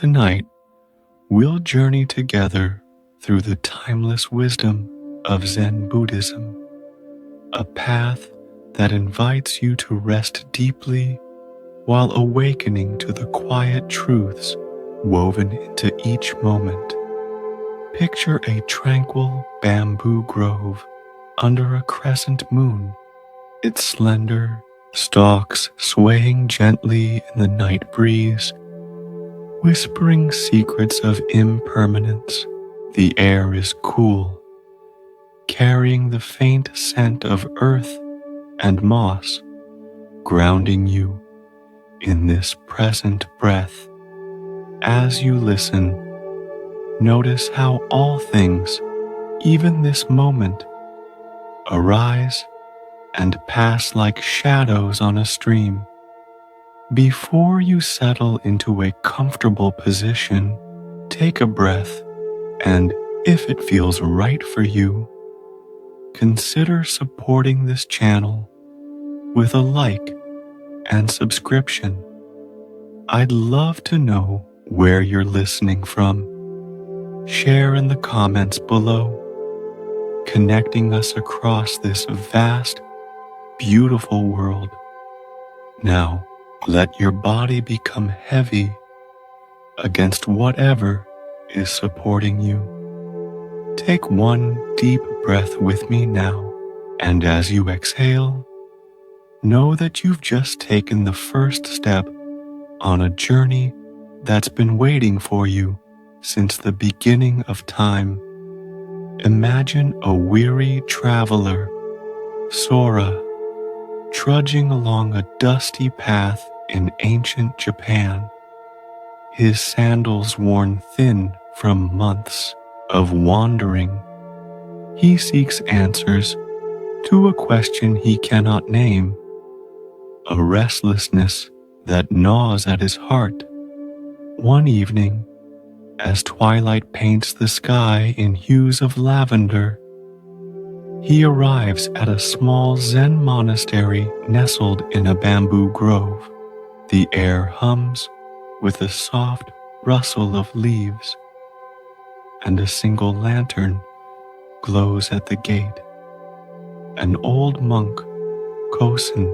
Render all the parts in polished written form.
Tonight, we'll journey together through the timeless wisdom of Zen Buddhism, a path that invites you to rest deeply while awakening to the quiet truths woven into each moment. Picture a tranquil bamboo grove under a crescent moon, its slender stalks swaying gently in the night breeze, whispering secrets of impermanence. The air is cool, carrying the faint scent of earth and moss, grounding you in this present breath. As you listen, notice how all things, even this moment, arise and pass like shadows on a stream. Before you settle into a comfortable position, take a breath and, if it feels right for you, consider supporting this channel with a like and subscription. I'd love to know where you're listening from. Share in the comments below, connecting us across this vast, beautiful world. Now, let your body become heavy against whatever is supporting you. Take one deep breath with me now, and as you exhale, know that you've just taken the first step on a journey that's been waiting for you since the beginning of time. Imagine a weary traveler, Sora, trudging along a dusty path in ancient Japan, his sandals worn thin from months of wandering. He seeks answers to a question he cannot name, a restlessness that gnaws at his heart. One evening, as twilight paints the sky in hues of lavender, he arrives at a small Zen monastery nestled in a bamboo grove. The air hums with a soft rustle of leaves, and a single lantern glows at the gate. An old monk, Kosen,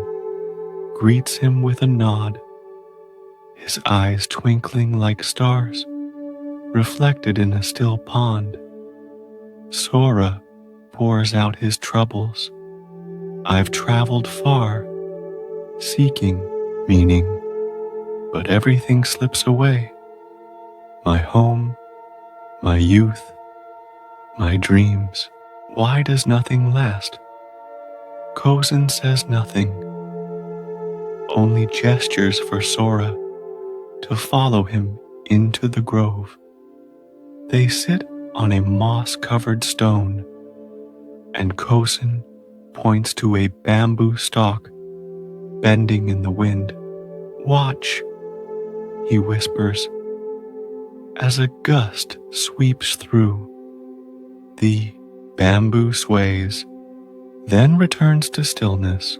greets him with a nod, his eyes twinkling like stars reflected in a still pond. Sora pours out his troubles. I've traveled far, seeking meaning, but everything slips away. My home, my youth, my dreams. Why does nothing last? Kozen says nothing, only gestures for Sora to follow him into the grove. They sit on a moss-covered stone, and Kosen points to a bamboo stalk bending in the wind. Watch, he whispers, as a gust sweeps through. The bamboo sways, then returns to stillness.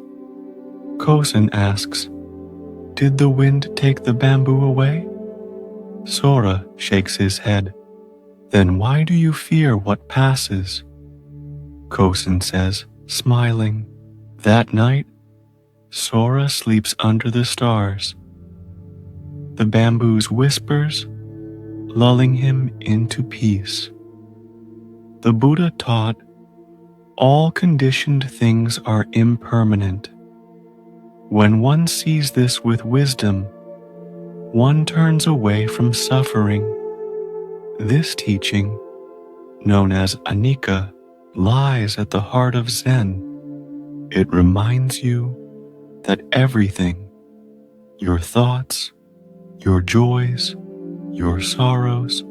Kosen asks, "Did the wind take the bamboo away?" Sora shakes his head. "Then why do you fear what passes?" Kosen says, smiling. That night, Sora sleeps under the stars, the bamboo's whispers lulling him into peace. The Buddha taught, all conditioned things are impermanent. When one sees this with wisdom, one turns away from suffering. This teaching, known as Anicca, lies at the heart of Zen. It reminds you that everything, your thoughts, your joys, your sorrows,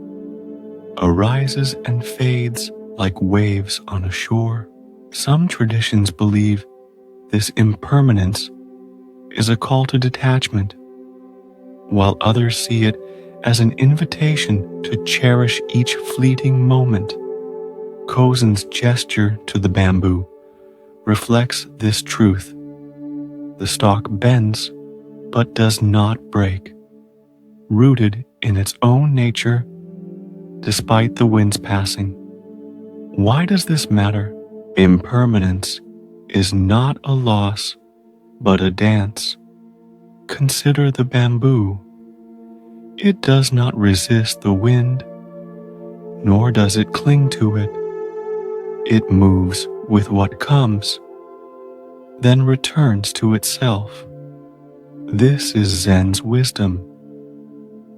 arises and fades like waves on a shore. Some traditions believe this impermanence is a call to detachment, while others see it as an invitation to cherish each fleeting moment. Kozen's gesture to the bamboo reflects this truth. The stalk bends, but does not break, rooted in its own nature despite the winds passing. Why does this matter? Impermanence is not a loss, but a dance. Consider the bamboo. It does not resist the wind, nor does it cling to it. It moves with what comes, then returns to itself. This is Zen's wisdom,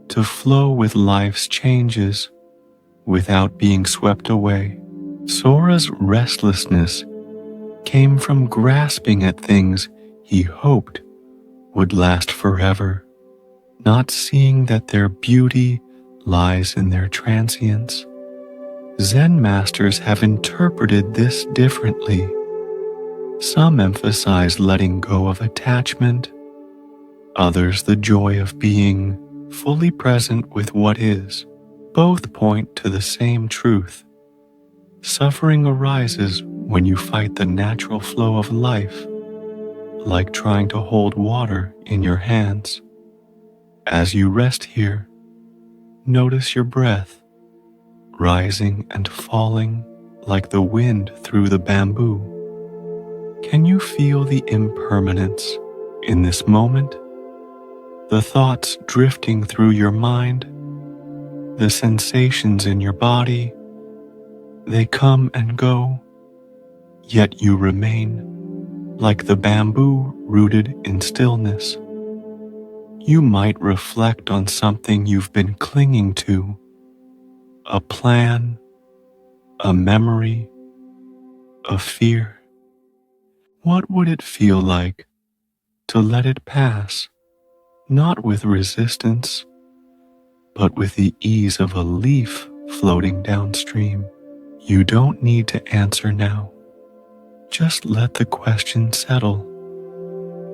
to flow with life's changes without being swept away. Sora's restlessness came from grasping at things he hoped would last forever, not seeing that their beauty lies in their transience. Zen masters have interpreted this differently. Some emphasize letting go of attachment, others the joy of being fully present with what is. Both point to the same truth. Suffering arises when you fight the natural flow of life, like trying to hold water in your hands. As you rest here, notice your breath, rising and falling like the wind through the bamboo. Can you feel the impermanence in this moment? The thoughts drifting through your mind, the sensations in your body, they come and go, yet you remain like the bamboo rooted in stillness. You might reflect on something you've been clinging to, a plan, a memory, a fear. What would it feel like to let it pass, not with resistance, but with the ease of a leaf floating downstream? You don't need to answer now. Just let the question settle,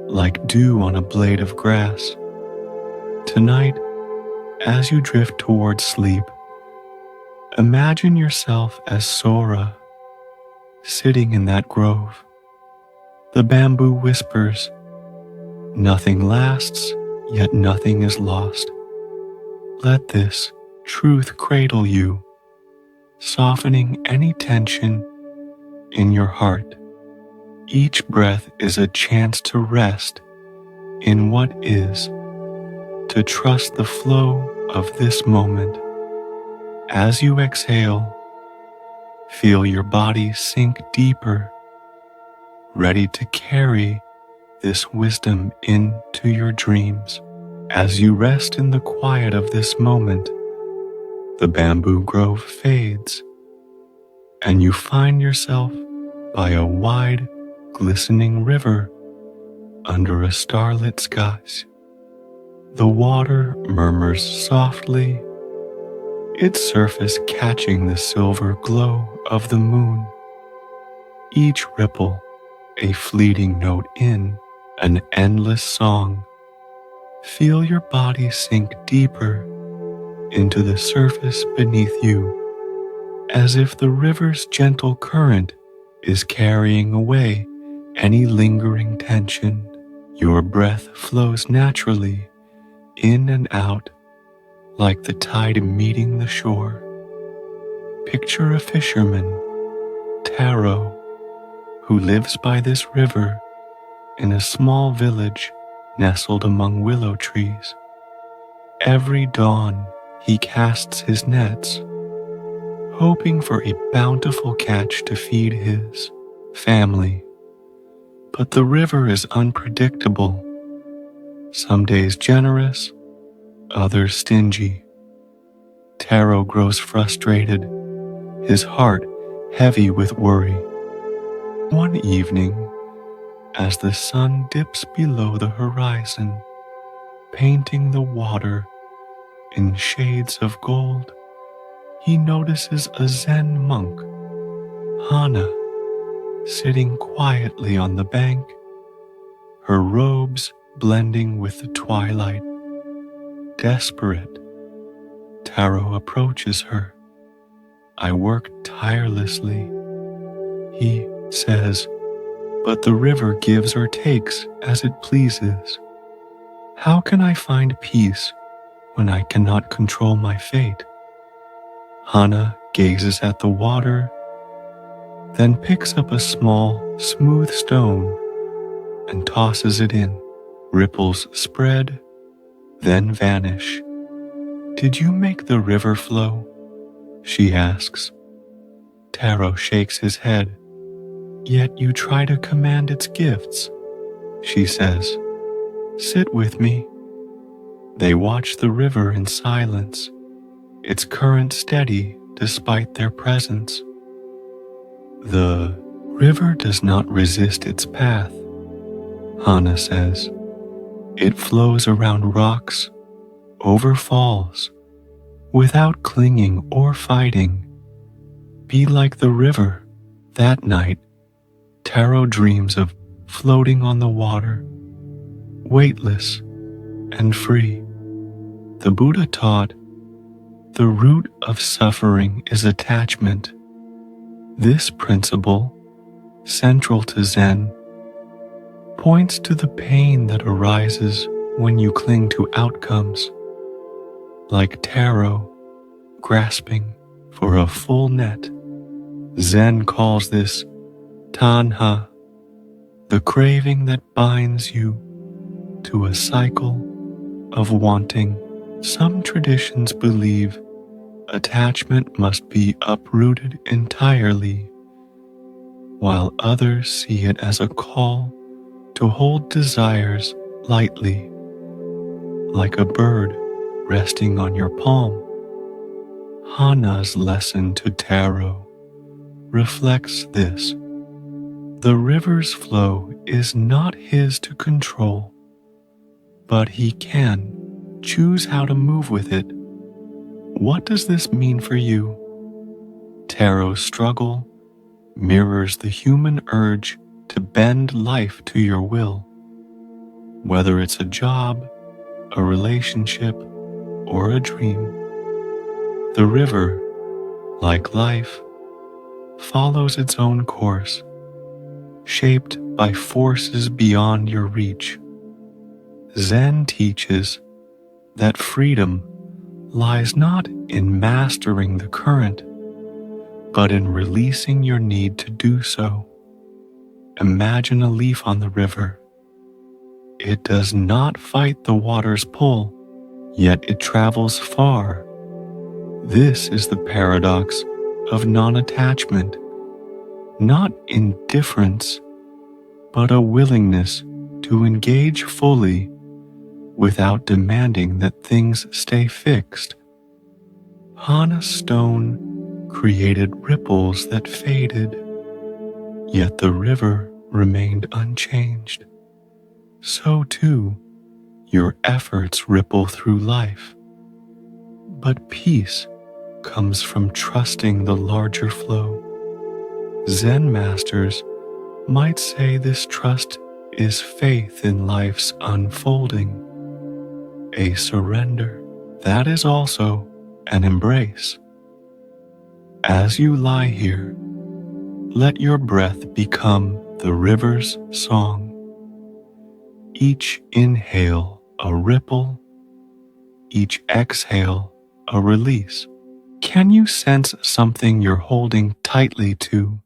like dew on a blade of grass. Tonight, as you drift towards sleep, imagine yourself as Sora, sitting in that grove. The bamboo whispers, "Nothing lasts, yet nothing is lost." Let this truth cradle you, softening any tension in your heart. Each breath is a chance to rest in what is, to trust the flow of this moment. As you exhale, feel your body sink deeper, ready to carry this wisdom into your dreams. As you rest in the quiet of this moment, the bamboo grove fades, and you find yourself by a wide, glistening river under a starlit sky. The water murmurs softly, its surface catching the silver glow of the moon. Each ripple a fleeting note in an endless song. Feel your body sink deeper into the surface beneath you, as if the river's gentle current is carrying away any lingering tension. Your breath flows naturally in and out like the tide meeting the shore. Picture a fisherman, Taro, who lives by this river in a small village nestled among willow trees. Every dawn he casts his nets, hoping for a bountiful catch to feed his family. But the river is unpredictable, some days generous, others stingy. Taro grows frustrated, his heart heavy with worry. One evening, as the sun dips below the horizon, painting the water in shades of gold, he notices a Zen monk, Hana, sitting quietly on the bank, her robes blending with the twilight. Desperate, Taro approaches her. "I work tirelessly," he says, "but the river gives or takes as it pleases. How can I find peace when I cannot control my fate. Hana gazes at the water, then picks up a small, smooth stone and tosses it in. Ripples spread, then vanish. Did you make the river flow? She asks. Taro shakes his head. Yet you try to command its gifts, she says. Sit with me. They watch the river in silence, its current steady despite their presence. The river does not resist its path, Hana says. It flows around rocks, over falls, without clinging or fighting. Be like the river. That night, Taro dreams of floating on the water, weightless and free. The Buddha taught, the root of suffering is attachment. This principle, central to Zen, points to the pain that arises when you cling to outcomes, like Taro grasping for a full net. Zen calls this tanha, the craving that binds you to a cycle of wanting. Some traditions believe attachment must be uprooted entirely, while others see it as a call to hold desires lightly, like a bird resting on your palm. Hana's lesson to Taro reflects this. The river's flow is not his to control, but he can choose how to move with it. What does this mean for you? Taro's struggle mirrors the human urge to bend life to your will, whether it's a job, a relationship, or a dream. The river, like life, follows its own course, shaped by forces beyond your reach. Zen teaches that freedom lies not in mastering the current, but in releasing your need to do so. Imagine a leaf on the river. It does not fight the water's pull, yet it travels far. This is the paradox of non-attachment, not indifference, but a willingness to engage fully without demanding that things stay fixed. Hana's stone created ripples that faded, yet the river remained unchanged. So too, your efforts ripple through life. But peace comes from trusting the larger flow. Zen masters might say this trust is faith in life's unfolding, a surrender that is also an embrace. As you lie here, let your breath become the river's song. Each inhale a ripple, each exhale a release. Can you sense something you're holding tightly to?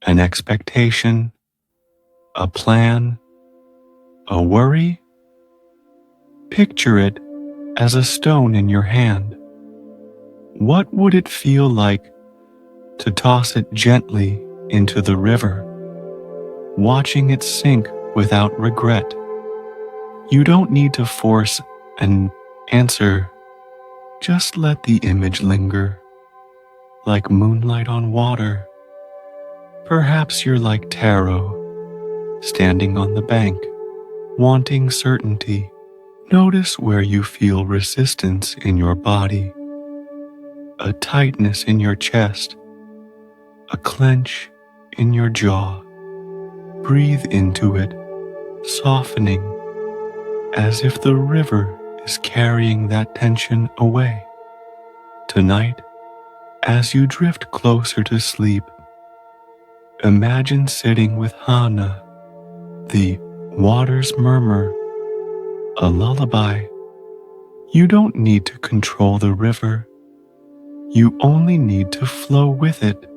An expectation, a plan, a worry? Picture it as a stone in your hand. What would it feel like to toss it gently into the river, watching it sink without regret? You don't need to force an answer. Just let the image linger, like moonlight on water. Perhaps you're like Taro, standing on the bank, wanting certainty. Notice where you feel resistance in your body, a tightness in your chest, a clench in your jaw. Breathe into it, softening, as if the river is carrying that tension away. Tonight, as you drift closer to sleep, imagine sitting with Hana, the water's murmur, a lullaby You don't need to control the river. You only need to flow with it.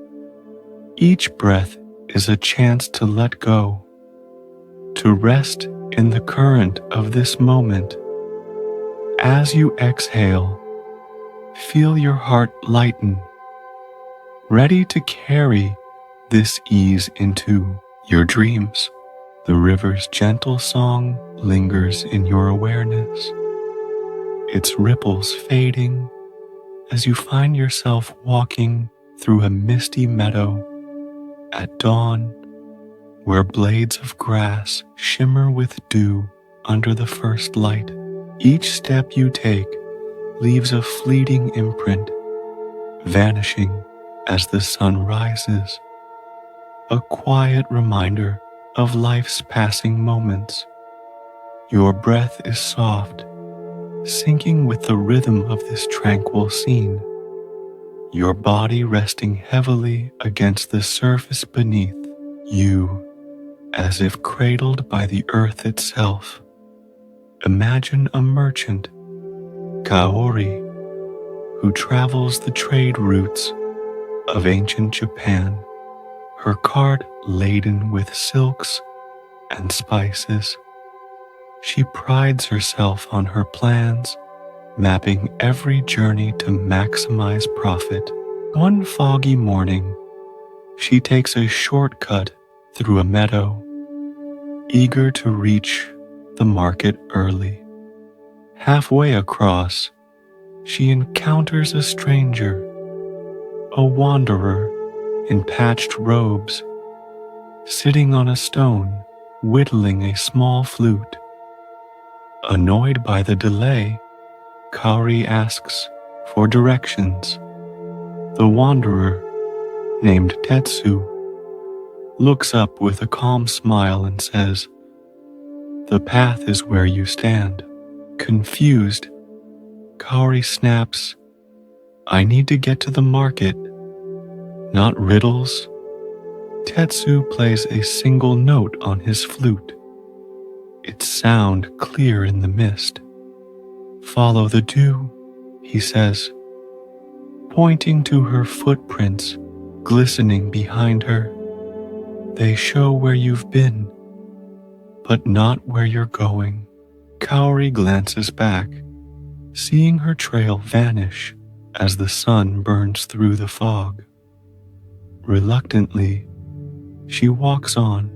Each breath is a chance to let go, to rest in the current of this moment. As you exhale, feel your heart lighten, ready to carry this ease into your dreams. The river's gentle song lingers in your awareness, its ripples fading as you find yourself walking through a misty meadow at dawn, where blades of grass shimmer with dew under the first light. Each step you take leaves a fleeting imprint, vanishing as the sun rises, a quiet reminder of life's passing moments. Your breath is soft, syncing with the rhythm of this tranquil scene, your body resting heavily against the surface beneath you, as if cradled by the earth itself. Imagine a merchant, Kaori, who travels the trade routes of ancient Japan, her cart laden with silks and spices. She prides herself on her plans, mapping every journey to maximize profit. One foggy morning, she takes a shortcut through a meadow, eager to reach the market early. Halfway across, she encounters a stranger, a wanderer in patched robes, sitting on a stone, whittling a small flute. Annoyed by the delay, Kaori asks for directions. The wanderer, named Tetsu, looks up with a calm smile and says, "The path is where you stand." Confused, Kaori snaps, "I need to get to the market, not riddles." Tetsu plays a single note on his flute, its sound clear in the mist. "Follow the dew," he says, pointing to her footprints glistening behind her. "They show where you've been, but not where you're going." Kaori glances back, seeing her trail vanish as the sun burns through the fog. Reluctantly, she walks on,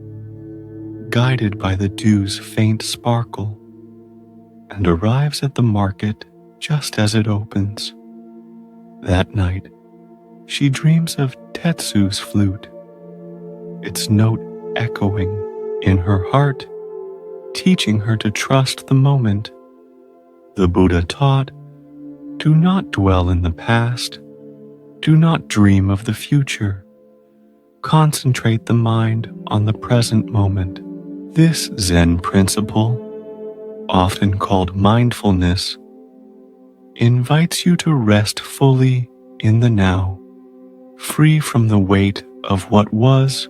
guided by the dew's faint sparkle, and arrives at the market just as it opens. That night, she dreams of Tetsu's flute, its note echoing in her heart, teaching her to trust the moment. The Buddha taught, "Do not dwell in the past. Do not dream of the future. Concentrate the mind on the present moment." This Zen principle, often called mindfulness, invites you to rest fully in the now, free from the weight of what was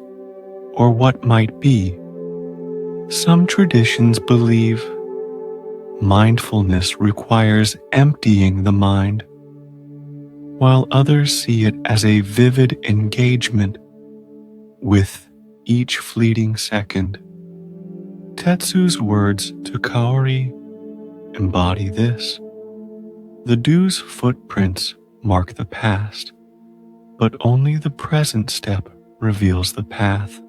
or what might be. Some traditions believe mindfulness requires emptying the mind, while others see it as a vivid engagement with each fleeting second. Tetsu's words to Kaori embody this. The dew's footprints mark the past, but only the present step reveals the path.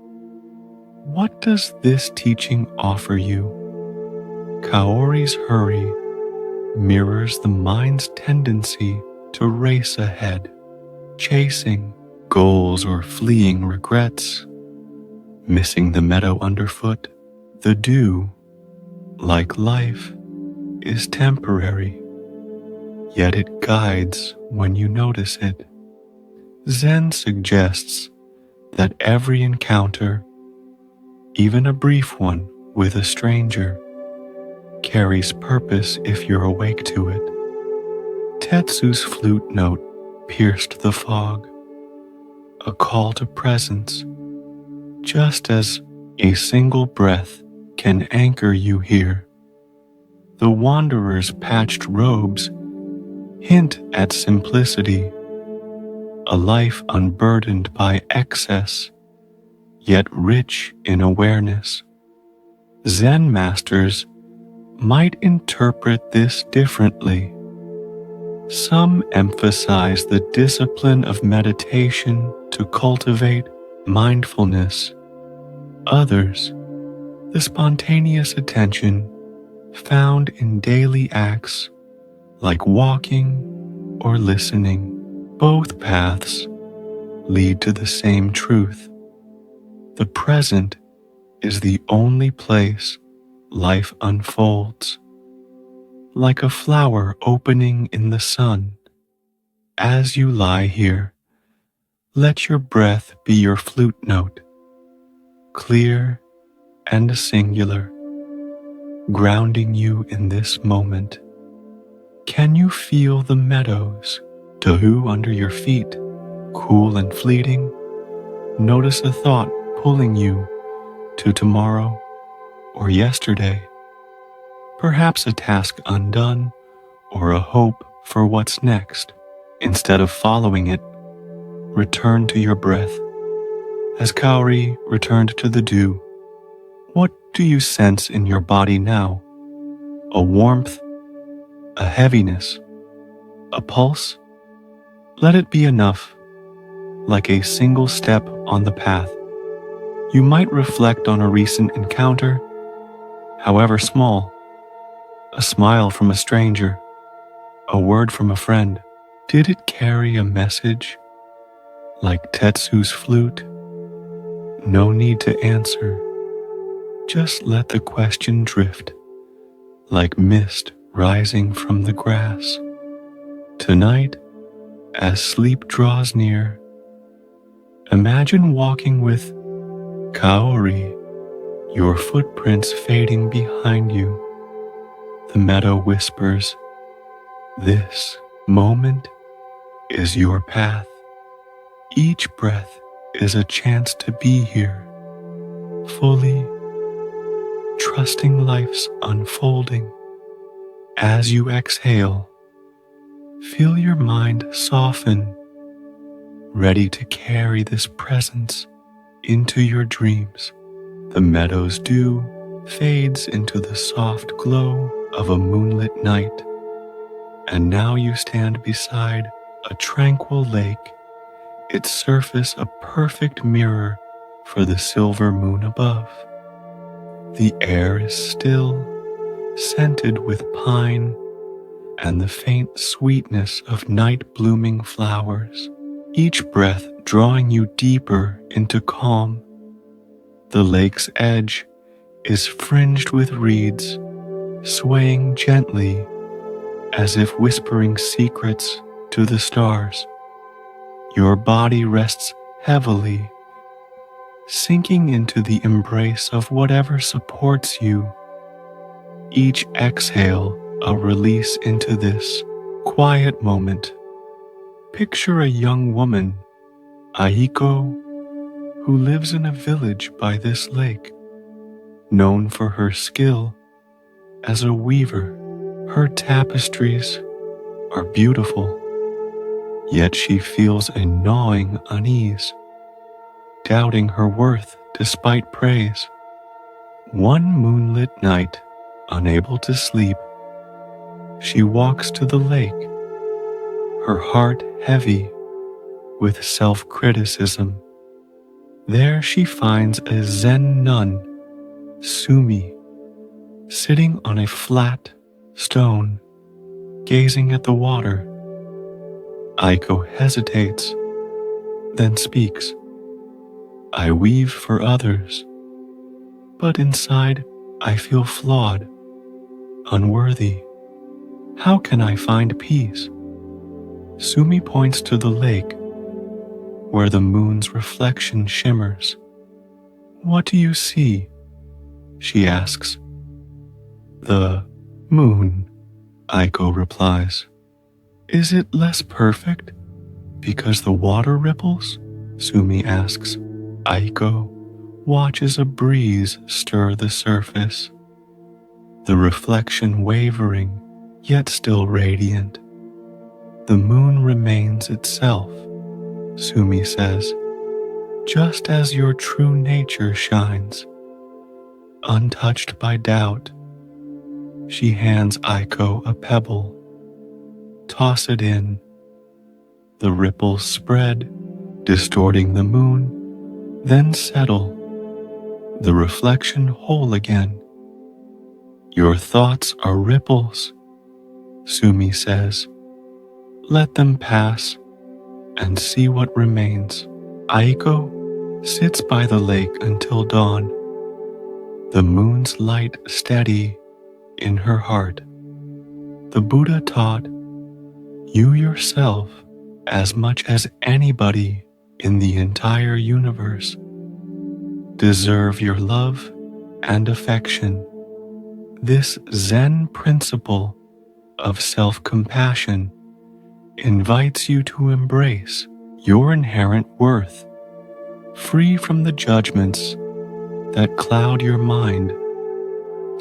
What does this teaching offer you? Kaori's hurry mirrors the mind's tendency to race ahead, chasing goals or fleeing regrets, missing the meadow underfoot. The dew, like life, is temporary, yet it guides when you notice it. Zen suggests that every encounter, even a brief one with a stranger, carries purpose if you're awake to it. Tetsu's flute note pierced the fog, a call to presence, just as a single breath can anchor you here. The wanderer's patched robes hint at simplicity, a life unburdened by excess, yet rich in awareness. Zen masters might interpret this differently. Some emphasize the discipline of meditation to cultivate mindfulness. Others, the spontaneous attention found in daily acts like walking or listening. Both paths lead to the same truth. The present is the only place life unfolds, like a flower opening in the sun. As you lie here, let your breath be your flute note, clear and singular, grounding you in this moment. Can you feel the meadows, dew under your feet, cool and fleeting? Notice a thought pulling you to tomorrow or yesterday, perhaps a task undone or a hope for what's next. Instead of following it, return to your breath. As Kaori returned to the dew, what do you sense in your body now? A warmth, a heaviness, a pulse? Let it be enough, like a single step on the path. You might reflect on a recent encounter, however small, a smile from a stranger, a word from a friend. Did it carry a message? Like Tetsu's flute? No need to answer. Just let the question drift, like mist rising from the grass. Tonight, as sleep draws near, imagine walking with Kaori, your footprints fading behind you. The meadow whispers, "This moment is your path." Each breath is a chance to be here, fully trusting life's unfolding. As you exhale, feel your mind soften, ready to carry this presence into your dreams. The meadow's dew fades into the soft glow of a moonlit night, and now you stand beside a tranquil lake, its surface a perfect mirror for the silver moon above. The air is still, scented with pine and the faint sweetness of night-blooming flowers, each breath drawing you deeper into calm. The lake's edge is fringed with reeds, swaying gently as if whispering secrets to the stars. Your body rests heavily, sinking into the embrace of whatever supports you. Each exhale a release into this quiet moment. Picture a young woman, Aiko, who lives in a village by this lake, known for her skill as a weaver. Her tapestries are beautiful, yet she feels a gnawing unease, doubting her worth despite praise. One moonlit night, unable to sleep, she walks to the lake, her heart heavy with self-criticism. There she finds a Zen nun, Sumi, sitting on a flat stone, gazing at the water. Aiko hesitates, then speaks. "I weave for others, but inside I feel flawed, unworthy. How can I find peace?" Sumi points to the lake, where the moon's reflection shimmers. "What do you see?" she asks. "The moon," Aiko replies. "Is it less perfect because the water ripples?" Sumi asks. Aiko watches a breeze stir the surface. the reflection wavering yet still radiant. The moon remains itself, Sumi says, just as your true nature shines, untouched by doubt. She hands Aiko a pebble. Toss it in. The ripples spread, distorting the moon, then settle, the reflection whole again. Your thoughts are ripples, Sumi says. Let them pass and see what remains. Aiko sits by the lake until dawn, the moon's light steady in her heart. The Buddha taught, you yourself, as much as anybody in the entire universe, deserve your love and affection. This Zen principle of self-compassion invites you to embrace your inherent worth, free from the judgments that cloud your mind.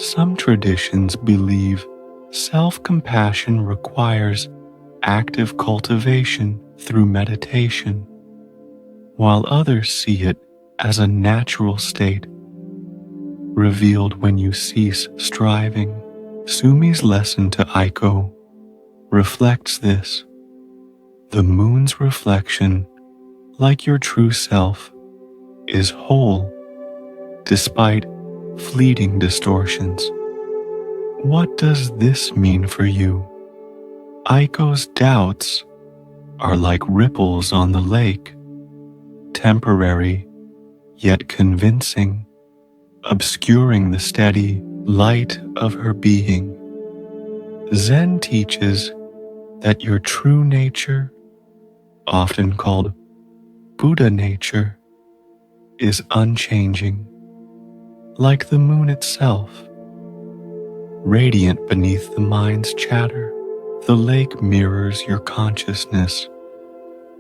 Some traditions believe self-compassion requires active cultivation through meditation, while others see it as a natural state, revealed when you cease striving. Sumi's lesson to Aiko reflects this. The moon's reflection, like your true self, is whole despite fleeting distortions. What does this mean for you? Aiko's doubts are like ripples on the lake, temporary yet convincing, obscuring the steady light of her being. Zen teaches that your true nature, often called Buddha nature, is unchanging, like the moon itself, radiant beneath the mind's chatter. The lake mirrors your consciousness,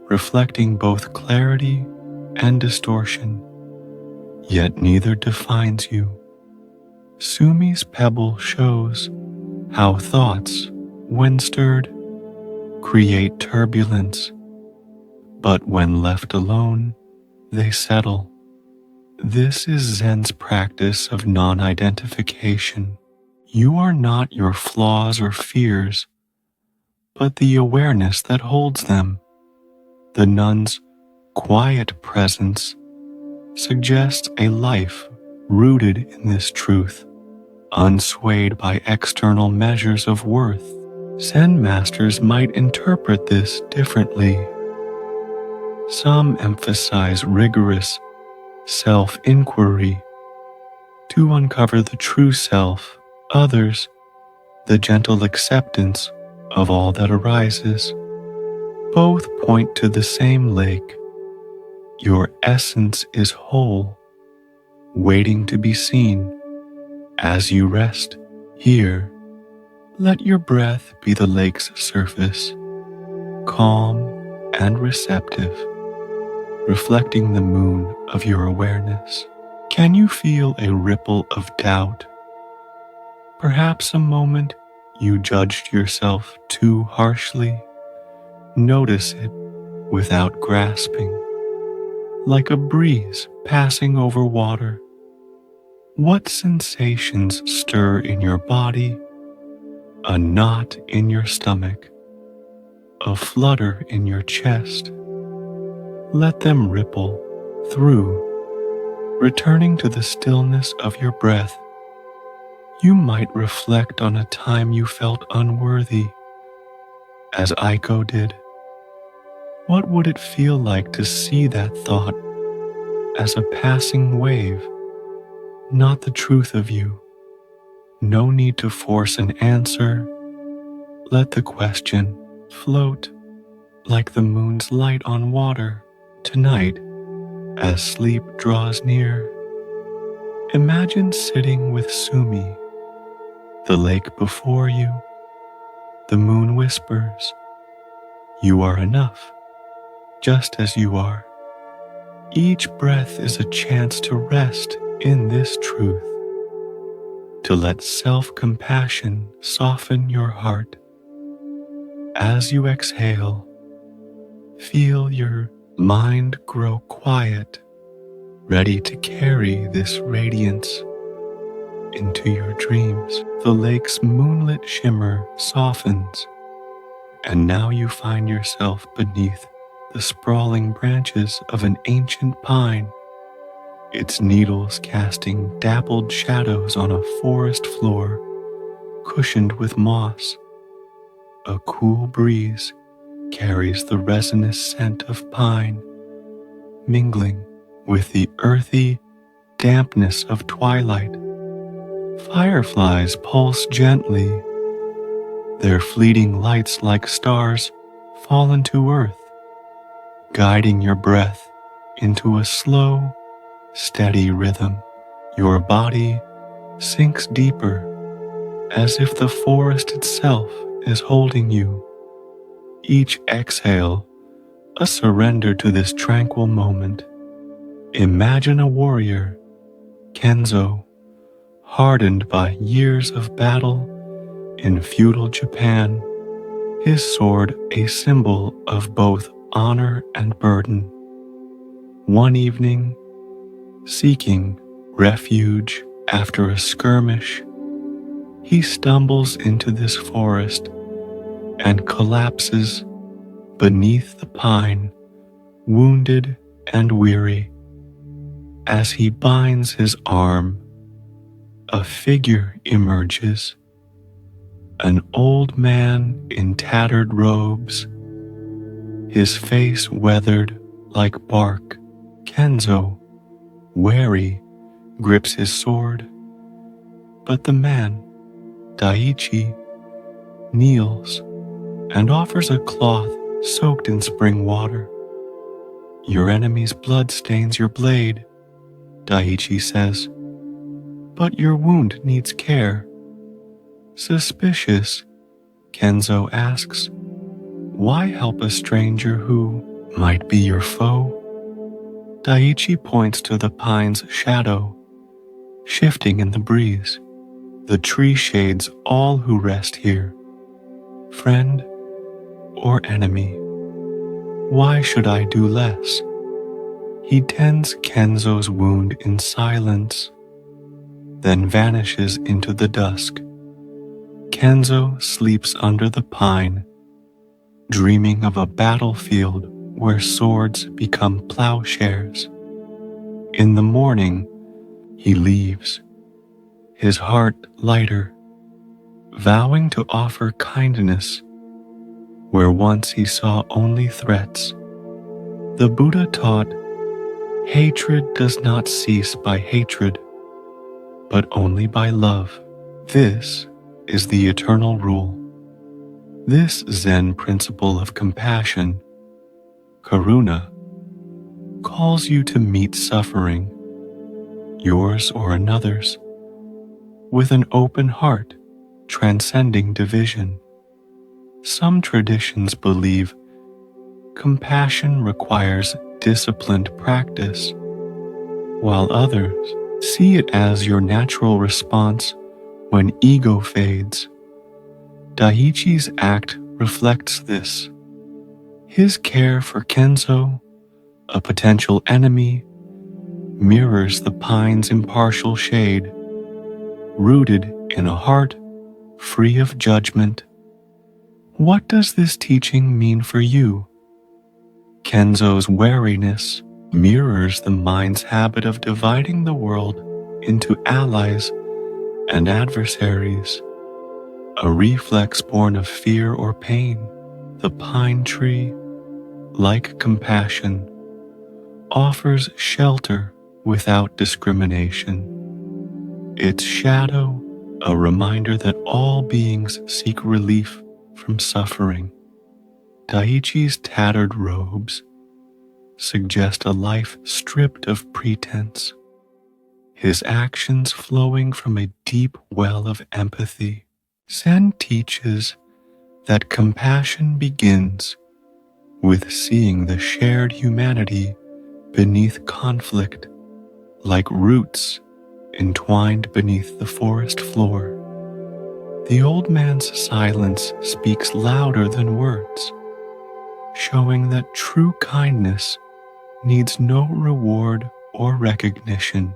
reflecting both clarity and distortion, yet neither defines you. Sumi's pebble shows how thoughts, when stirred, create turbulence, but when left alone, they settle. This is Zen's practice of non-identification. You are not your flaws or fears, but the awareness that holds them. The nun's quiet presence suggests a life rooted in this truth, unswayed by external measures of worth. Zen masters might interpret this differently. Some emphasize rigorous self-inquiry to uncover the true self. Others, the gentle acceptance of all that arises. Both point to the same lake. Your essence is whole, waiting to be seen. As you rest here, let your breath be the lake's surface, calm and receptive, reflecting the moon of your awareness. Can you feel a ripple of doubt? Perhaps a moment you judged yourself too harshly. Notice it without grasping, like a breeze passing over water. What sensations stir in your body? A knot in your stomach, a flutter in your chest. Let them ripple through, returning to the stillness of your breath. You might reflect on a time you felt unworthy, as Aiko did. What would it feel like to see that thought as a passing wave, not the truth of you? No need to force an answer. Let the question float like the moon's light on water. Tonight, as sleep draws near, imagine sitting with Sumi, the lake before you. The moon whispers, you are enough, just as you are. Each breath is a chance to rest in this truth. to let self-compassion soften your heart. As you exhale, feel your mind grow quiet, ready to carry this radiance into your dreams. The lake's moonlit shimmer softens, and now you find yourself beneath the sprawling branches of an ancient pine, its needles casting dappled shadows on a forest floor cushioned with moss. A cool breeze carries the resinous scent of pine, mingling with the earthy dampness of twilight. Fireflies pulse gently, their fleeting lights like stars fall into earth, guiding your breath into a slow, steady rhythm. Your body sinks deeper, as if the forest itself is holding you. Each exhale, a surrender to this tranquil moment. Imagine a warrior, Kenzo, hardened by years of battle in feudal Japan, his sword a symbol of both honor and burden. One evening, seeking refuge after a skirmish, he stumbles into this forest and collapses beneath the pine, wounded and weary. As he binds his arm, a figure emerges, an old man in tattered robes, his face weathered like bark. Kenzo, wary, grips his sword, but the man, Daiichi, kneels and offers a cloth soaked in spring water. Your enemy's blood stains your blade, Daiichi says, but your wound needs care. Suspicious, Kenzo asks, why help a stranger who might be your foe? Daiichi points to the pine's shadow, shifting in the breeze. The tree shades all who rest here, friend or enemy. Why should I do less? He tends Kenzo's wound in silence, then vanishes into the dusk. Kenzo sleeps under the pine, dreaming of a battlefield where swords become plowshares. In the morning, he leaves, his heart lighter, vowing to offer kindness where once he saw only threats. The Buddha taught, hatred does not cease by hatred, but only by love. This is the eternal rule. This Zen principle of compassion, karuna, calls you to meet suffering, yours or another's, with an open heart, transcending division. Some traditions believe compassion requires disciplined practice, while others see it as your natural response when ego fades. Daiichi's act reflects this. His care for Kenzo, a potential enemy, mirrors the pine's impartial shade, rooted in a heart free of judgment. What does this teaching mean for you? Kenzo's wariness mirrors the mind's habit of dividing the world into allies and adversaries, a reflex born of fear or pain. The pine tree, like compassion, offers shelter without discrimination. Its shadow, a reminder that all beings seek relief from suffering. Daiichi's tattered robes suggest a life stripped of pretense, his actions flowing from a deep well of empathy. Zen teaches that compassion begins with seeing the shared humanity beneath conflict, like roots entwined beneath the forest floor. The old man's silence speaks louder than words, showing that true kindness needs no reward or recognition.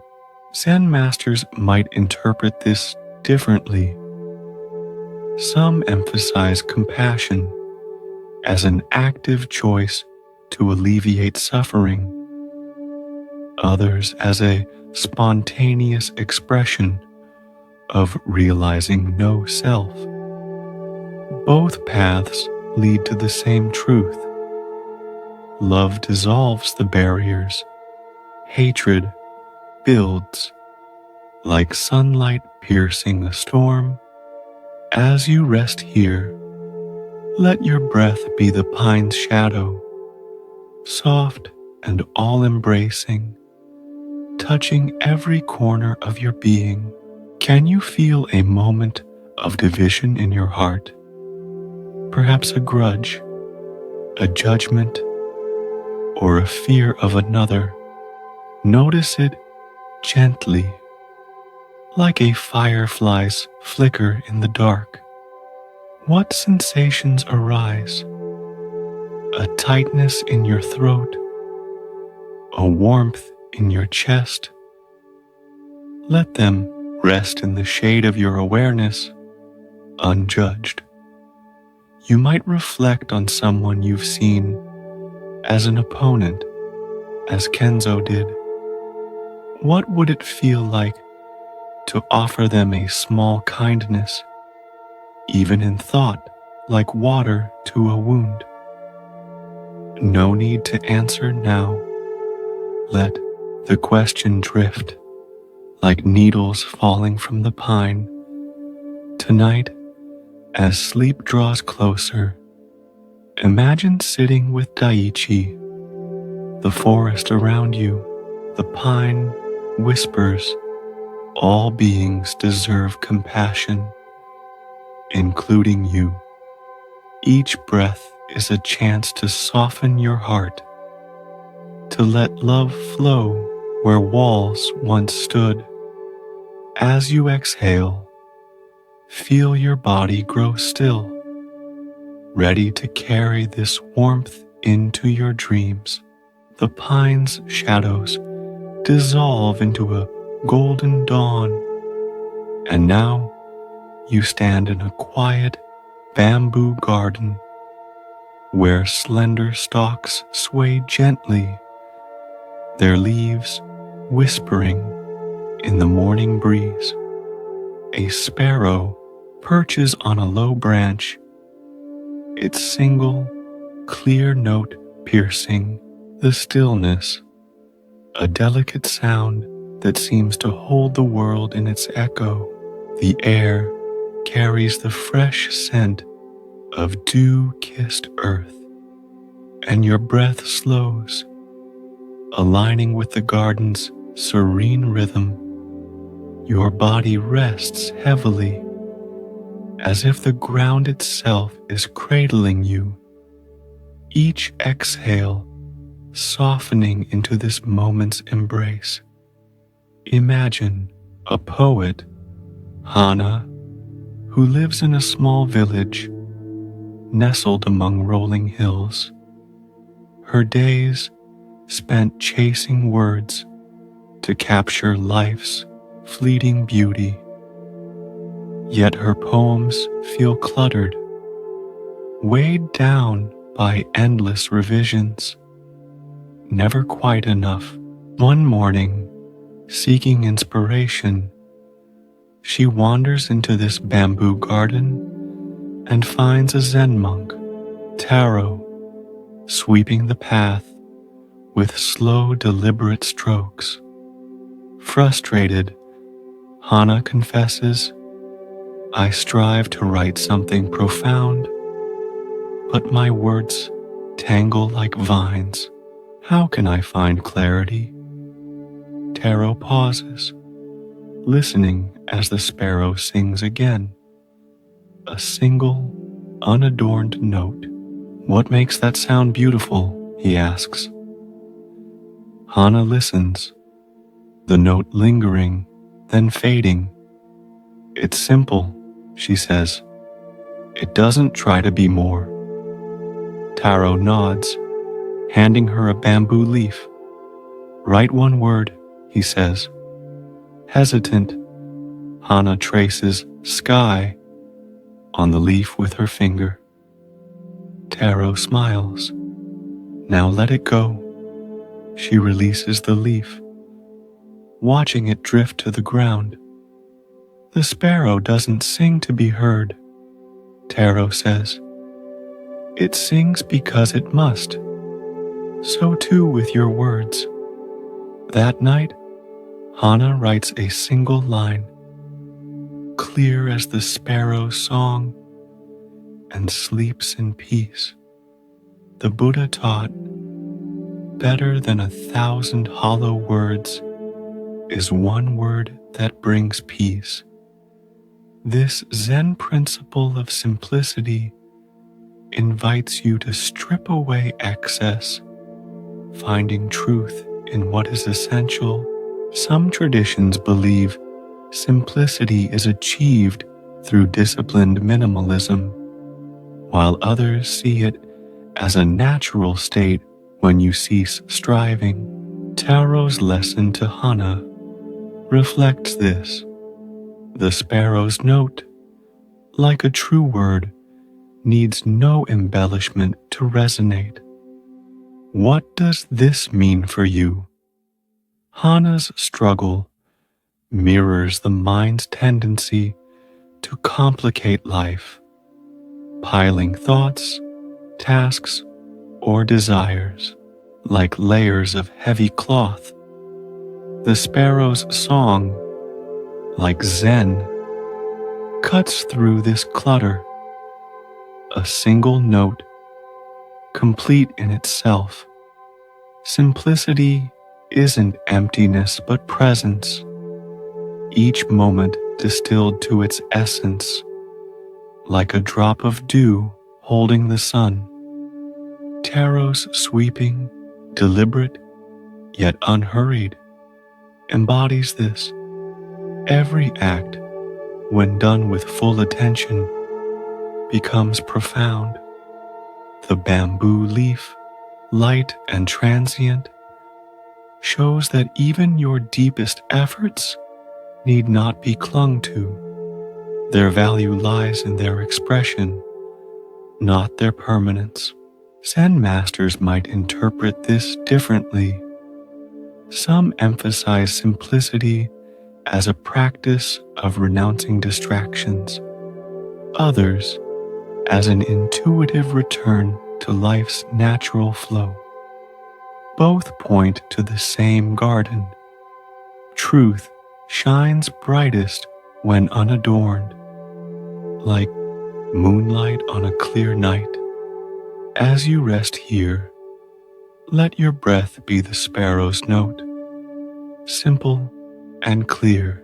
Zen masters might interpret this differently. Some emphasize compassion as an active choice to alleviate suffering, others as a spontaneous expression of realizing no self. Both paths lead to the same truth. Love dissolves the barriers. Hatred builds, like sunlight piercing a storm. As you rest here, let your breath be the pine's shadow, soft and all-embracing, touching every corner of your being. Can you feel a moment of division in your heart? Perhaps a grudge, a judgment, or a fear of another. Notice it gently, like a firefly's flicker in the dark. What sensations arise? A tightness in your throat, a warmth in your chest. Let them rest in the shade of your awareness, unjudged. You might reflect on someone you've seen as an opponent, as Kenzo did. What would it feel like to offer them a small kindness, even in thought, like water to a wound? No need to answer now. Let the question drift, like needles falling from the pine. Tonight, as sleep draws closer, imagine sitting with Daiichi, the forest around you. The pine whispers, all beings deserve compassion, including you. Each breath is a chance to soften your heart, to let love flow where walls once stood. As you exhale, feel your body grow still, ready to carry this warmth into your dreams. The pine's shadows dissolve into a golden dawn, and now you stand in a quiet bamboo garden where slender stalks sway gently, their leaves whispering in the morning breeze. A sparrow perches on a low branch, its single, clear note piercing the stillness, a delicate sound that seems to hold the world in its echo. The air carries the fresh scent of dew-kissed earth, and your breath slows, aligning with the garden's serene rhythm. Your body rests heavily, as if the ground itself is cradling you, each exhale softening into this moment's embrace. Imagine a poet, Hana, who lives in a small village nestled among rolling hills. Her days spent chasing words to capture life's fleeting beauty. Yet her poems feel cluttered, weighed down by endless revisions. Never quite enough. One morning, seeking inspiration, she wanders into this bamboo garden and finds a Zen monk, Taro, sweeping the path with slow, deliberate strokes. Frustrated, Hana confesses, "I strive to write something profound, but my words tangle like vines. How can I find clarity?" Taro pauses, listening as the sparrow sings again. A single, unadorned note. "What makes that sound beautiful?" he asks. Hana listens, the note lingering, then fading. It's simple, she says. It doesn't try to be more. Taro nods, handing her a bamboo leaf. Write one word, he says. Hesitant, Hana traces sky on the leaf with her finger. Taro smiles. Now let it go. She releases the leaf, watching it drift to the ground. The sparrow doesn't sing to be heard, Taro says. It sings because it must. So too with your words. That night, Hana writes a single line, clear as the sparrow's song, and sleeps in peace. The Buddha taught, better than 1,000 hollow words is one word that brings peace. This Zen principle of simplicity invites you to strip away excess, finding truth in what is essential. Some traditions believe simplicity is achieved through disciplined minimalism, while others see it as a natural state when you cease striving. Taro's lesson to Hana reflects this. The sparrow's note, like a true word, needs no embellishment to resonate. What does this mean for you? Hana's struggle mirrors the mind's tendency to complicate life, piling thoughts, tasks, or desires like layers of heavy cloth. The sparrow's song, like Zen, cuts through this clutter, a single note, complete in itself. Simplicity isn't emptiness but presence, each moment distilled to its essence, like a drop of dew holding the sun. Taro's sweeping, deliberate, yet unhurried, embodies this. Every act, when done with full attention, becomes profound. The bamboo leaf, light and transient, shows that even your deepest efforts need not be clung to. Their value lies in their expression, not their permanence. Zen masters might interpret this differently. Some emphasize simplicity as a practice of renouncing distractions. Others as an intuitive return to life's natural flow. Both point to the same garden. Truth shines brightest when unadorned, like moonlight on a clear night. As you rest here, let your breath be the sparrow's note, simple and clear,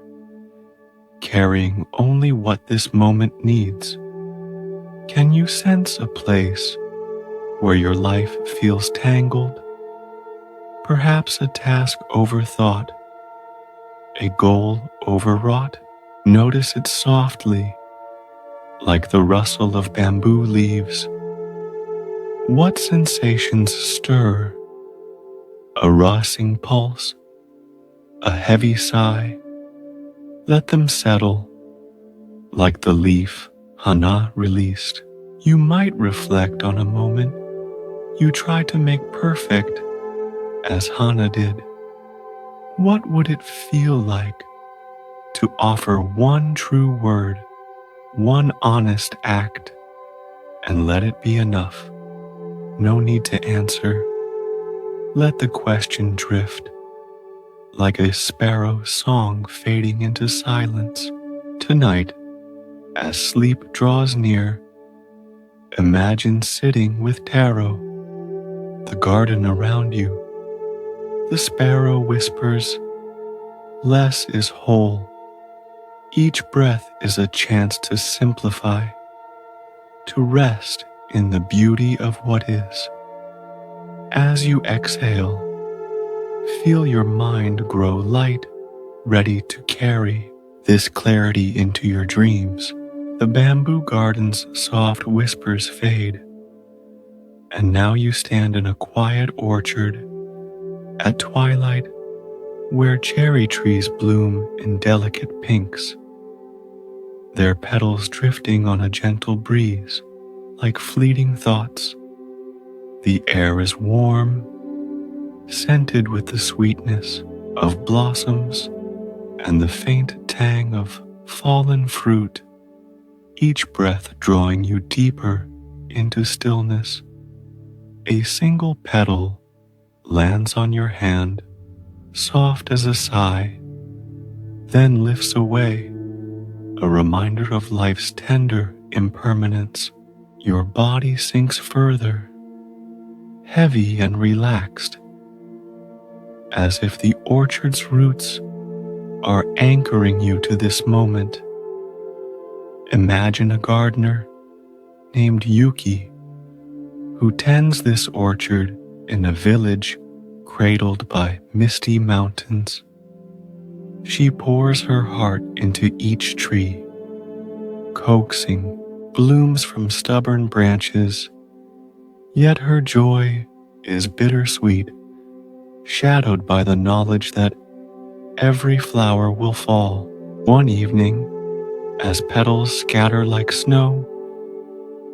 carrying only what this moment needs. Can you sense a place where your life feels tangled? Perhaps a task overthought, a goal overwrought? Notice it softly, like the rustle of bamboo leaves. What sensations stir? A racing pulse? A heavy sigh? Let them settle, like the leaf Hana released. You might reflect on a moment you tried to make perfect, as Hana did. What would it feel like to offer one true word, one honest act, and let it be enough? No need to answer. Let the question drift, like a sparrow song fading into silence. Tonight, as sleep draws near, imagine sitting with Taro, the garden around you. The sparrow whispers, less is whole. Each breath is a chance to simplify, to rest in the beauty of what is. As you exhale, feel your mind grow light ready to carry this clarity into your dreams. The bamboo garden's soft whispers fade, and now you stand in a quiet orchard at twilight where cherry trees bloom in delicate pinks, their petals drifting on a gentle breeze like fleeting thoughts. The air is warm, scented with the sweetness of blossoms and the faint tang of fallen fruit, each breath drawing you deeper into stillness. A single petal lands on your hand, soft as a sigh, then lifts away, a reminder of life's tender impermanence. Your body sinks further, heavy and relaxed, as if the orchard's roots are anchoring you to this moment. Imagine a gardener named Yuki who tends this orchard in a village cradled by misty mountains. She pours her heart into each tree, coaxing blooms from stubborn branches, yet her joy is bittersweet, shadowed by the knowledge that every flower will fall. One evening, as petals scatter like snow,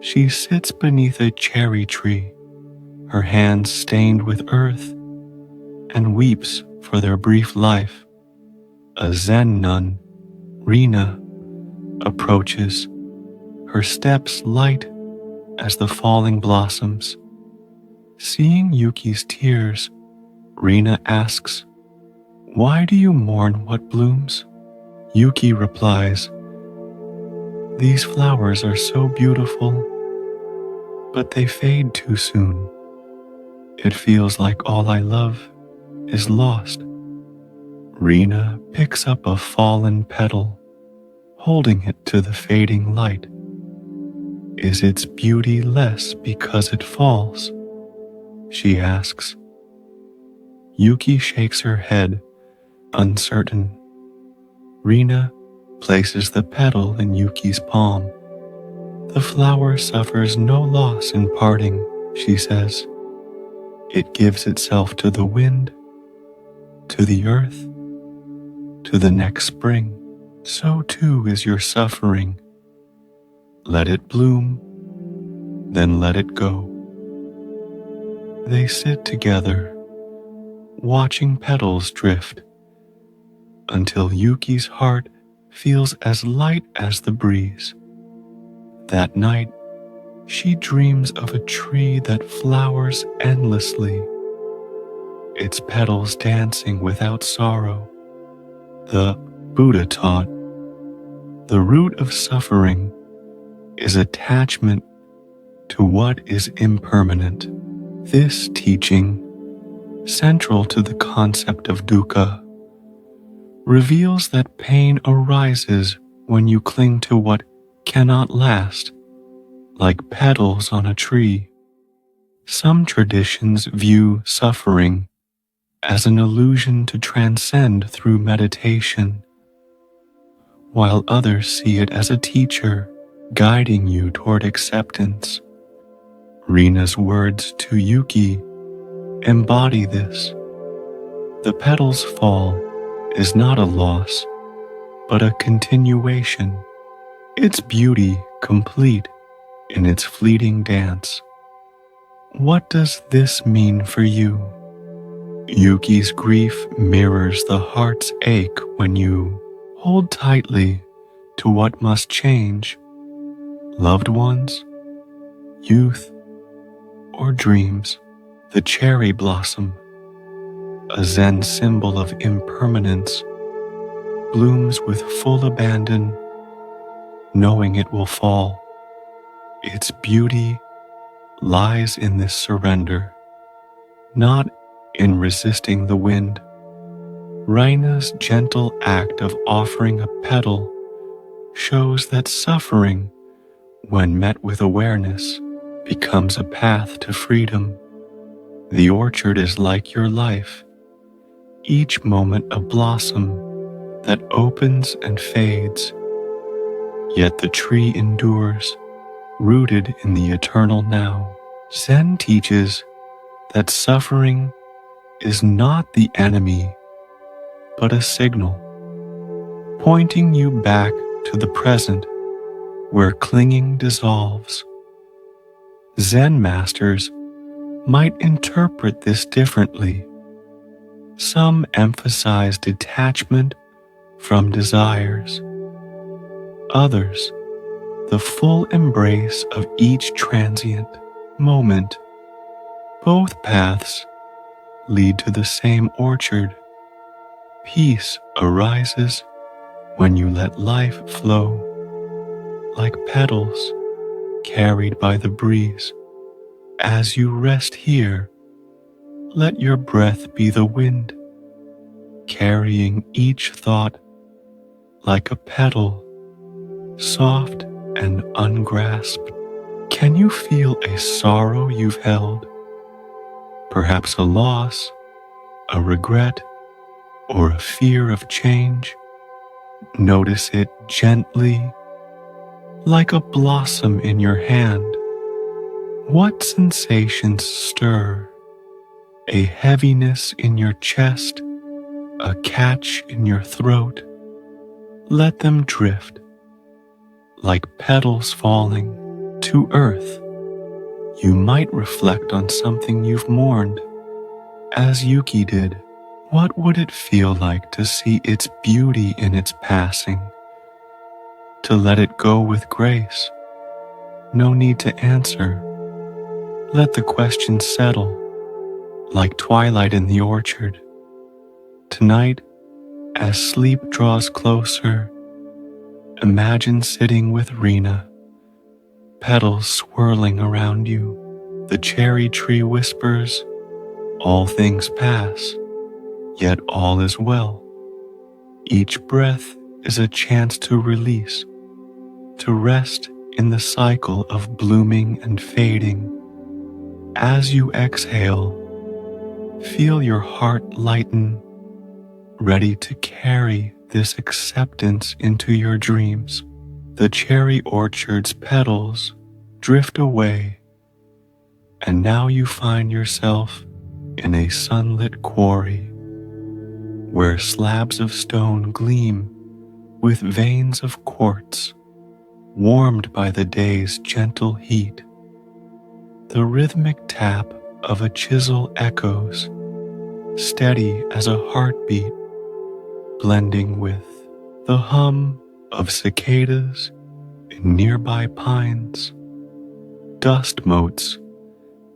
she sits beneath a cherry tree, her hands stained with earth, and weeps for their brief life. A Zen nun, Rina, approaches, her steps light as the falling blossoms. Seeing Yuki's tears, Rina asks, "Why do you mourn what blooms?" Yuki replies, "These flowers are so beautiful, but they fade too soon. It feels like all I love is lost." Rina picks up a fallen petal, holding it to the fading light. Is its beauty less because it falls? She asks. Yuki shakes her head, uncertain. Rina places the petal in Yuki's palm. The flower suffers no loss in parting, she says. It gives itself to the wind, to the earth, to the next spring. So too is your suffering. Let it bloom, then let it go. They sit together, watching petals drift, until Yuki's heart feels as light as the breeze. That night, she dreams of a tree that flowers endlessly, its petals dancing without sorrow. The Buddha taught, the root of suffering is attachment to what is impermanent. This teaching, central to the concept of dukkha, reveals that pain arises when you cling to what cannot last, like petals on a tree. Some traditions view suffering as an illusion to transcend through meditation, while others see it as a teacher guiding you toward acceptance. Rina's words to Yuki embody this. The petal's fall is not a loss, but a continuation, its beauty complete in its fleeting dance. What does this mean for you? Yuki's grief mirrors the heart's ache when you hold tightly to what must change. Loved ones, youth, or dreams. The cherry blossom, a Zen symbol of impermanence, blooms with full abandon, knowing it will fall. Its beauty lies in this surrender, not in resisting the wind. Rina's gentle act of offering a petal shows that suffering, when met with awareness, becomes a path to freedom. The orchard is like your life, each moment a blossom, that opens and fades, yet the tree endures, rooted in the eternal now. Zen teaches that suffering is not the enemy, but a signal, pointing you back to the present where clinging dissolves. Zen masters might interpret this differently. Some emphasize detachment from desires. Others, the full embrace of each transient moment. Both paths lead to the same orchard. Peace arises when you let life flow, like petals carried by the breeze. As you rest here, let your breath be the wind, carrying each thought like a petal, soft and ungrasped. Can you feel a sorrow you've held? Perhaps a loss, a regret, or a fear of change? Notice it gently, like a blossom in your hand. What sensations stir? A heaviness in your chest, a catch in your throat? Let them drift, like petals falling to earth. You might reflect on something you've mourned, as Yuki did. What would it feel like to see its beauty in its passing? To let it go with grace? No need to answer. Let the question settle, like twilight in the orchard. Tonight, as sleep draws closer, imagine sitting with Rena, petals swirling around you. The cherry tree whispers, all things pass, yet all is well. Each breath is a chance to release, to rest in the cycle of blooming and fading. As you exhale, feel your heart lighten, ready to carry this acceptance into your dreams. The cherry orchard's petals drift away, and now you find yourself in a sunlit quarry, where slabs of stone gleam with veins of quartz, warmed by the day's gentle heat. The rhythmic tap of a chisel echoes, steady as a heartbeat, blending with the hum of cicadas in nearby pines. Dust motes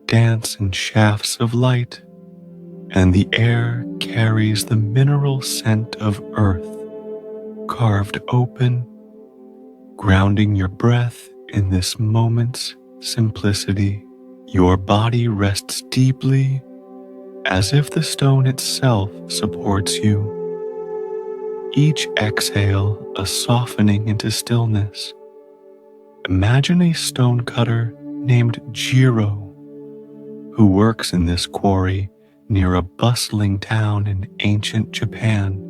dance in shafts of light, and the air carries the mineral scent of earth, carved open, grounding your breath in this moment's simplicity. Your body rests deeply, as if the stone itself supports you. Each exhale a softening into stillness. Imagine a stonecutter named Jiro, who works in this quarry near a bustling town in ancient Japan.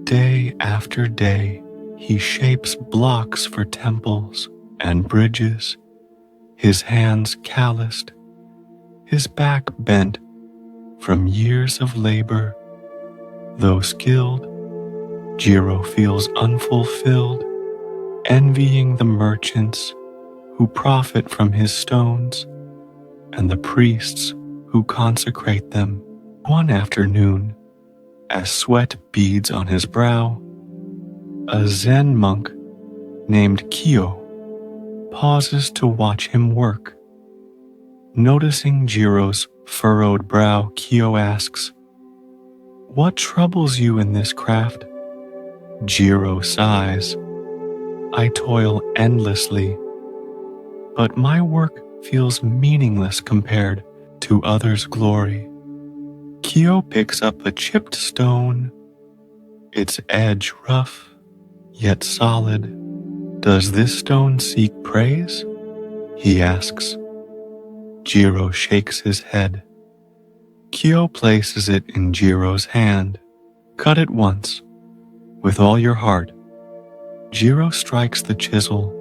Day after day, he shapes blocks for temples and bridges, his hands calloused, his back bent from years of labor. Though skilled, Jiro feels unfulfilled, envying the merchants who profit from his stones and the priests who consecrate them. One afternoon, as sweat beads on his brow, a Zen monk named Kyo pauses to watch him work. Noticing Jiro's furrowed brow, Kyo asks, "What troubles you in this craft?" Jiro sighs, "I toil endlessly, but my work feels meaningless compared to others' glory." Kyo picks up a chipped stone, its edge rough, yet solid. "Does this stone seek praise?" he asks. Jiro shakes his head. Kyo places it in Jiro's hand. "Cut it once, With all your heart, Jiro strikes the chisel,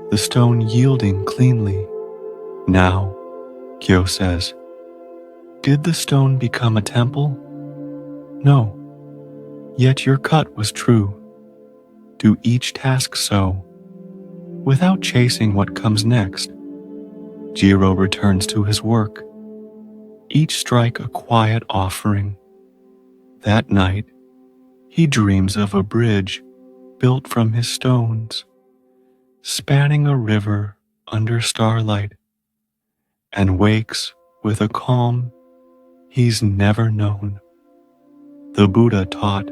the stone yielding cleanly. Now, Kyo says, did the stone become a temple? No, yet your cut was true. Do each task so, without chasing what comes next. Jiro returns to his work, each strike a quiet offering. That night, he dreams of a bridge built from his stones, spanning a river under starlight, and wakes with a calm he's never known. The Buddha taught,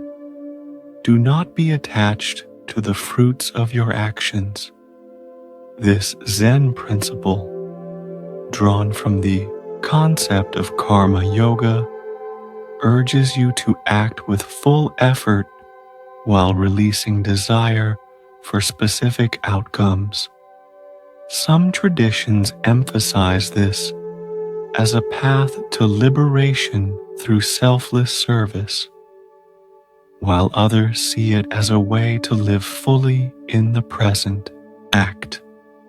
do not be attached to the fruits of your actions. This Zen principle, drawn from the concept of karma yoga, urges you to act with full effort while releasing desire for specific outcomes. Some traditions emphasize this as a path to liberation through selfless service, while others see it as a way to live fully in the present act.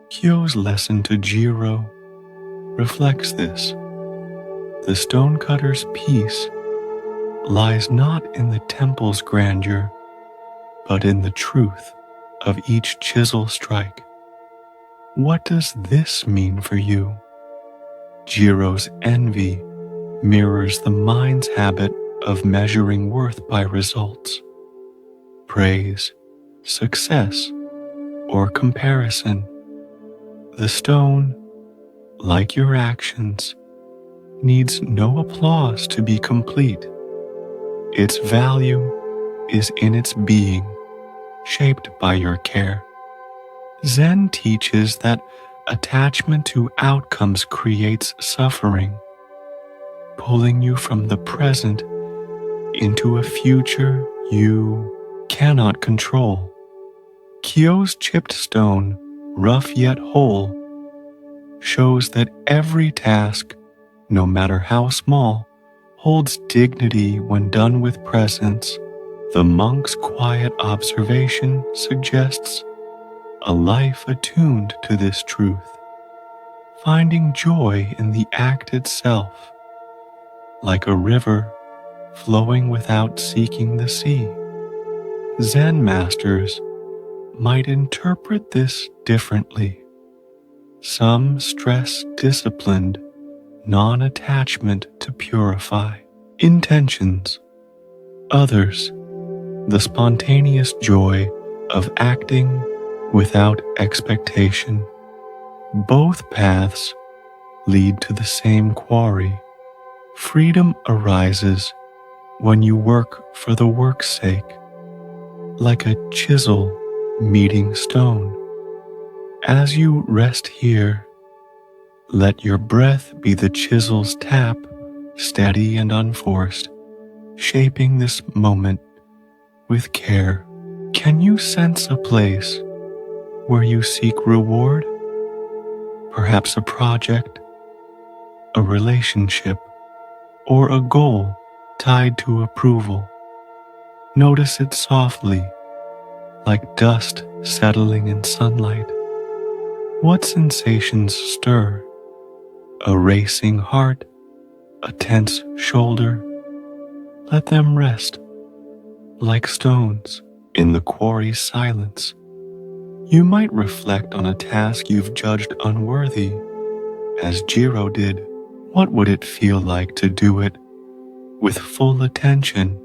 Kyo's lesson to Jiro reflects this. The stonecutter's peace lies not in the temple's grandeur, but in the truth of each chisel strike. What does this mean for you? Jiro's envy mirrors the mind's habit of measuring worth by results, praise, success, or comparison. The stone, like your actions, needs no applause to be complete. Its value is in its being, shaped by your care. Zen teaches that attachment to outcomes creates suffering, pulling you from the present into a future you cannot control. Kyo's chipped stone, rough yet whole, shows that every task, no matter how small, holds dignity when done with presence. The monk's quiet observation suggests a life attuned to this truth, finding joy in the act itself, like a river flowing without seeking the sea. Zen masters might interpret this differently. Some stress disciplined non-attachment to purify intentions. Others, the spontaneous joy of acting without expectation. Both paths lead to the same quarry. Freedom arises when you work for the work's sake, like a chisel meeting stone. As you rest here, let your breath be the chisel's tap, steady and unforced, shaping this moment with care. Can you sense a place where you seek reward? Perhaps a project, a relationship, or a goal tied to approval. Notice it softly, like dust settling in sunlight. What sensations stir? A racing heart, a tense shoulder? Let them rest, like stones, in the quarry's silence. You might reflect on a task you've judged unworthy, as Jiro did. What would it feel like to do it with full attention,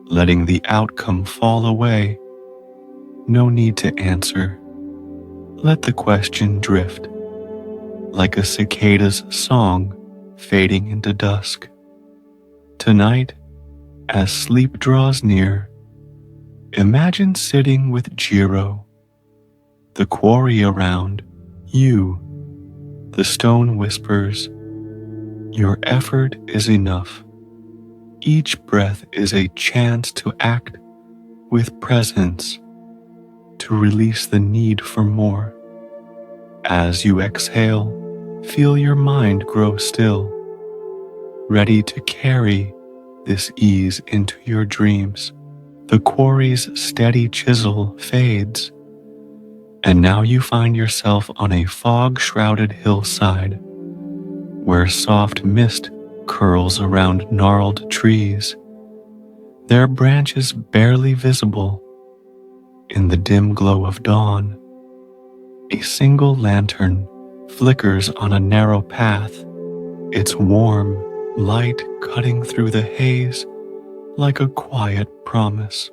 letting the outcome fall away? No need to answer. Let the question drift, like a cicada's song fading into dusk. Tonight, as sleep draws near, imagine sitting with Jiro, the quarry around you. The stone whispers, your effort is enough. Each breath is a chance to act with presence, to release the need for more. As you exhale, feel your mind grow still, ready to carry this ease into your dreams. The quarry's steady chisel fades, and now you find yourself on a fog-shrouded hillside where soft mist curls around gnarled trees, their branches barely visible in the dim glow of dawn. A single lantern flickers on a narrow path, its warm light cutting through the haze like a quiet promise.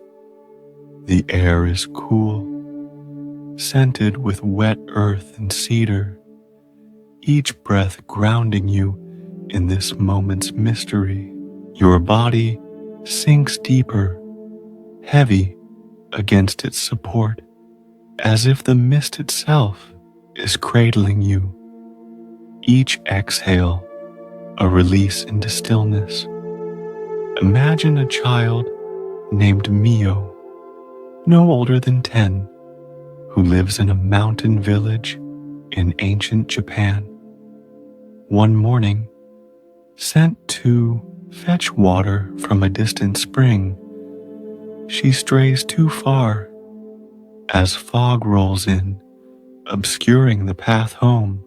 The air is cool, scented with wet earth and cedar, each breath grounding you in this moment's mystery. Your body sinks deeper, heavy against its support, as if the mist itself is cradling you. Each exhale, a release into stillness. Imagine a child named Mio, no older than 10, who lives in a mountain village in ancient Japan. One morning, sent to fetch water from a distant spring, she strays too far as fog rolls in, obscuring the path home.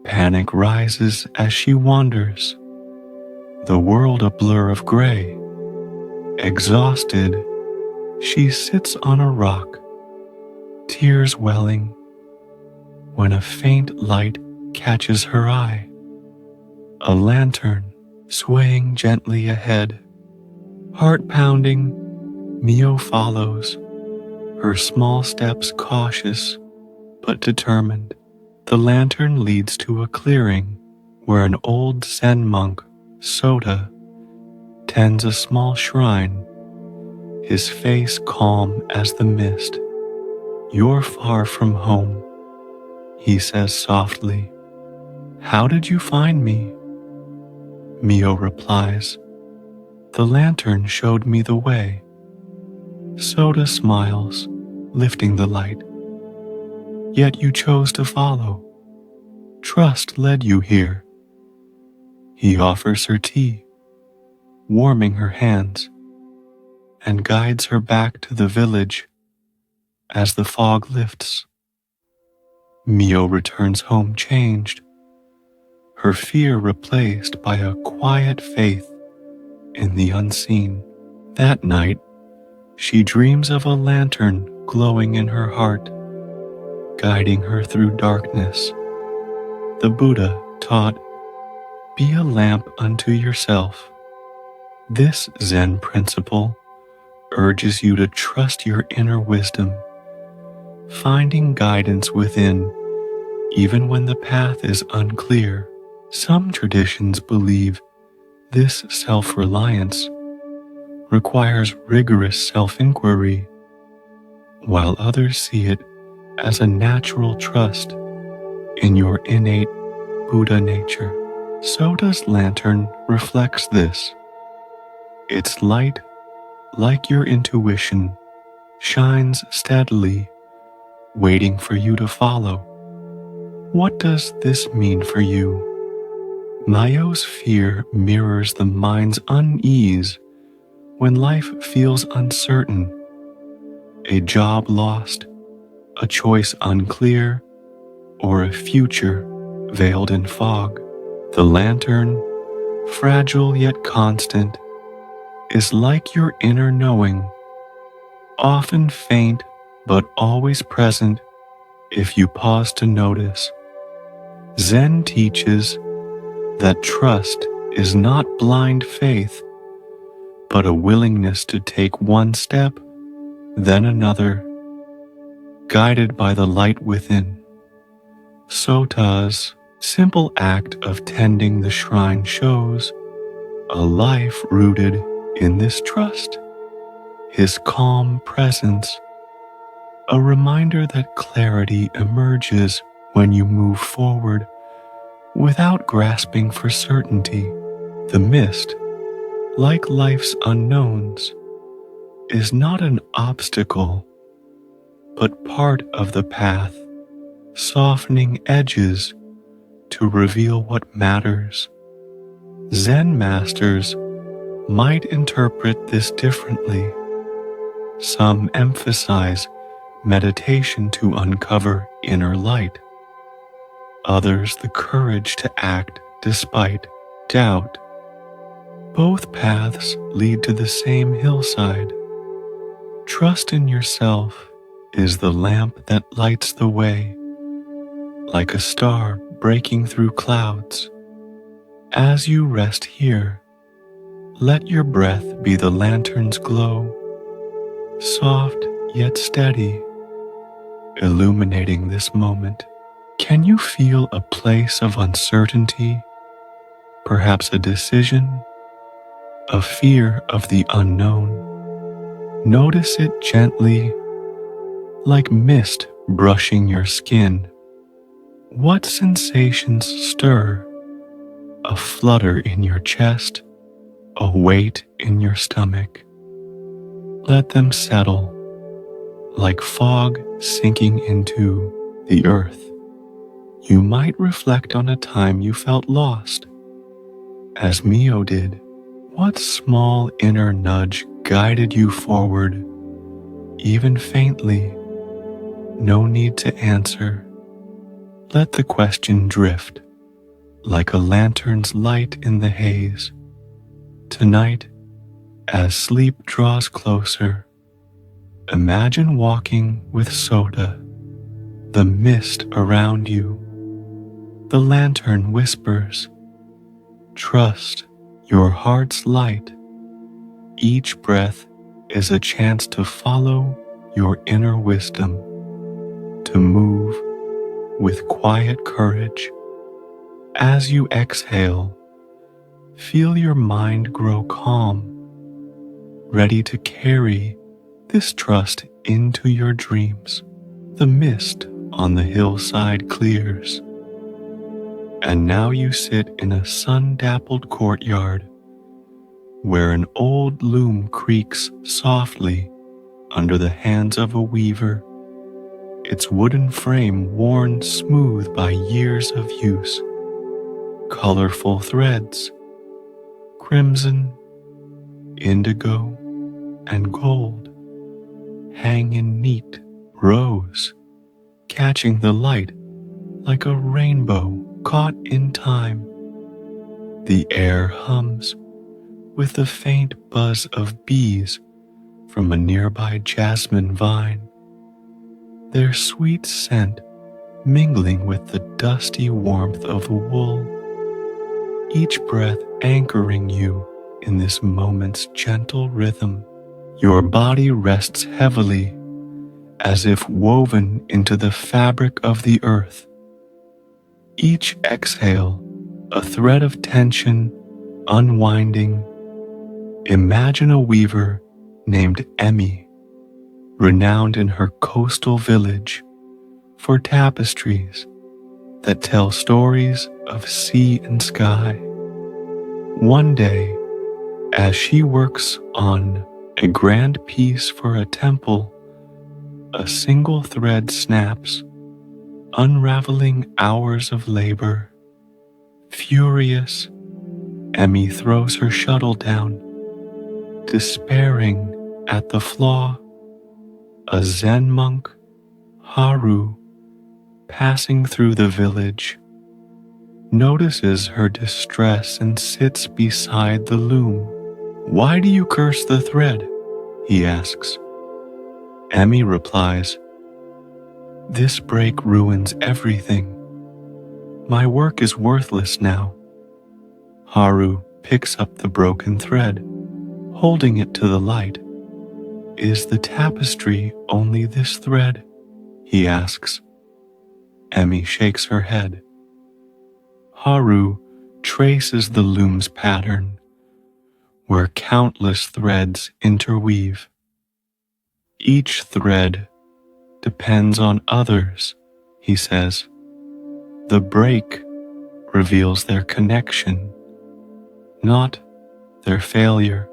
Panic rises as she wanders, the world a blur of gray. Exhausted, she sits on a rock, tears welling, when a faint light catches her eye. A lantern swaying gently ahead. Heart pounding, Mio follows, her small steps cautious but determined. The lantern leads to a clearing where an old Zen monk, Sota, tends a small shrine, his face calm as the mist. "You're far from home," he says softly. "How did you find me?" Mio replies, "The lantern showed me the way." Sota smiles, lifting the light. "Yet you chose to follow. Trust led you here." He offers her tea, warming her hands, and guides her back to the village as the fog lifts. Mio returns home changed, her fear replaced by a quiet faith in the unseen. That night, she dreams of a lantern glowing in her heart, guiding her through darkness. The Buddha taught, "Be a lamp unto yourself." This Zen principle urges you to trust your inner wisdom, finding guidance within even when the path is unclear. Some traditions believe this self-reliance requires rigorous self-inquiry, while others see it as a natural trust in your innate Buddha nature. Sota's lantern reflects this. Its light, like your intuition, shines steadily, waiting for you to follow. What does this mean for you? Mio's fear mirrors the mind's unease when life feels uncertain. A job lost, a choice unclear, or a future veiled in fog. The lantern, fragile yet constant, is like your inner knowing, often faint but always present if you pause to notice. Zen teaches that trust is not blind faith, but a willingness to take one step, then another, guided by the light within. Sota's simple act of tending the shrine shows a life rooted in this trust. His calm presence, a reminder that clarity emerges when you move forward without grasping for certainty. The mist, like life's unknowns, is not an obstacle, but part of the path, softening edges to reveal what matters. Zen masters might interpret this differently. Some emphasize meditation to uncover inner light, others the courage to act despite doubt. Both paths lead to the same hillside. Trust in yourself is the lamp that lights the way, like a star breaking through clouds. As you rest here, let your breath be the lantern's glow, soft yet steady, illuminating this moment. Can you feel a place of uncertainty, perhaps a decision, a fear of the unknown? Notice it gently, like mist brushing your skin. What sensations stir? A flutter in your chest, a weight in your stomach. Let them settle, like fog sinking into the earth. You might reflect on a time you felt lost, as Mio did. What small inner nudge guided you forward, even faintly? No need to answer. Let the question drift, like a lantern's light in the haze. Tonight, as sleep draws closer, imagine walking with Soda, the mist around you. The lantern whispers, trust your heart's light. Each breath is a chance to follow your inner wisdom, to move with quiet courage. As you exhale, feel your mind grow calm, ready to carry this trust into your dreams. The mist on the hillside clears, and now you sit in a sun-dappled courtyard where an old loom creaks softly under the hands of a weaver, its wooden frame worn smooth by years of use. Colorful threads, crimson, indigo, and gold, hang in neat rows, catching the light like a rainbow caught in time. The air hums with the faint buzz of bees from a nearby jasmine vine, their sweet scent mingling with the dusty warmth of the wool, each breath anchoring you in this moment's gentle rhythm. Your body rests heavily, as if woven into the fabric of the earth. Each exhale, a thread of tension unwinding. Imagine a weaver named Emmy, renowned in her coastal village for tapestries that tell stories of sea and sky. One day, as she works on a grand piece for a temple, a single thread snaps, unraveling hours of labor. Furious, Emmy throws her shuttle down, despairing at the flaw. A Zen monk, Haru, passing through the village, notices her distress and sits beside the loom. "Why do you curse the thread?" he asks. Emmy replies, "This break ruins everything. My work is worthless now." Haru picks up the broken thread, holding it to the light. "Is the tapestry only this thread?" he asks. Emmy shakes her head. Haru traces the loom's pattern, where countless threads interweave. Each thread depends on others, he says. The break reveals their connection, not their failure.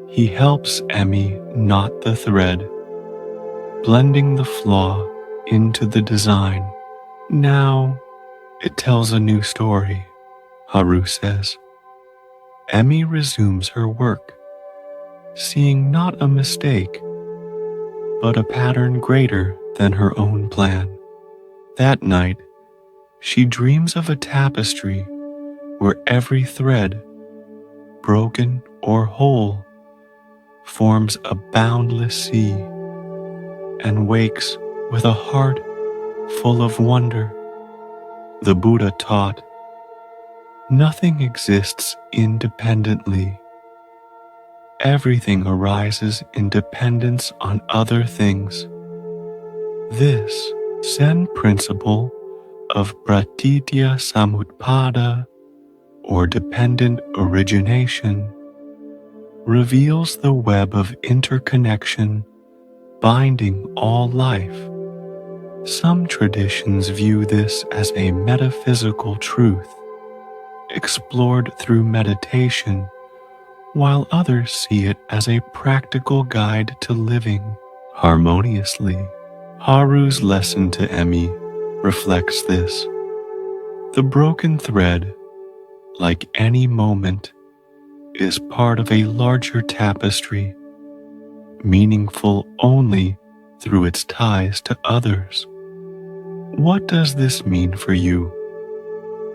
He helps Emmy knot the thread, blending the flaw into the design. "Now it tells a new story," Haru says. Emmy resumes her work, seeing not a mistake, but a pattern greater than her own plan. That night, she dreams of a tapestry where every thread, broken or whole, forms a boundless sea, and wakes with a heart full of wonder. The Buddha taught, nothing exists independently. Everything arises in dependence on other things. This Zen principle of pratitya samutpada, or dependent origination, reveals the web of interconnection binding all life. Some traditions view this as a metaphysical truth, explored through meditation, while others see it as a practical guide to living harmoniously. Haru's lesson to Emi reflects this. The broken thread, like any moment, is part of a larger tapestry, meaningful only through its ties to others. What does this mean for you?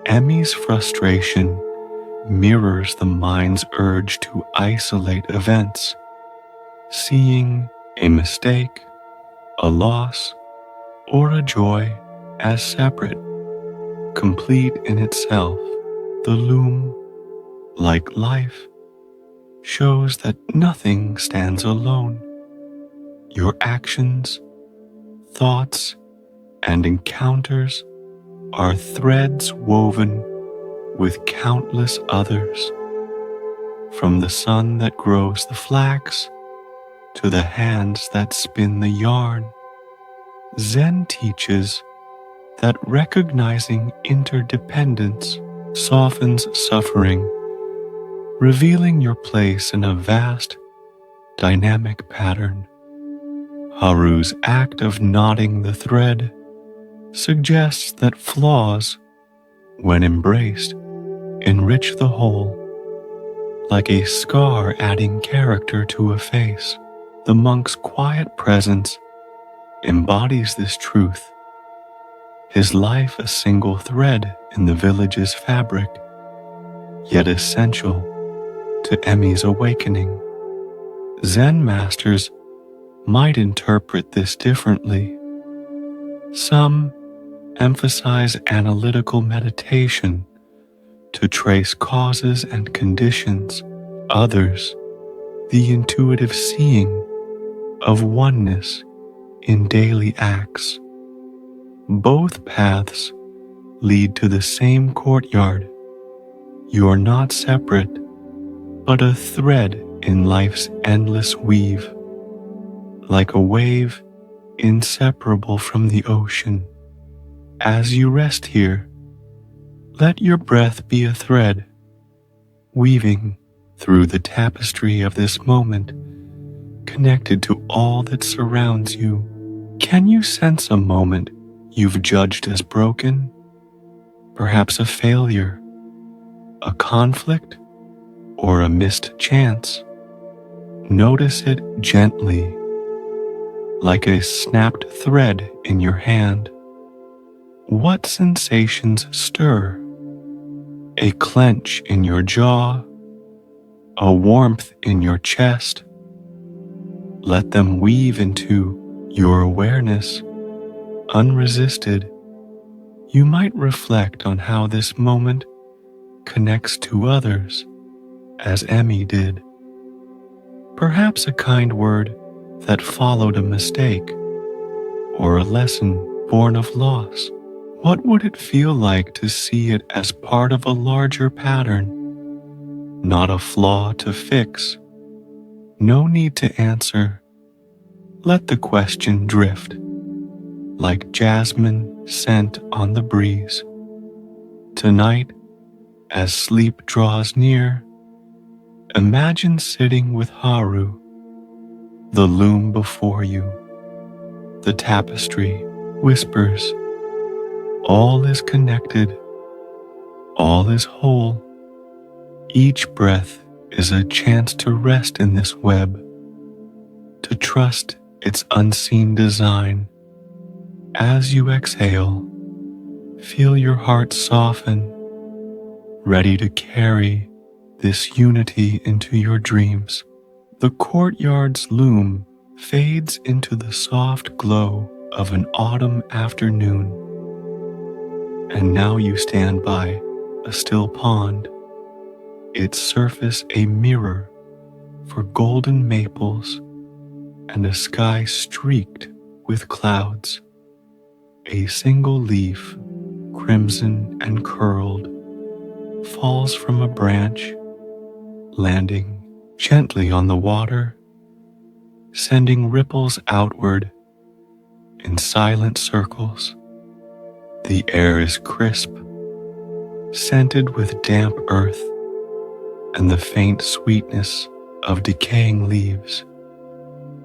Emi's frustration mirrors the mind's urge to isolate events, seeing a mistake, a loss, or a joy as separate, complete in itself. The loom, like life, shows that nothing stands alone. Your actions, thoughts, and encounters are threads woven with countless others, from the sun that grows the flax to the hands that spin the yarn. Zen teaches that recognizing interdependence softens suffering, revealing your place in a vast, dynamic pattern. Haru's act of knotting the thread suggests that flaws, when embraced, enrich the whole, like a scar adding character to a face. The monk's quiet presence embodies this truth, his life a single thread in the village's fabric, yet essential to Emi's awakening. Zen masters might interpret this differently. Some emphasize analytical meditation to trace causes and conditions. Others, the intuitive seeing of oneness in daily acts. Both paths lead to the same courtyard. You are not separate, but a thread in life's endless weave, like a wave inseparable from the ocean. As you rest here, let your breath be a thread, weaving through the tapestry of this moment, connected to all that surrounds you. Can you sense a moment you've judged as broken? Perhaps a failure, a conflict, or a missed chance? Notice it gently, like a snapped thread in your hand. What sensations stir? A clench in your jaw, a warmth in your chest? Let them weave into your awareness, unresisted. You might reflect on how this moment connects to others, as Emi did. Perhaps a kind word that followed a mistake, or a lesson born of loss. What would it feel like to see it as part of a larger pattern, not a flaw to fix? No need to answer. Let the question drift, like jasmine scent on the breeze. Tonight, as sleep draws near, imagine sitting with Haru, the loom before you. The tapestry whispers, all is connected, all is whole. Each breath is a chance to rest in this web, to trust its unseen design. As you exhale, feel your heart soften, ready to carry this unity into your dreams. The courtyard's loom fades into the soft glow of an autumn afternoon, and now you stand by a still pond, its surface a mirror for golden maples and a sky streaked with clouds. A single leaf, crimson and curled, falls from a branch, landing gently on the water, sending ripples outward in silent circles. The air is crisp, scented with damp earth and the faint sweetness of decaying leaves,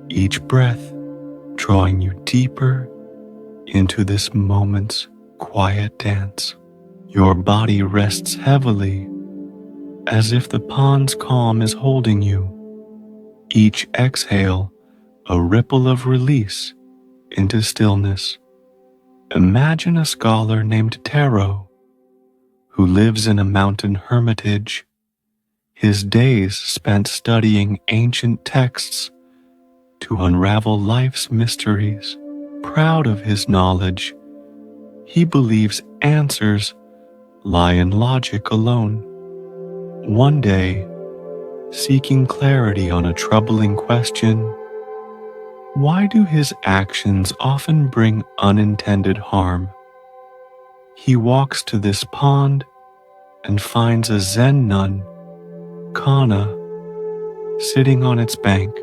each breath drawing you deeper into this moment's quiet dance. Your body rests heavily, as if the pond's calm is holding you. Each exhale, a ripple of release into stillness. Imagine a scholar named Taro, who lives in a mountain hermitage, his days spent studying ancient texts to unravel life's mysteries. Proud of his knowledge, he believes answers lie in logic alone. One day, seeking clarity on a troubling question, why do his actions often bring unintended harm? He walks to this pond and finds a Zen nun, Kana, sitting on its bank,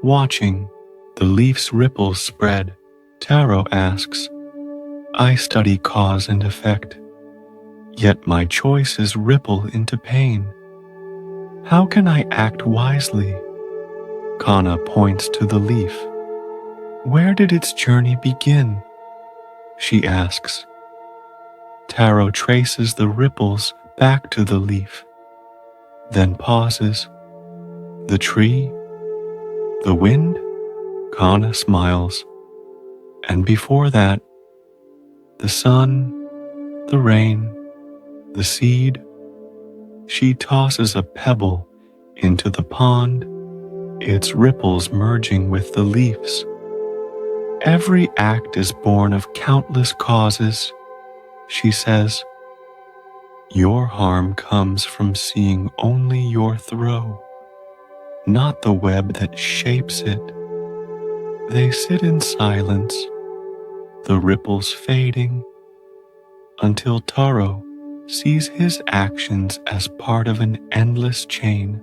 watching the leaf's ripples spread. Taro asks, I study cause and effect, yet my choices ripple into pain. How can I act wisely? Kana points to the leaf. Where did its journey begin? She asks. Taro traces the ripples back to the leaf, then pauses. The tree? The wind? Kana smiles. And before that, the sun, the rain, the seed. She tosses a pebble into the pond, its ripples merging with the leaves. Every act is born of countless causes, she says. Your harm comes from seeing only your throw, not the web that shapes it. They sit in silence, the ripples fading, until Taro sees his actions as part of an endless chain.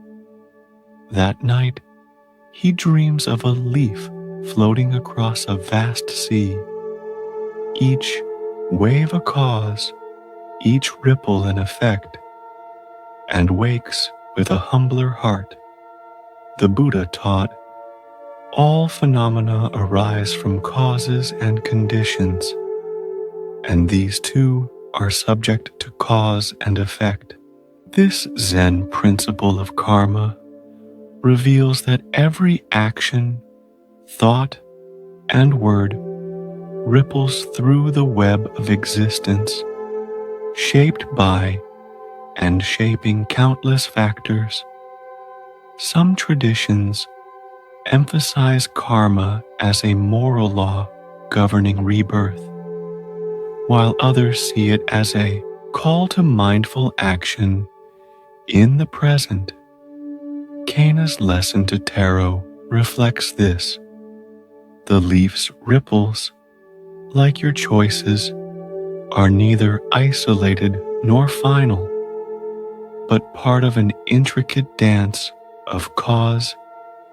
That night, he dreams of a leaf floating across a vast sea, each wave a cause, each ripple an effect, and wakes with a humbler heart. The Buddha taught, all phenomena arise from causes and conditions, and these too are subject to cause and effect. This Zen principle of karma reveals that every action, thought, and word ripples through the web of existence, shaped by and shaping countless factors. Some traditions emphasize karma as a moral law governing rebirth, while others see it as a call to mindful action in the present. Kana's lesson to Taro reflects this. The leaf's ripples, like your choices, are neither isolated nor final, but part of an intricate dance of cause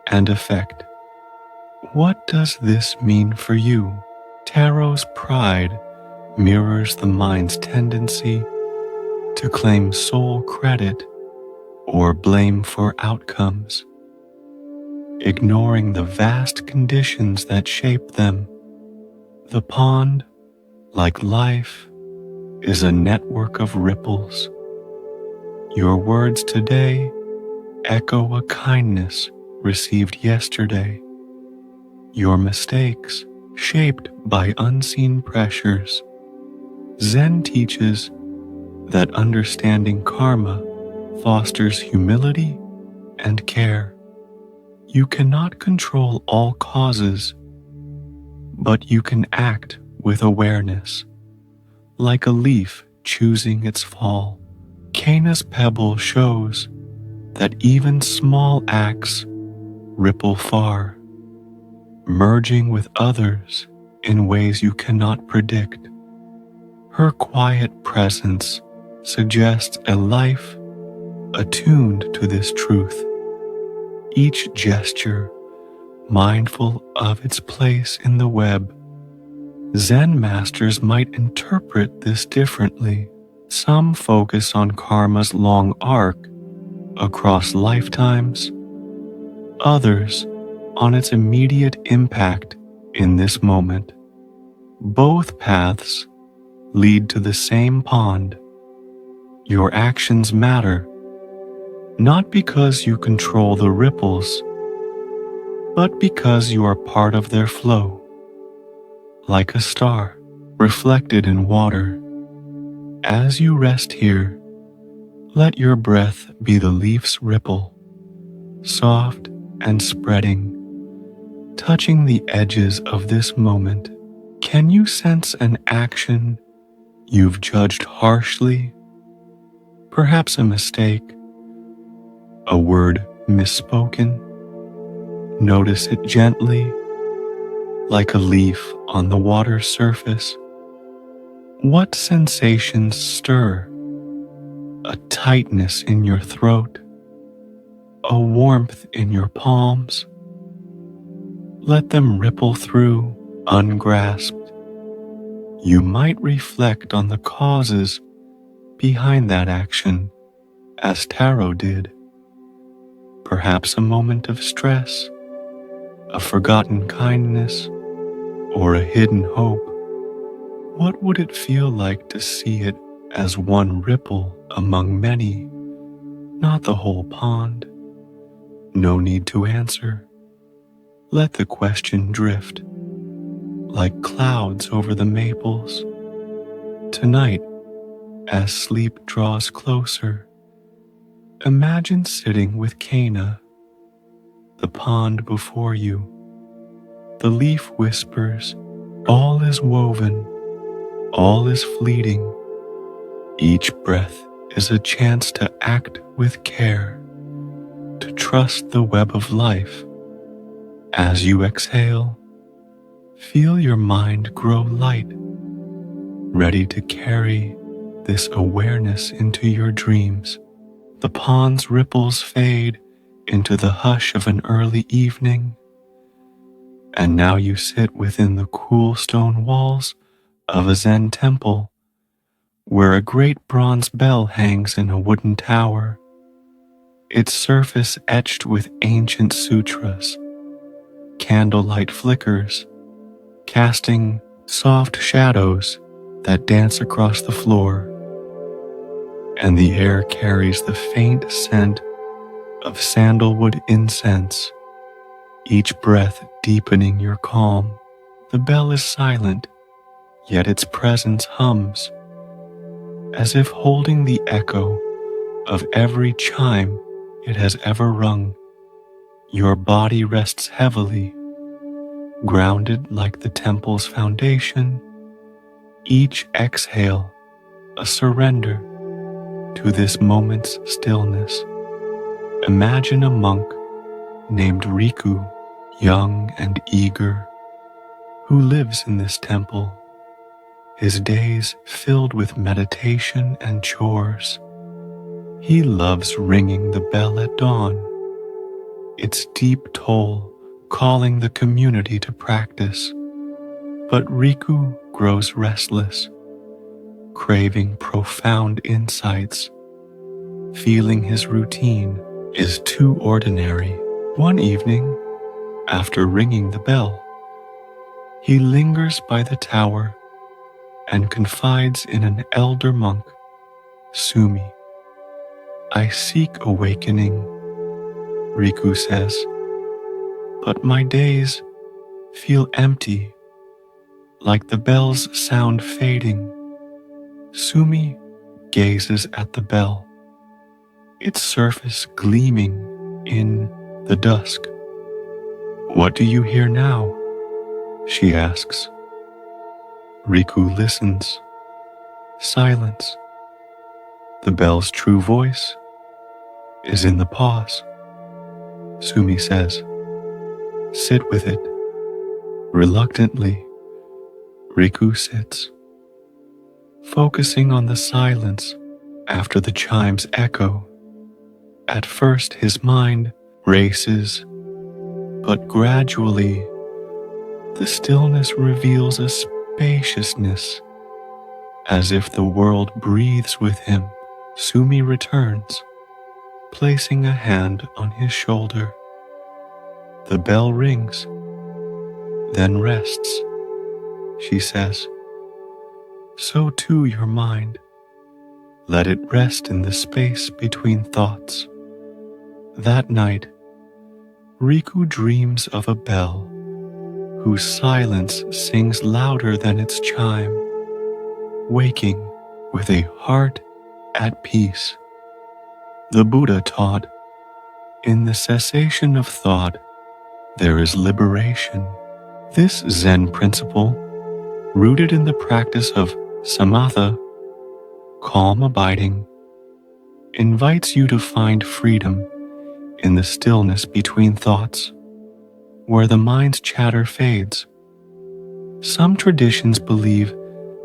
and effect. What does this mean for you? Taro's pride mirrors the mind's tendency to claim sole credit or blame for outcomes, ignoring the vast conditions that shape them. The pond, like life, is a network of ripples. Your words today echo a kindness received yesterday. your mistakes shaped by unseen pressures. Zen teaches that understanding karma fosters humility and care. You cannot control all causes, but you can act with awareness, like a leaf choosing its fall. Cana's pebble shows that even small acts ripple far, merging with others in ways you cannot predict. Her quiet presence suggests a life attuned to this truth, each gesture mindful of its place in the web. Zen masters might interpret this differently. Some focus on karma's long arc across lifetimes, others on its immediate impact in this moment. Both paths lead to the same pond. Your actions matter, not because you control the ripples, but because you are part of their flow, like a star reflected in water. As you rest here, let your breath be the leaf's ripple, soft and spreading, touching the edges of this moment. Can you sense an action you've judged harshly? Perhaps a mistake, a word misspoken? Notice it gently, like a leaf on the water's surface. What sensations stir? A tightness in your throat, a warmth in your palms. Let them ripple through, ungrasped. You might reflect on the causes behind that action, as Taro did. Perhaps a moment of stress, a forgotten kindness, or a hidden hope. What would it feel like to see it as one ripple among many, not the whole pond? No need to answer. Let the question drift, like clouds over the maples. Tonight, as sleep draws closer, imagine sitting with Cana, the pond before you. The leaf whispers, all is woven, all is fleeting. Each breath is a chance to act with care, to trust the web of life. As you exhale, feel your mind grow light, ready to carry this awareness into your dreams. The pond's ripples fade into the hush of an early evening, and now you sit within the cool stone walls of a Zen temple, where a great bronze bell hangs in a wooden tower, its surface etched with ancient sutras. Candlelight flickers, casting soft shadows that dance across the floor, and the air carries the faint scent of sandalwood incense, each breath deepening your calm. The bell is silent, yet its presence hums, as if holding the echo of every chime it has ever rung. Your body rests heavily, grounded like the temple's foundation, each exhale a surrender to this moment's stillness. Imagine a monk named Riku, young and eager, who lives in this temple, his days filled with meditation and chores. He loves ringing the bell at dawn, its deep toll calling the community to practice. But Riku grows restless, craving profound insights, feeling his routine is too ordinary. One evening, after ringing the bell, he lingers by the tower and confides in an elder monk, Sumi. I seek awakening, Riku says, but my days feel empty, like the bell's sound fading. Sumi gazes at the bell, its surface gleaming in the dusk. "What do you hear now?" she asks. Riku listens. Silence. The bell's true voice is in the pause. Sumi says, "Sit with it." Reluctantly, Riku sits, focusing on the silence after the chimes echo. At first his mind races, but gradually the stillness reveals a spaciousness, as if the world breathes with him. Sumi returns, placing a hand on his shoulder. The bell rings, then rests. She says, "So too your mind. Let it rest in the space between thoughts." That night, Riku dreams of a bell whose silence sings louder than its chime, waking with a heart at peace. The Buddha taught, "In the cessation of thought, there is liberation." This Zen principle, rooted in the practice of samatha, calm abiding, invites you to find freedom in the stillness between thoughts, where the mind's chatter fades. Some traditions believe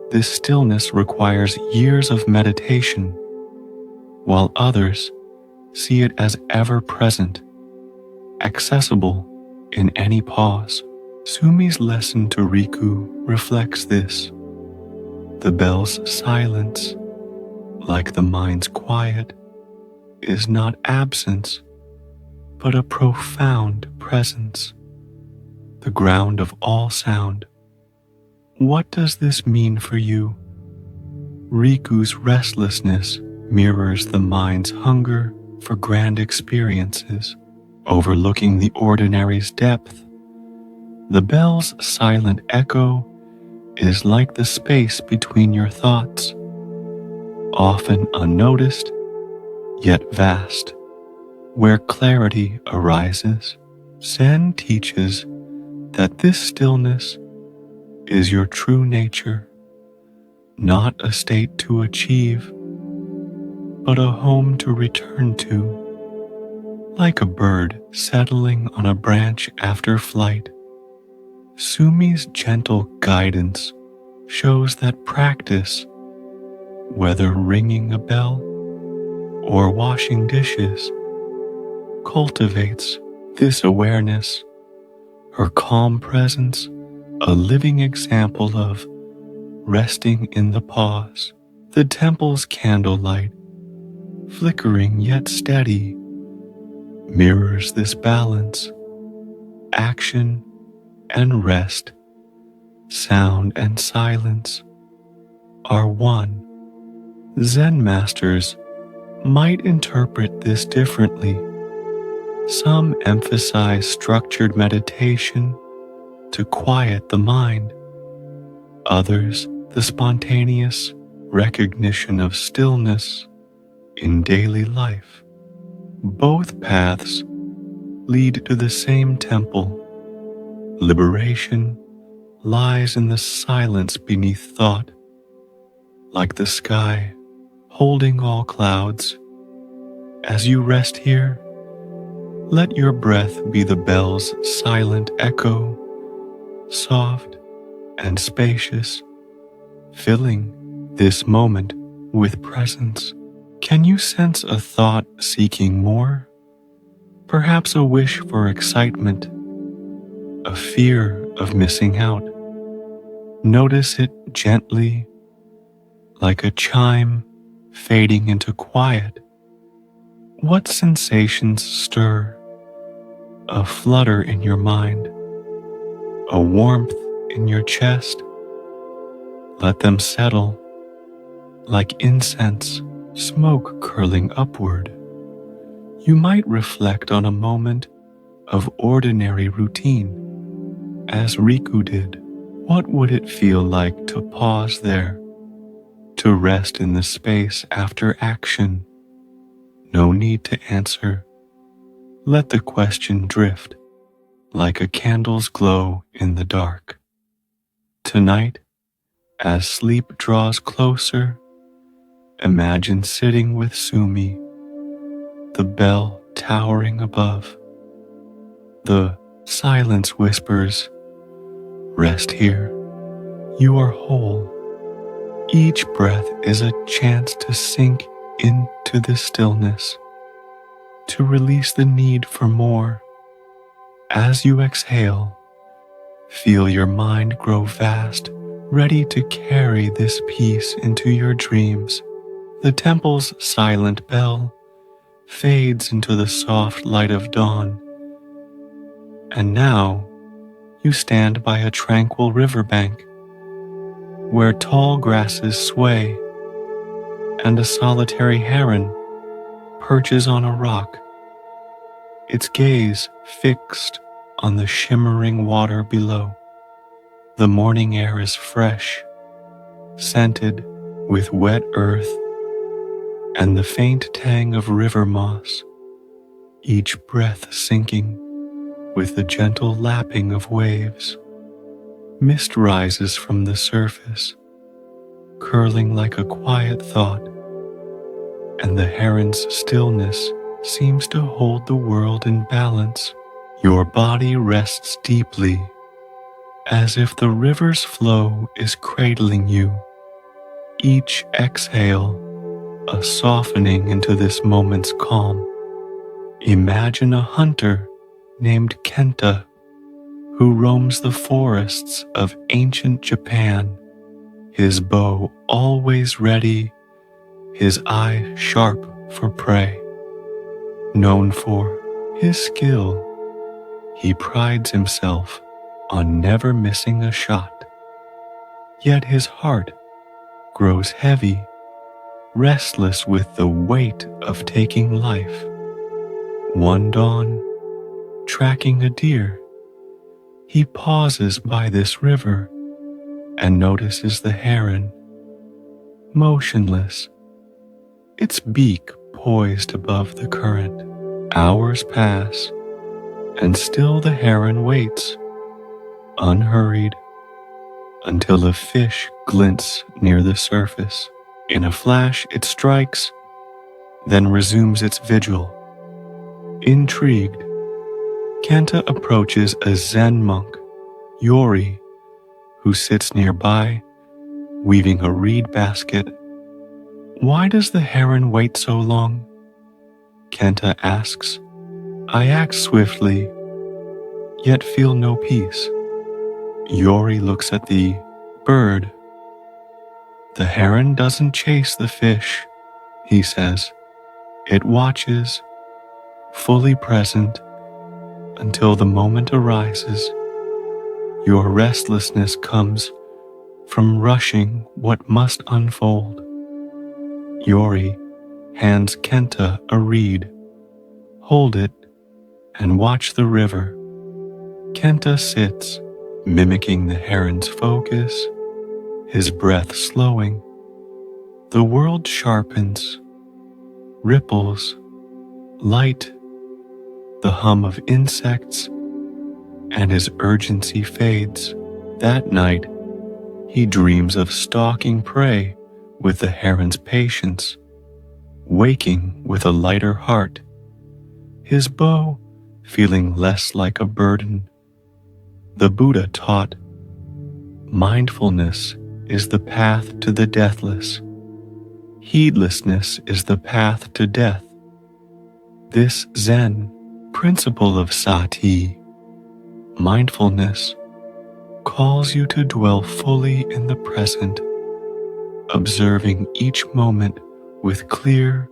this stillness requires years of meditation, while others see it as ever present, accessible in any pause. Sumi's lesson to Riku reflects this. The bell's silence, like the mind's quiet, is not absence, but a profound presence, the ground of all sound. What does this mean for you? Riku's restlessness mirrors the mind's hunger for grand experiences, overlooking the ordinary's depth. The bell's silent echo is like the space between your thoughts, often unnoticed, yet vast, where clarity arises. Zen teaches that this stillness is your true nature, not a state to achieve, but a home to return to, like a bird settling on a branch after flight. Sumi's gentle guidance shows that practice, whether ringing a bell or washing dishes, cultivates this awareness. Her calm presence, a living example of resting in the pause. The temple's candlelight, flickering yet steady, mirrors this balance. Action and rest, sound and silence are one. Zen masters might interpret this differently. Some emphasize structured meditation to quiet the mind. Others, the spontaneous recognition of stillness in daily life. Both paths lead to the same temple. Liberation lies in the silence beneath thought, like the sky holding all clouds. As you rest here, let your breath be the bell's silent echo, soft and spacious, filling this moment with presence. Can you sense a thought seeking more? Perhaps a wish for excitement, a fear of missing out. Notice it gently, like a chime fading into quiet. What sensations stir? A flutter in your mind, a warmth in your chest. Let them settle like incense, smoke curling upward. You might reflect on a moment of ordinary routine, as Riku did? What would it feel like to pause there, to rest in the space after action? No need to answer. Let the question drift like a candle's glow in the dark. Tonight, as sleep draws closer, imagine sitting with Sumi, the bell towering above. The silence whispers, "Rest here. You are whole." Each breath is a chance to sink into the stillness, to release the need for more. As you exhale, feel your mind grow vast, ready to carry this peace into your dreams. The temple's silent bell fades into the soft light of dawn, and now you stand by a tranquil riverbank where tall grasses sway and a solitary heron perches on a rock, its gaze fixed on the shimmering water below. The morning air is fresh, scented with wet earth and the faint tang of river moss, each breath sinking with the gentle lapping of waves. Mist rises from the surface, curling like a quiet thought, and the heron's stillness seems to hold the world in balance. Your body rests deeply, as if the river's flow is cradling you. Each exhale, a softening into this moment's calm. Imagine a hunter named Kenta who roams the forests of ancient Japan, his bow always ready, his eye sharp for prey. Known for his skill, he prides himself on never missing a shot. Yet his heart grows heavy, restless with the weight of taking life. One dawn, tracking a deer, he pauses by this river and notices the heron, motionless, its beak poised above the current. Hours pass, and still the heron waits, unhurried, until a fish glints near the surface. In a flash, it strikes, then resumes its vigil. Intrigued, Kenta approaches a Zen monk, Yori, who sits nearby, weaving a reed basket. "Why does the heron wait so long?" Kenta asks. "I act swiftly, yet feel no peace." Yori looks at the bird. "The heron doesn't chase the fish," he says. "It watches, fully present, until the moment arises. Your restlessness comes from rushing what must unfold." Yori hands Kenta a reed. "Hold it and watch the river." Kenta sits, mimicking the heron's focus, his breath slowing. The world sharpens, ripples, light, the hum of insects, and his urgency fades. That night, he dreams of stalking prey with the heron's patience, waking with a lighter heart, his bow feeling less like a burden. The Buddha taught, mindfulness is the path to the deathless. Heedlessness is the path to death. This Zen principle of sati, mindfulness, calls you to dwell fully in the present, observing each moment with clear,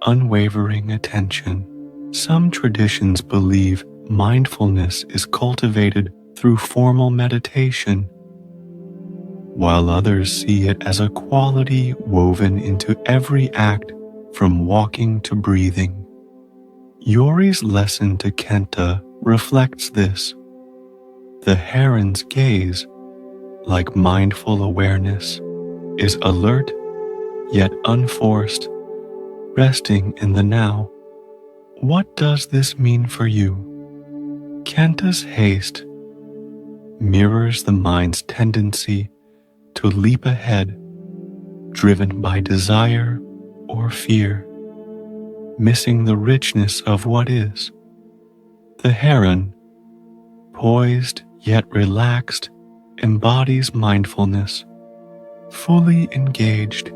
unwavering attention. Some traditions believe mindfulness is cultivated through formal meditation, while others see it as a quality woven into every act from walking to breathing. Yori's lesson to Kenta reflects this. The heron's gaze, like mindful awareness, is alert yet unforced, resting in the now. What does this mean for you? Kenta's haste mirrors the mind's tendency to leap ahead, driven by desire or fear, missing the richness of what is. The heron, poised yet relaxed, embodies mindfulness, fully engaged,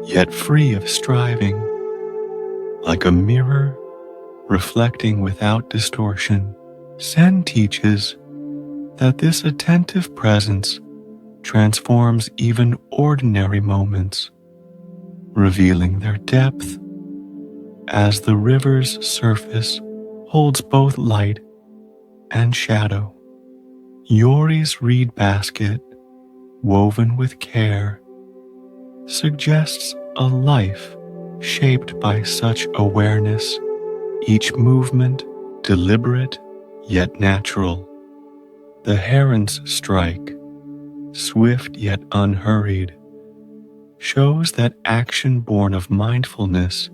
yet free of striving, like a mirror reflecting without distortion. Zen teaches that this attentive presence transforms even ordinary moments, revealing their depth as the river's surface holds both light and shadow. Yori's reed basket, woven with care, suggests a life shaped by such awareness, each movement deliberate yet natural. The heron's strike, swift yet unhurried, shows that action born of mindfulness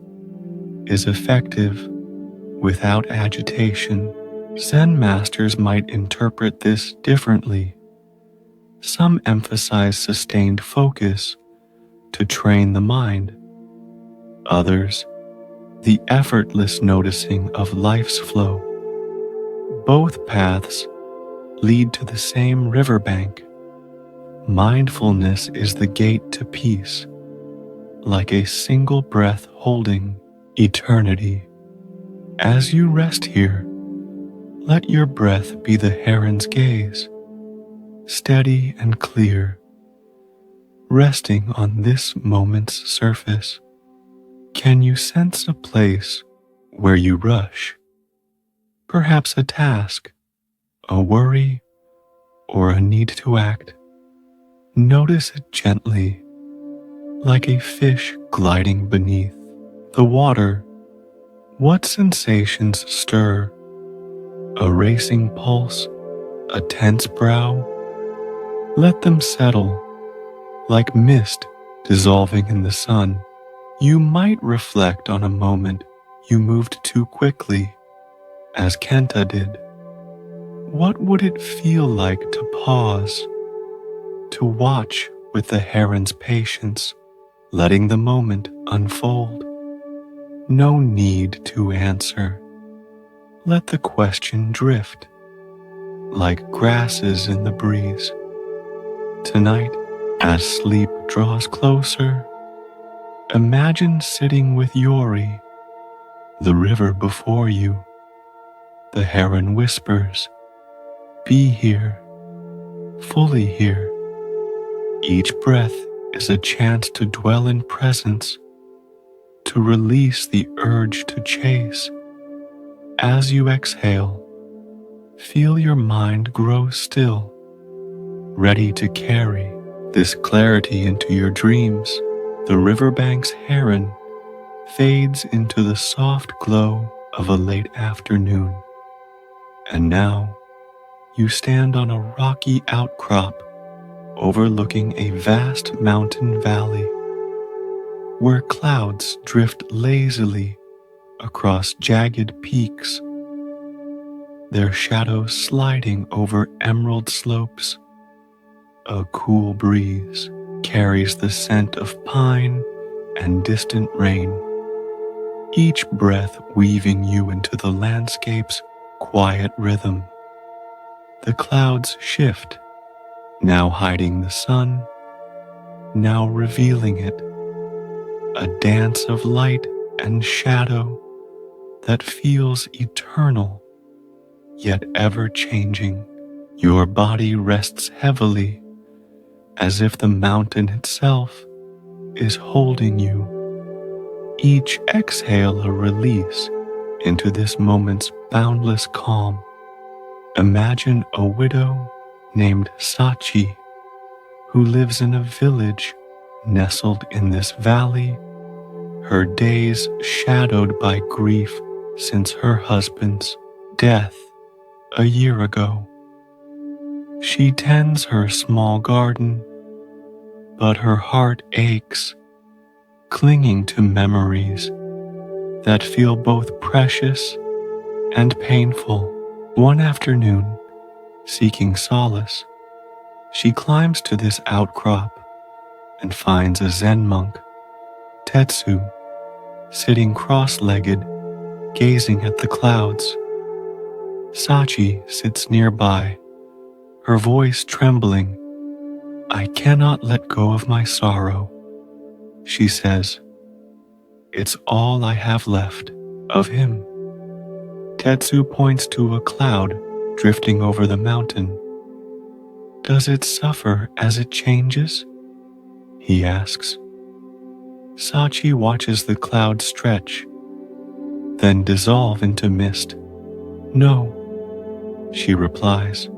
is effective without agitation. Zen masters might interpret this differently. Some emphasize sustained focus to train the mind. Others, the effortless noticing of life's flow. Both paths lead to the same riverbank. Mindfulness is the gate to peace, like a single breath holding eternity. As you rest here, let your breath be the heron's gaze, steady and clear, resting on this moment's surface. Can you sense a place where you rush? Perhaps a task, a worry, or a need to act. Notice it gently, like a fish gliding beneath the water. What sensations stir? A racing pulse, a tense brow? Let them settle, like mist dissolving in the sun. You might reflect on a moment you moved too quickly, as Kenta did. What would it feel like to pause, to watch with the heron's patience, letting the moment unfold? No need to answer. Let the question drift, like grasses in the breeze. Tonight, as sleep draws closer, imagine sitting with Yori, the river before you. The heron whispers, "Be here, fully here." Each breath is a chance to dwell in presence, to release the urge to chase. As you exhale, feel your mind grow still, ready to carry this clarity into your dreams. The riverbank's heron fades into the soft glow of a late afternoon. And now you stand on a rocky outcrop overlooking a vast mountain valley where clouds drift lazily across jagged peaks, their shadows sliding over emerald slopes. A cool breeze carries the scent of pine and distant rain, each breath weaving you into the landscape's quiet rhythm. The clouds shift, now hiding the sun, now revealing it, a dance of light and shadow that feels eternal, yet ever-changing. Your body rests heavily, as if the mountain itself is holding you. Each exhale a release into this moment's boundless calm. Imagine a widow named Sachi, who lives in a village nestled in this valley, her days shadowed by grief since her husband's death a year ago. She tends her small garden, but her heart aches, clinging to memories that feel both precious and painful. One afternoon, seeking solace, she climbs to this outcrop and finds a Zen monk, Tetsu, sitting cross-legged, gazing at the clouds. Sachi sits nearby, her voice trembling. "I cannot let go of my sorrow," she says. "It's all I have left of him." Tetsu points to a cloud drifting over the mountain. "Does it suffer as it changes?" he asks. Sachi watches the cloud stretch, then dissolve into mist. "No," she replies.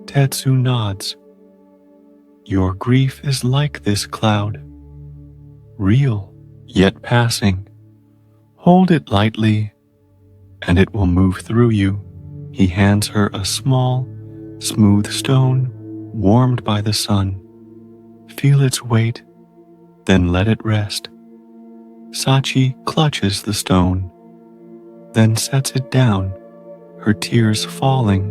Tetsu nods. "Your grief is like this cloud, real yet passing. Hold it lightly, and it will move through you." He hands her a small, smooth stone warmed by the sun. "Feel its weight, then let it rest." Sachi clutches the stone, then sets it down, her tears falling,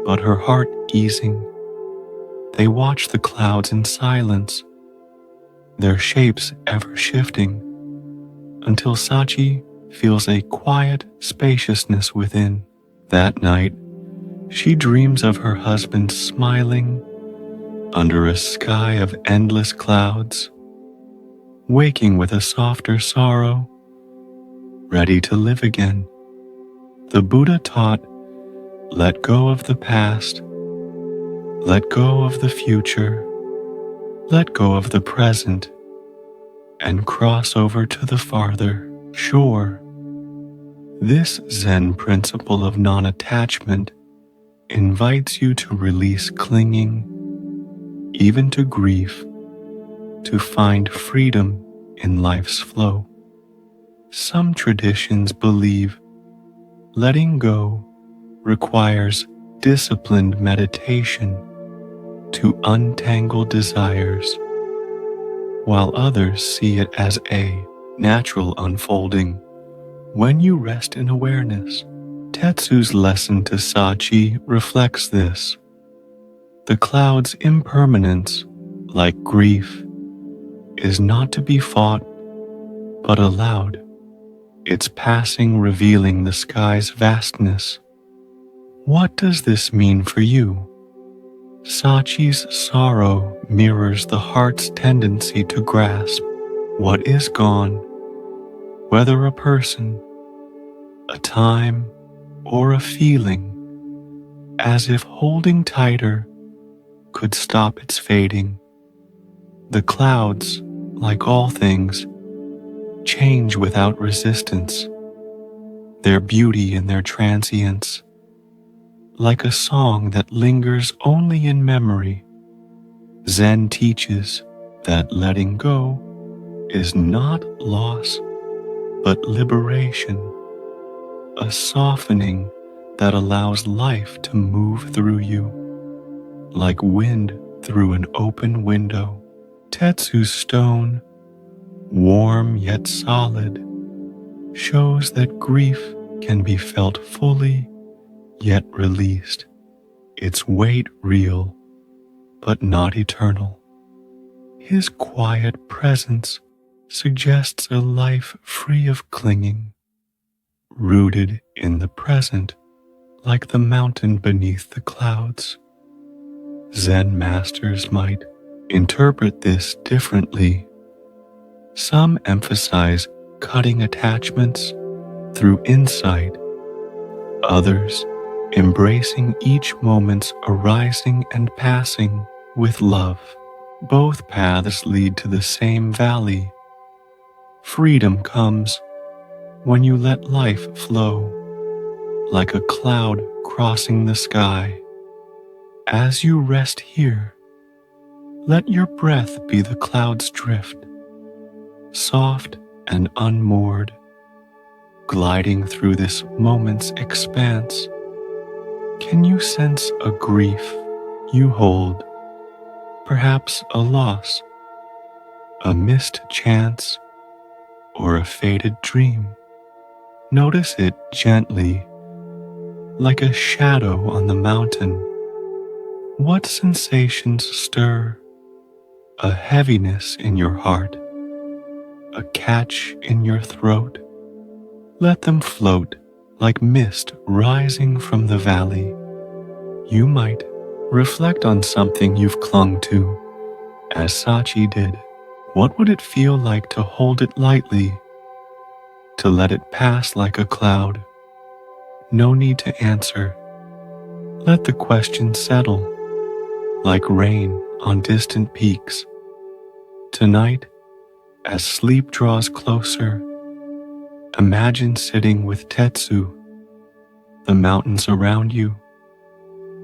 but her heart easing. They watch the clouds in silence, their shapes ever shifting, until Sachi feels a quiet spaciousness within. That night, she dreams of her husband smiling under a sky of endless clouds, waking with a softer sorrow, ready to live again. The Buddha taught, let go of the past, let go of the future, let go of the present, and cross over to the farther shore. This Zen principle of non-attachment invites you to release clinging, even to grief, to find freedom in life's flow. Some traditions believe letting go requires disciplined meditation to untangle desires, while others see it as a natural unfolding when you rest in awareness. Tetsu's lesson to Sachi reflects this. The cloud's impermanence, like grief, is not to be fought, but allowed, its passing revealing the sky's vastness. What does this mean for you? Sachi's sorrow mirrors the heart's tendency to grasp what is gone, whether a person, a time, or a feeling, as if holding tighter could stop its fading. The clouds, like all things, change without resistance, their beauty in their transience, like a song that lingers only in memory. Zen teaches that letting go is not loss, but liberation, a softening that allows life to move through you, like wind through an open window. Tetsu's stone, warm yet solid, shows that grief can be felt fully yet released, its weight real but not eternal. His quiet presence suggests a life free of clinging, rooted in the present like the mountain beneath the clouds. Zen masters might interpret this differently. Some emphasize cutting attachments through insight, others embracing each moment's arising and passing with love. Both paths lead to the same valley. Freedom comes when you let life flow, like a cloud crossing the sky. As you rest here, let your breath be the cloud's drift, soft and unmoored, gliding through this moment's expanse. Can you sense a grief you hold, perhaps a loss, a missed chance, or a faded dream. Notice it gently, like a shadow on the mountain. What sensations stir? A heaviness in your heart, a catch in your throat? Let them float like mist rising from the valley. You might reflect on something you've clung to, as Sachi did. What would it feel like to hold it lightly, to let it pass like a cloud? No need to answer. Let the question settle, like rain on distant peaks. Tonight, as sleep draws closer, imagine sitting with Tetsu, the mountains around you,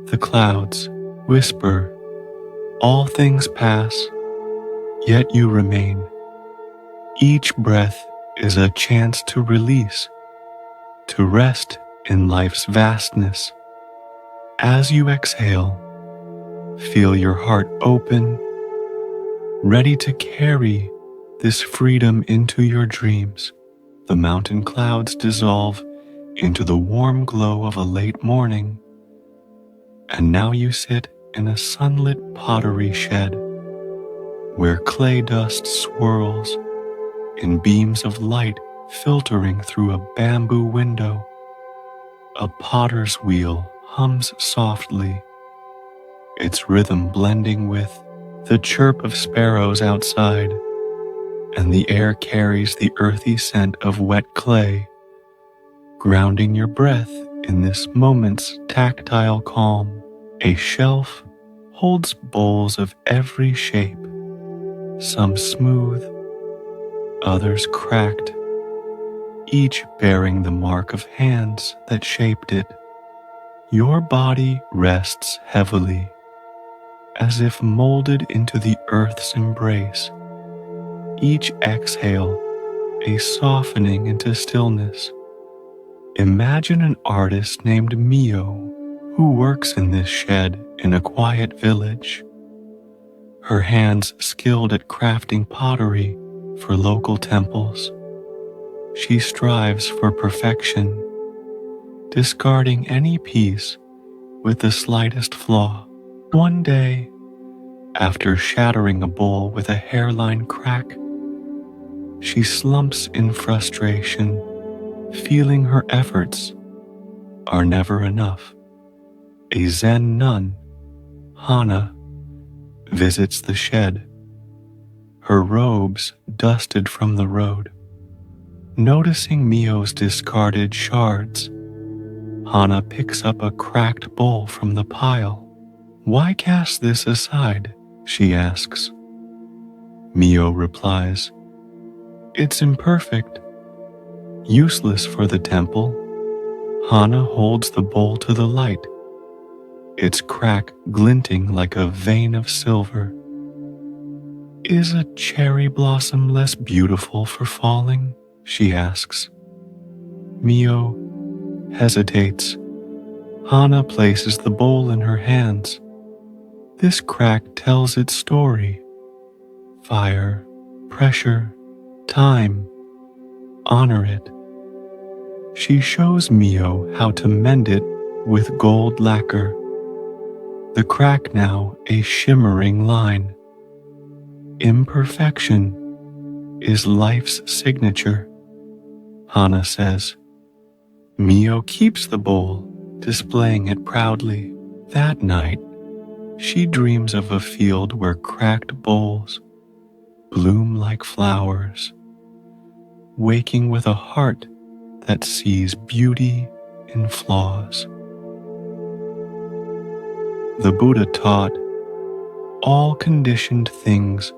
the clouds whisper, all things pass, yet you remain. Each breath is a chance to release, to rest in life's vastness. As you exhale, feel your heart open, ready to carry this freedom into your dreams. The mountain clouds dissolve into the warm glow of a late morning, and now you sit in a sunlit pottery shed where clay dust swirls in beams of light filtering through a bamboo window. A potter's wheel hums softly, its rhythm blending with the chirp of sparrows outside, and the air carries the earthy scent of wet clay, grounding your breath in this moment's tactile calm. A shelf holds bowls of every shape, some smooth, others cracked, each bearing the mark of hands that shaped it. Your body rests heavily, as if molded into the earth's embrace. Each exhale, a softening into stillness. Imagine an artist named Mio who works in this shed in a quiet village, her hands skilled at crafting pottery for local temples. She strives for perfection, discarding any piece with the slightest flaw. One day, after shattering a bowl with a hairline crack, she slumps in frustration, feeling her efforts are never enough. A Zen nun, Hana, visits the shed, her robes dusted from the road. Noticing Mio's discarded shards, Hana picks up a cracked bowl from the pile. "Why cast this aside?" she asks. Mio replies, "It's imperfect, useless for the temple." Hana holds the bowl to the light, its crack glinting like a vein of silver. "Is a cherry blossom less beautiful for falling?" she asks. Mio hesitates. Hana places the bowl in her hands. This crack tells its story. Fire, pressure, time. Honor it. She shows Mio how to mend it with gold lacquer. The crack now a shimmering line. Imperfection is life's signature, Hana says. Mio keeps the bowl, displaying it proudly. That night, she dreams of a field where cracked bowls bloom like flowers, waking with a heart that sees beauty in flaws. The Buddha taught, all conditioned things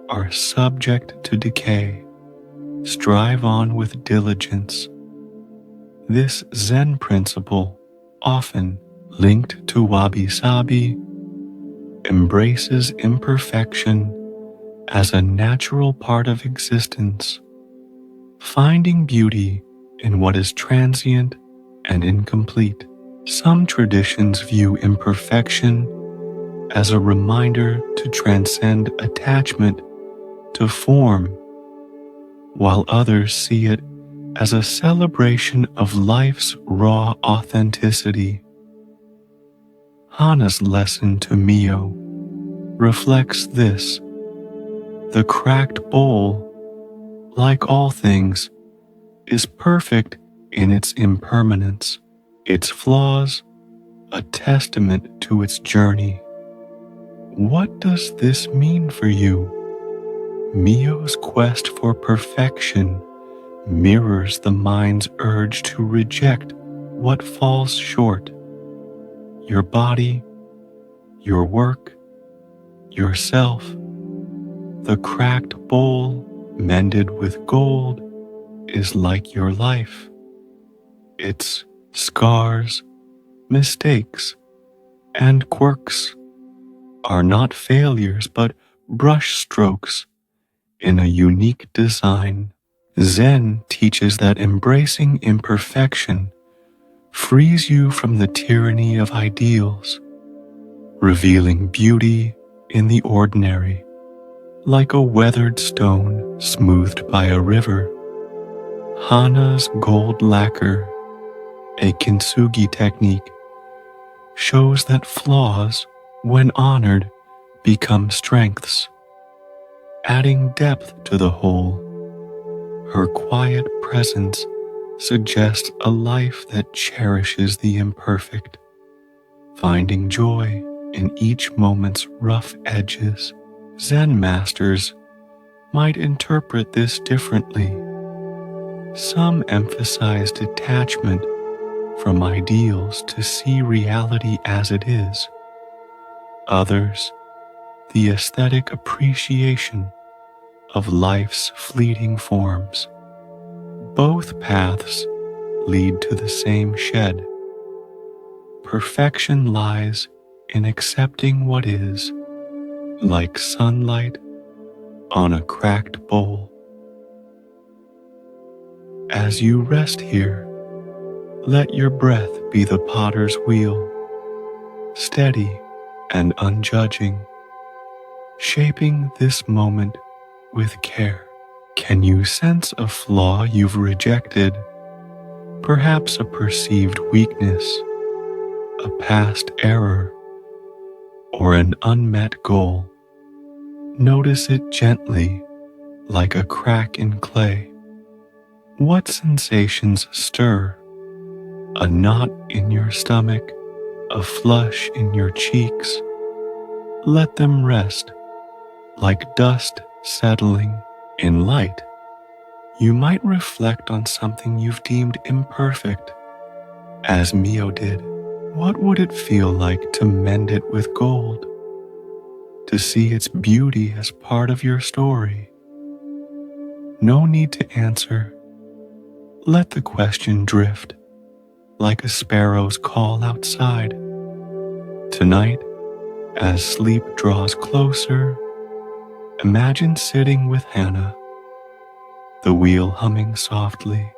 are subject to decay. Strive on with diligence. This Zen principle, often linked to wabi-sabi, embraces imperfection as a natural part of existence, finding beauty in what is transient and incomplete. Some traditions view imperfection as a reminder to transcend attachment to form, while others see it as a celebration of life's raw authenticity. Hana's lesson to Mio reflects this. The cracked bowl, like all things, is perfect in its impermanence, its flaws a testament to its journey. What does this mean for you? Mio's quest for perfection mirrors the mind's urge to reject what falls short. Your body, your work, yourself. The cracked bowl, mended with gold, is like your life. Its scars, mistakes, and quirks are not failures but brush strokes in a unique design. Zen teaches that embracing imperfection frees you from the tyranny of ideals, revealing beauty in the ordinary. Like a weathered stone smoothed by a river, Hana's gold lacquer, a kintsugi technique, shows that flaws, when honored, become strengths, adding depth to the whole. Her quiet presence suggests a life that cherishes the imperfect, finding joy in each moment's rough edges. Zen masters might interpret this differently. Some emphasize detachment from ideals to see reality as it is. Others, the aesthetic appreciation of life's fleeting forms. Both paths lead to the same shed. Perfection lies in accepting what is, like sunlight on a cracked bowl. As you rest here, let your breath be the potter's wheel, steady and unjudging, shaping this moment with care. Can you sense a flaw you've rejected? Perhaps a perceived weakness, a past error, or an unmet goal. Notice it gently, like a crack in clay. What sensations stir? A knot in your stomach, a flush in your cheeks? Let them rest, like dust settling in light. You might reflect on something you've deemed imperfect, as Mio did. What would it feel like to mend it with gold? To see its beauty as part of your story? No need to answer. Let the question drift, like a sparrow's call outside. Tonight, as sleep draws closer, imagine sitting with Hana, the wheel humming softly.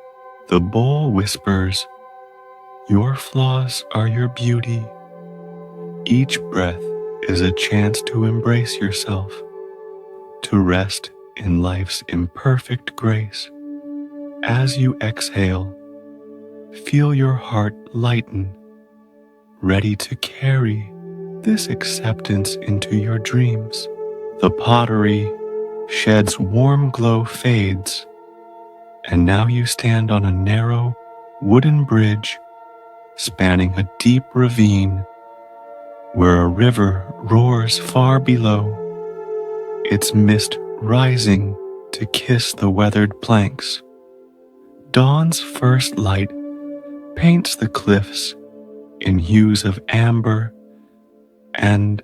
The bowl whispers, "Your flaws are your beauty." Each breath is a chance to embrace yourself, to rest in life's imperfect grace. As you exhale, feel your heart lighten, ready to carry this acceptance into your dreams. The pottery sheds warm glow fades, and now you stand on a narrow wooden bridge spanning a deep ravine where a river roars far below, its mist rising to kiss the weathered planks. Dawn's first light paints the cliffs in hues of amber, and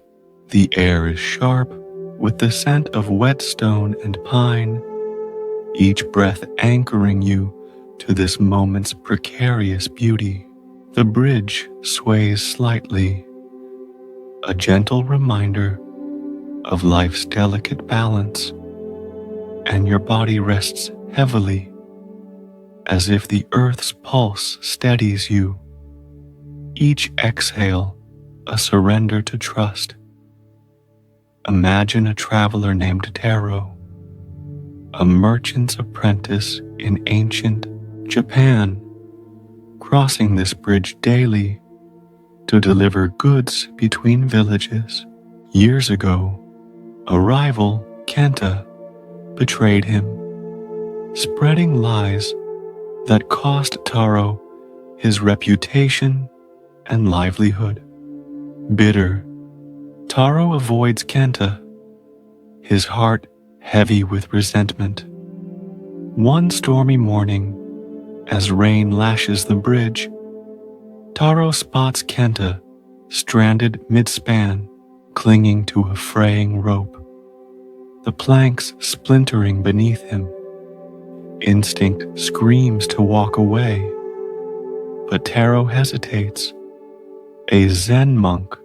the air is sharp with the scent of wet stone and pine, each breath anchoring you to this moment's precarious beauty. The bridge sways slightly, a gentle reminder of life's delicate balance, and your body rests heavily, as if the earth's pulse steadies you. Each exhale, a surrender to trust, Imagine a traveler named Taro, a merchant's apprentice in ancient Japan, crossing this bridge daily to deliver goods between villages. Years ago, a rival, Kenta, betrayed him, spreading lies that cost Taro his reputation and livelihood. Bitter, Taro avoids Kenta, his heart heavy with resentment. One stormy morning, as rain lashes the bridge, Taro spots Kenta stranded mid-span, clinging to a fraying rope, the planks splintering beneath him. Instinct screams to walk away, but Taro hesitates. A Zen monk,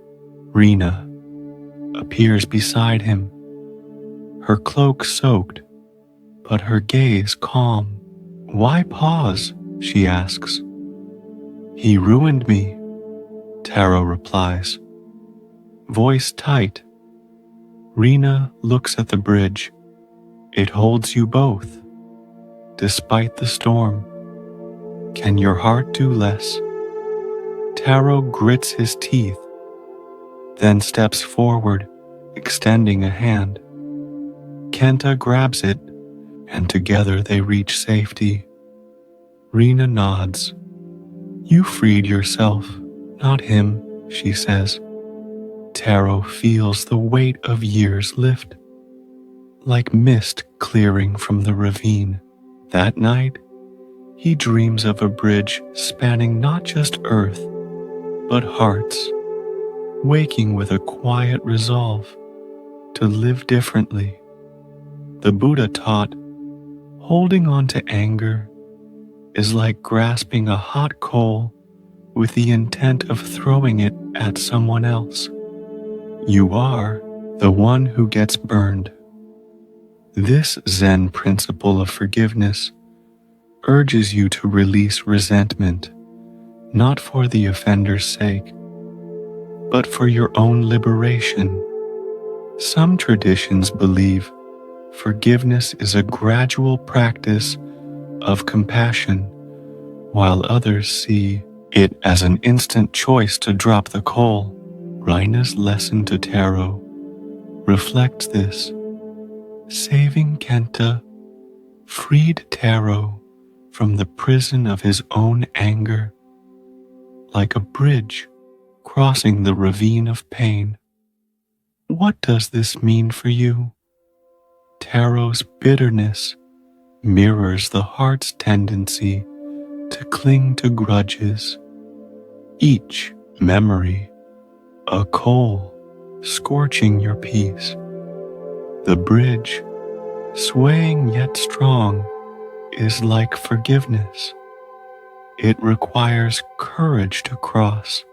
Rina, appears beside him, her cloak soaked, but her gaze calm. "Why pause?" she asks. "He ruined me," Taro replies, voice tight. Rina looks at the bridge. "It holds you both, despite the storm. Can your heart do less?" Taro grits his teeth, then steps forward, extending a hand. Kenta grabs it, and together they reach safety. Rina nods. "You freed yourself, not him," she says. Taro feels the weight of years lift, like mist clearing from the ravine. That night, he dreams of a bridge spanning not just earth, but hearts, waking with a quiet resolve to live differently. The Buddha taught, holding on to anger is like grasping a hot coal with the intent of throwing it at someone else. You are the one who gets burned. This Zen principle of forgiveness urges you to release resentment, not for the offender's sake, but for your own liberation. Some traditions believe forgiveness is a gradual practice of compassion, while others see it as an instant choice to drop the coal. Rina's lesson to Taro reflects this. Saving Kenta freed Taro from the prison of his own anger, like a bridge crossing the ravine of pain. What does this mean for you? Taro's bitterness mirrors the heart's tendency to cling to grudges, each memory a coal scorching your peace. The bridge, swaying yet strong, is like forgiveness. It requires courage to cross,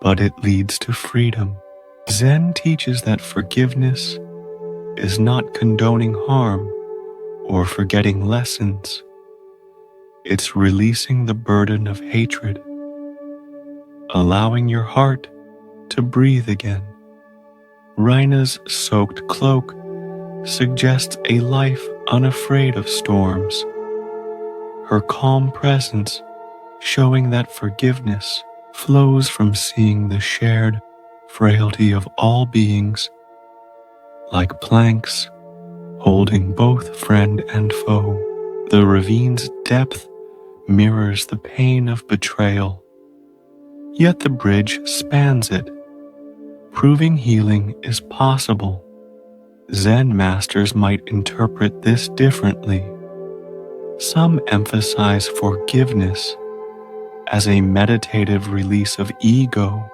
but it leads to freedom. Zen teaches that forgiveness is not condoning harm or forgetting lessons. It's releasing the burden of hatred, allowing your heart to breathe again. Rina's soaked cloak suggests a life unafraid of storms, her calm presence showing that forgiveness flows from seeing the shared frailty of all beings, like planks holding both friend and foe. The ravine's depth mirrors the pain of betrayal, yet the bridge spans it, proving healing is possible. Zen masters might interpret this differently. Some emphasize forgiveness as a meditative release of ego,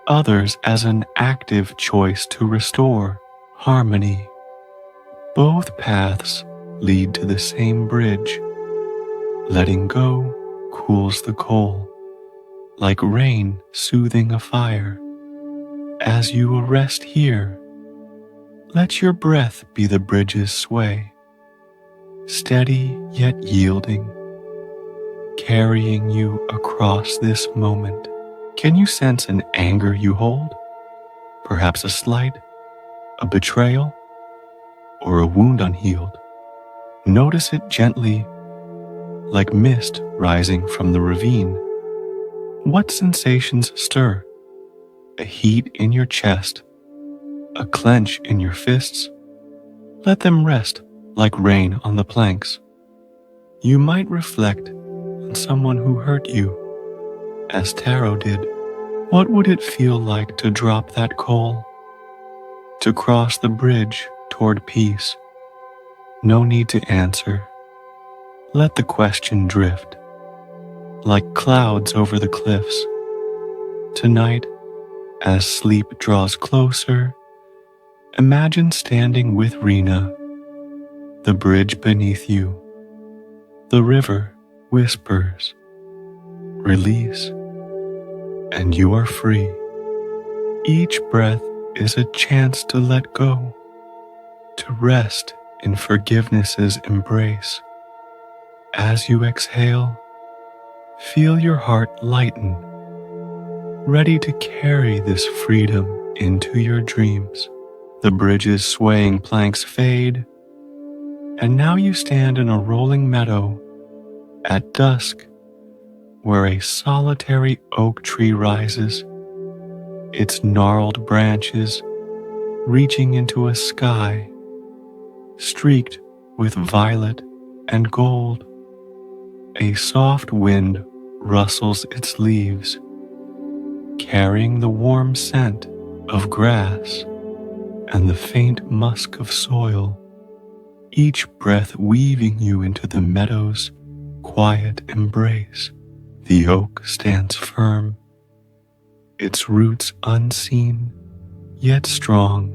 others as an active choice to restore harmony. Both paths lead to the same bridge. Letting go cools the coal, like rain soothing a fire. As you rest here, let your breath be the bridge's sway, steady yet yielding, carrying you across this moment. Can you sense an anger you hold? Perhaps a slight, a betrayal, or a wound unhealed. Notice it gently, like mist rising from the ravine. What sensations stir? A heat in your chest, a clench in your fists? Let them rest like rain on the planks. You might reflect on someone who hurt you, as Taro did. What would it feel like to drop that coal? To cross the bridge toward peace? No need to answer. Let the question drift, like clouds over the cliffs. Tonight, as sleep draws closer, imagine standing with Rena, the bridge beneath you. The river whispers, release, and you are free. Each breath is a chance to let go, to rest in forgiveness's embrace. As you exhale, feel your heart lighten, ready to carry this freedom into your dreams. The bridge's swaying planks fade, and now you stand in a rolling meadow at dusk, where a solitary oak tree rises, its gnarled branches reaching into a sky streaked with violet and gold. A soft wind rustles its leaves, carrying the warm scent of grass and the faint musk of soil, each breath weaving you into the meadow's quiet embrace. The oak stands firm, its roots unseen yet strong,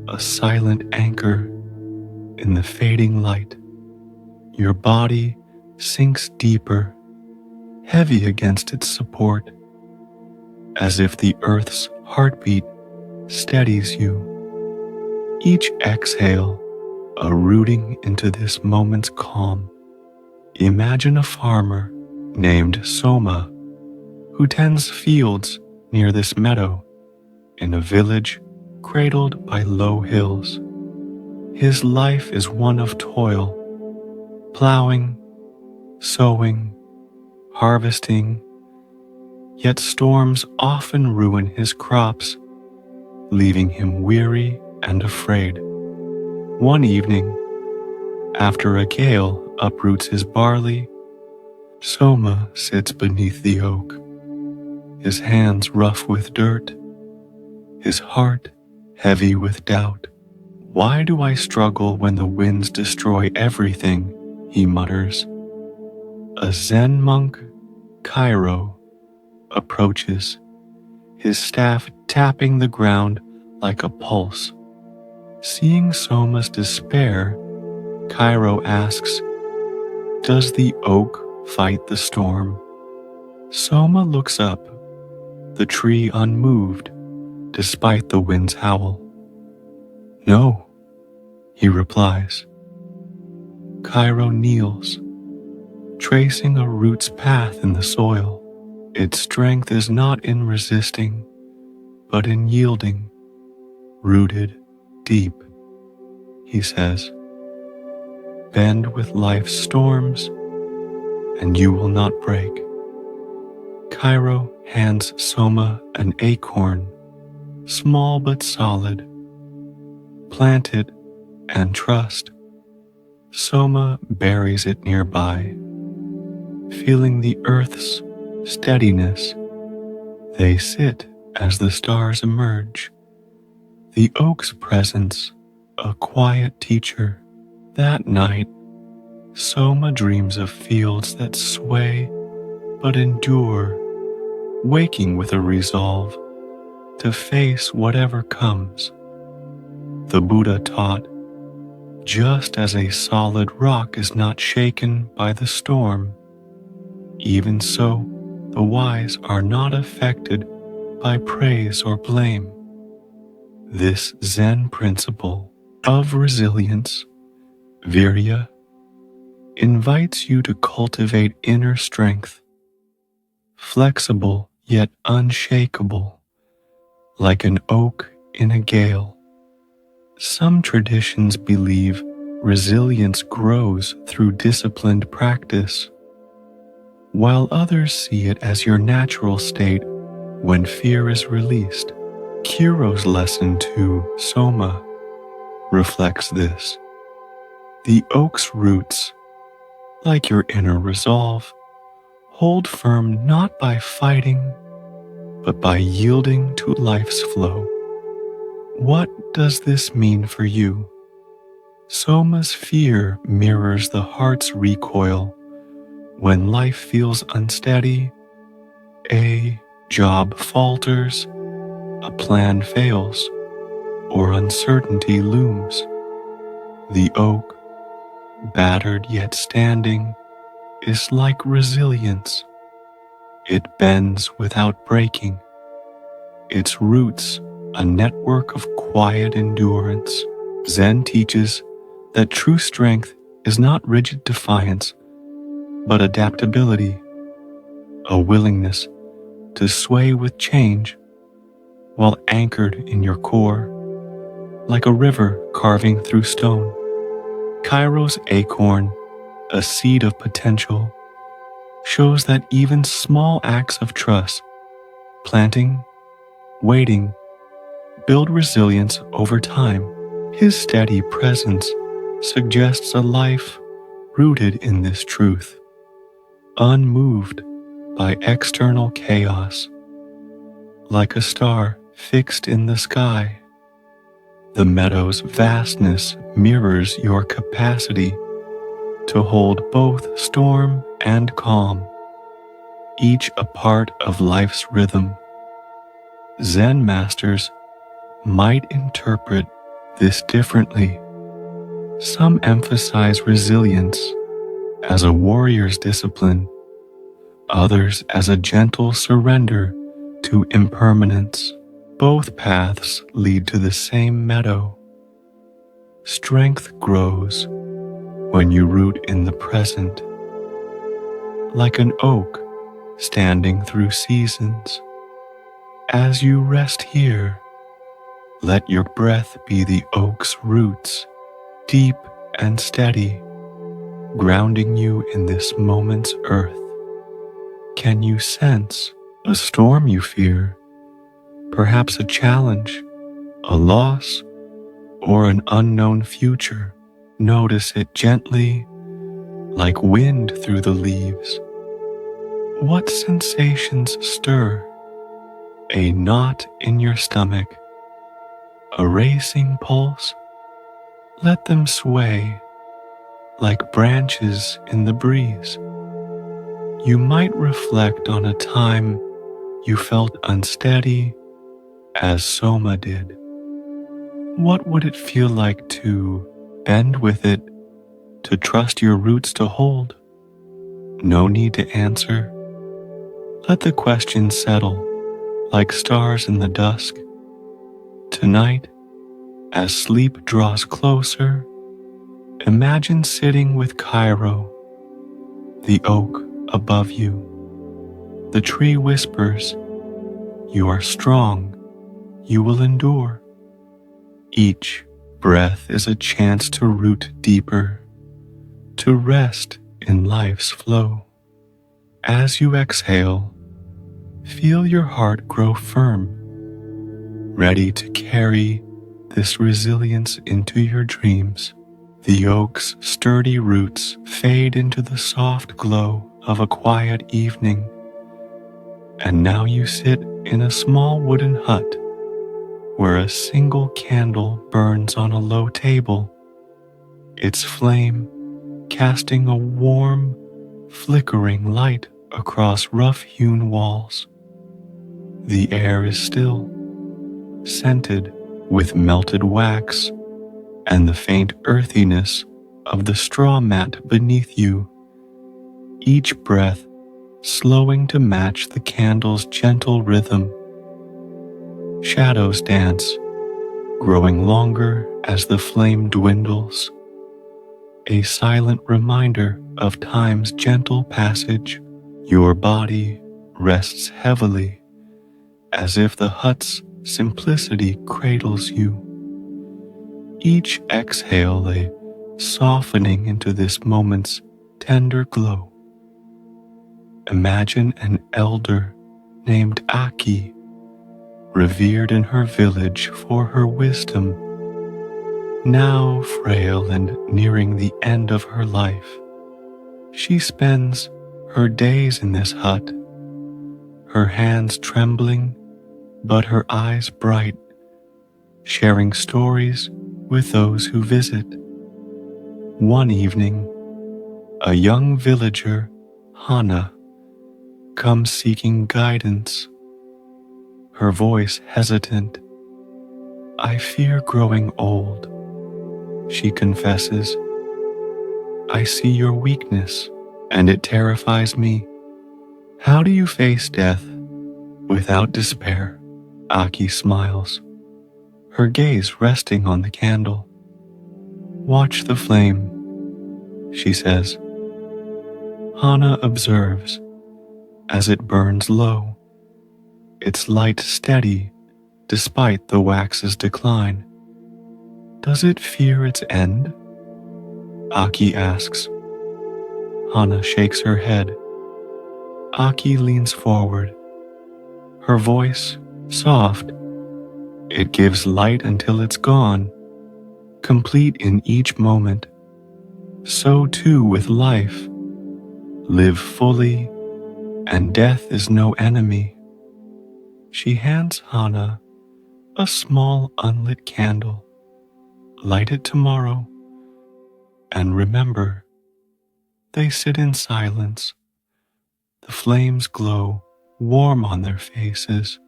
a silent anchor in the fading light. Your body sinks deeper, heavy against its support, as if the earth's heartbeat steadies you. Each exhale, a rooting into this moment's calm. Imagine a farmer named Soma who tends fields near this meadow in a village cradled by low hills. His life is one of toil, plowing, sowing, harvesting, yet storms often ruin his crops, leaving him weary and afraid. One evening, after a gale uproots his barley, Soma sits beneath the oak, his hands rough with dirt, his heart heavy with doubt. Why do I struggle when the winds destroy everything? He mutters. A Zen monk, Cairo, approaches, his staff tapping the ground like a pulse. Seeing Soma's despair, Cairo asks, "Does the oak fight the storm?" Soma looks up, the tree unmoved despite the wind's howl. "No," he replies. Cairo kneels, tracing a root's path in the soil. Its strength is not in resisting, but in yielding, rooted deep, he says. Bend with life's storms, and you will not break. Cairo hands Soma an acorn, small but solid. Plant it and trust. Soma buries it nearby, feeling the earth's steadiness. They sit as the stars emerge, the oak's presence a quiet teacher. That night, Soma dreams of fields that sway but endure, waking with a resolve to face whatever comes. The Buddha taught, just as a solid rock is not shaken by the storm, even so the wise are not affected by praise or blame. This Zen principle of resilience, virya, invites you to cultivate inner strength, flexible yet unshakable, like an oak in a gale. Some traditions believe resilience grows through disciplined practice, while others see it as your natural state when fear is released. Kiro's lesson to Soma reflects this. The oak's roots, like your inner resolve, hold firm not by fighting, but by yielding to life's flow. What does this mean for you? Soma's fear mirrors the heart's recoil when life feels unsteady, a job falters, a plan fails, or uncertainty looms. The oak, battered yet standing, is like resilience. It bends without breaking, its roots a network of quiet endurance. Zen teaches that true strength is not rigid defiance, but adaptability, a willingness to sway with change while anchored in your core, like a river carving through stone. Cairo's acorn, a seed of potential, shows that even small acts of trust, planting, waiting, build resilience over time. His steady presence suggests a life rooted in this truth, unmoved by external chaos. Like a star fixed in the sky, the meadow's vastness mirrors your capacity to hold both storm and calm, each a part of life's rhythm. Zen masters might interpret this differently. Some emphasize resilience as a warrior's discipline, others as a gentle surrender to impermanence. Both paths lead to the same meadow. Strength grows when you root in the present, like an oak standing through seasons. As you rest here, let your breath be the oak's roots, deep and steady, grounding you in this moment's earth. Can you sense a storm you fear? Perhaps a challenge, a loss, or an unknown future? Notice it gently, like wind through the leaves. What sensations stir? A knot in your stomach, a racing pulse? Let them sway like branches in the breeze. You might reflect on a time you felt unsteady, as Soma did. What would it feel like to bend with it, to trust your roots to hold? No need to answer. Let the question settle like stars in the dusk. Tonight, as sleep draws closer, imagine sitting with Cairo, the oak above you. The tree whispers, "You are strong, you will endure." Each breath is a chance to root deeper, to rest in life's flow. As you exhale, feel your heart grow firm, ready to carry this resilience into your dreams. The oak's sturdy roots fade into the soft glow of a quiet evening, and now you sit in a small wooden hut where a single candle burns on a low table, its flame casting a warm, flickering light across rough-hewn walls. The air is still, scented with melted wax and the faint earthiness of the straw mat beneath you, each breath slowing to match the candle's gentle rhythm. Shadows dance, growing longer as the flame dwindles, a silent reminder of time's gentle passage. Your body rests heavily, as if the hut's simplicity cradles you. each exhale a softening into this moment's tender glow. Imagine an elder named Aki, revered in her village for her wisdom. Now frail and nearing the end of her life, she spends her days in this hut, her hands trembling but her eyes bright, sharing stories with those who visit. One evening, a young villager, Hana, comes seeking guidance, her voice hesitant. "I fear growing old," she confesses. "I see your weakness, and it terrifies me. How do you face death without despair?" Aki smiles, her gaze resting on the candle. "Watch the flame," she says. Hana observes as it burns low, its light steady despite the wax's decline. "Does it fear its end?" Aki asks. Hana shakes her head. Aki leans forward, her voice soft. "It gives light until it's gone, complete in each moment. So too with life. Live fully, and death is no enemy." She hands Hana a small unlit candle. "Light it tomorrow, and remember." They sit in silence. The flames glow warm on their faces,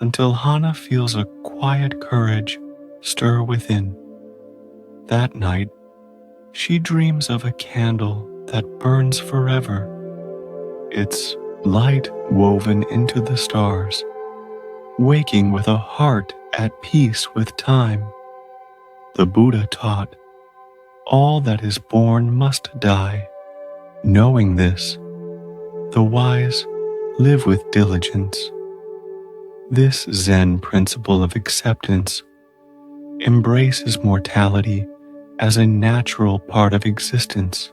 until Hana feels a quiet courage stir within. That night, she dreams of a candle that burns forever, its light woven into the stars, waking with a heart at peace with time. The Buddha taught, all that is born must die. Knowing this, the wise live with diligence. This Zen principle of acceptance embraces mortality as a natural part of existence,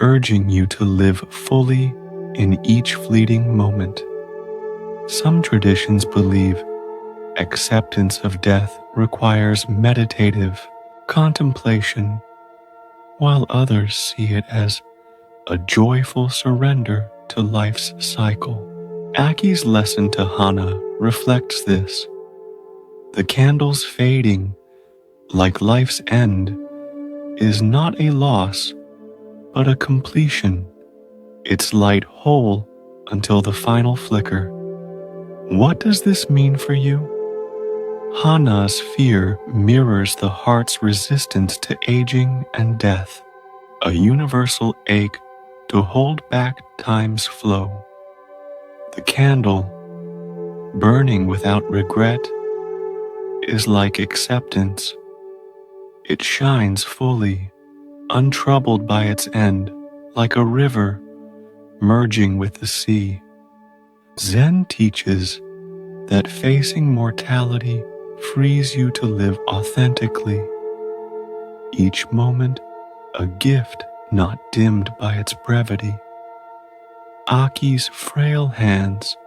urging you to live fully in each fleeting moment. Some traditions believe acceptance of death requires meditative contemplation, while others see it as a joyful surrender to life's cycle. Aki's lesson to Hana reflects this. The candle's fading, like life's end, is not a loss, but a completion, its light whole until the final flicker. What does this mean for you? Hana's fear mirrors the heart's resistance to aging and death, a universal ache to hold back time's flow. The candle, burning without regret, is like acceptance. It shines fully, untroubled by its end, like a river merging with the sea. Zen teaches that facing mortality frees you to live authentically, each moment a gift not dimmed by its brevity. Aki's frail hands,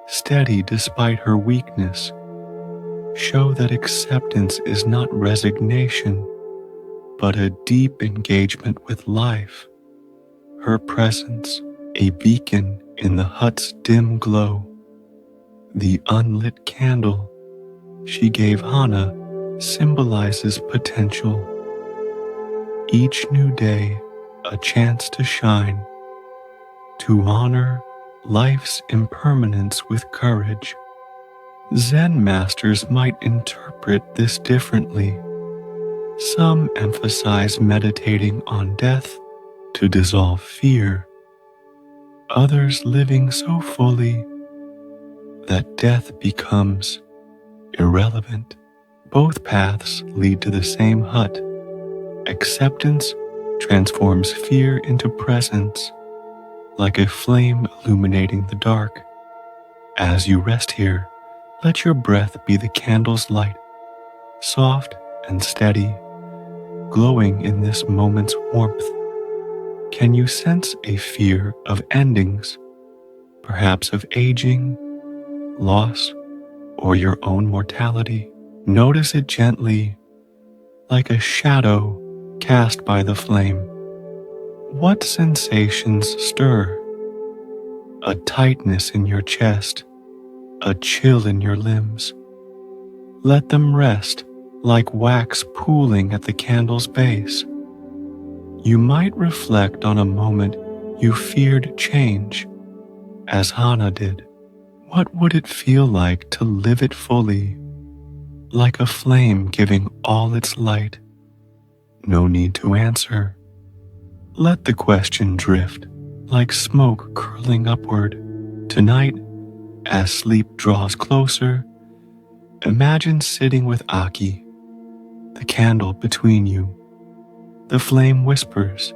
steady despite her weakness, show that acceptance is not resignation, but a deep engagement with life. Her presence, a beacon in the hut's dim glow. The unlit candle she gave Hana symbolizes potential. Each new day, a chance to shine, to honor life's impermanence with courage. Zen masters might interpret this differently. Some emphasize meditating on death to dissolve fear, others living so fully that death becomes irrelevant. Both paths lead to the same hut. Acceptance transforms fear into presence, like a flame illuminating the dark. As you rest here, let your breath be the candle's light, soft and steady, glowing in this moment's warmth. Can you sense a fear of endings, perhaps of aging, loss, or your own mortality? Notice it gently, like a shadow cast by the flame. What sensations stir? A tightness in your chest, a chill in your limbs. Let them rest like wax pooling at the candle's base. You might reflect on a moment you feared change, as Hana did. What would it feel like to live it fully, like a flame giving all its light? No need to answer. Let the question drift, like smoke curling upward. Tonight, as sleep draws closer, imagine sitting with Aki, the candle between you. The flame whispers.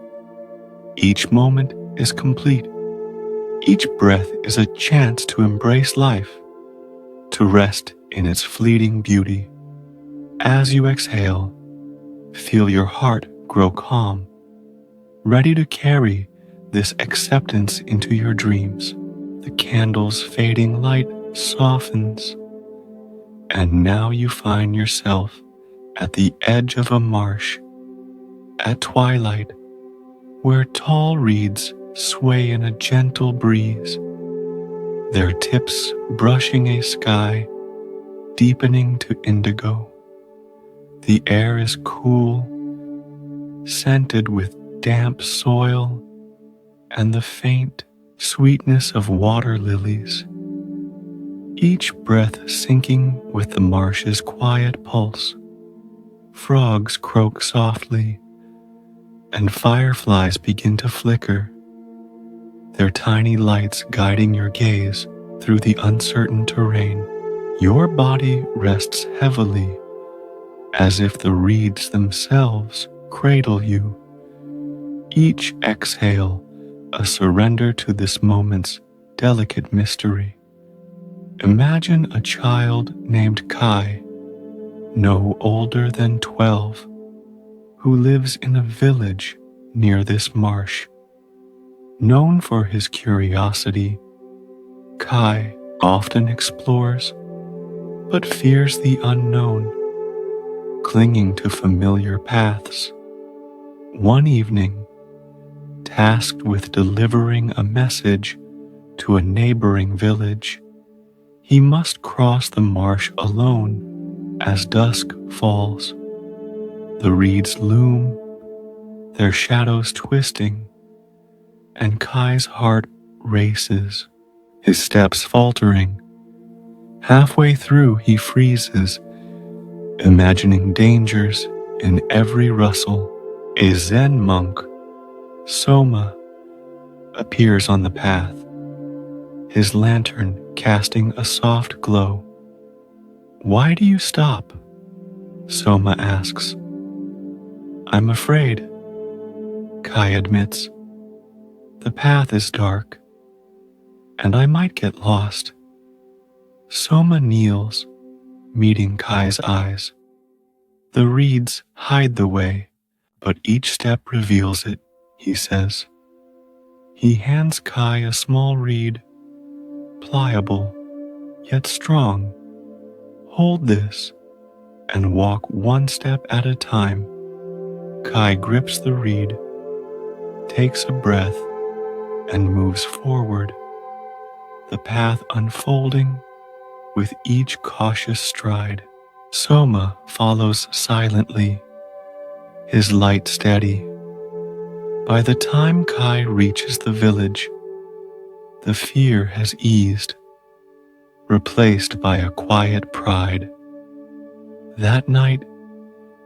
Each moment is complete. Each breath is a chance to embrace life, to rest in its fleeting beauty. As you exhale, feel your heart grow calm, ready to carry this acceptance into your dreams. The candle's fading light softens, and now you find yourself at the edge of a marsh, at twilight, where tall reeds sway in a gentle breeze, their tips brushing a sky deepening to indigo. The air is cool, scented with damp soil and the faint sweetness of water lilies, each breath syncing with the marsh's quiet pulse. Frogs croak softly, and fireflies begin to flicker, their tiny lights guiding your gaze through the uncertain terrain. Your body rests heavily, as if the reeds themselves cradle you. Each exhale a surrender to this moment's delicate mystery. Imagine a child named Kai, no older than 12, who lives in a village near this marsh. Known for his curiosity, Kai often explores, but fears the unknown, clinging to familiar paths. One evening, tasked with delivering a message to a neighboring village, he must cross the marsh alone as dusk falls. The reeds loom, their shadows twisting, and Kai's heart races, his steps faltering. Halfway through, he freezes, imagining dangers in every rustle. A Zen monk, Soma, appears on the path, his lantern casting a soft glow. "Why do you stop?" Soma asks. "I'm afraid," Kai admits. "The path is dark, and I might get lost." Soma kneels, meeting Kai's eyes. The reeds hide the way, but each step reveals it, he says. He hands Kai a small reed, pliable, yet strong. "Hold this, and walk one step at a time." Kai grips the reed, takes a breath, and moves forward, the path unfolding with each cautious stride. Soma follows silently, his light steady. By the time Kai reaches the village, the fear has eased, replaced by a quiet pride. That night,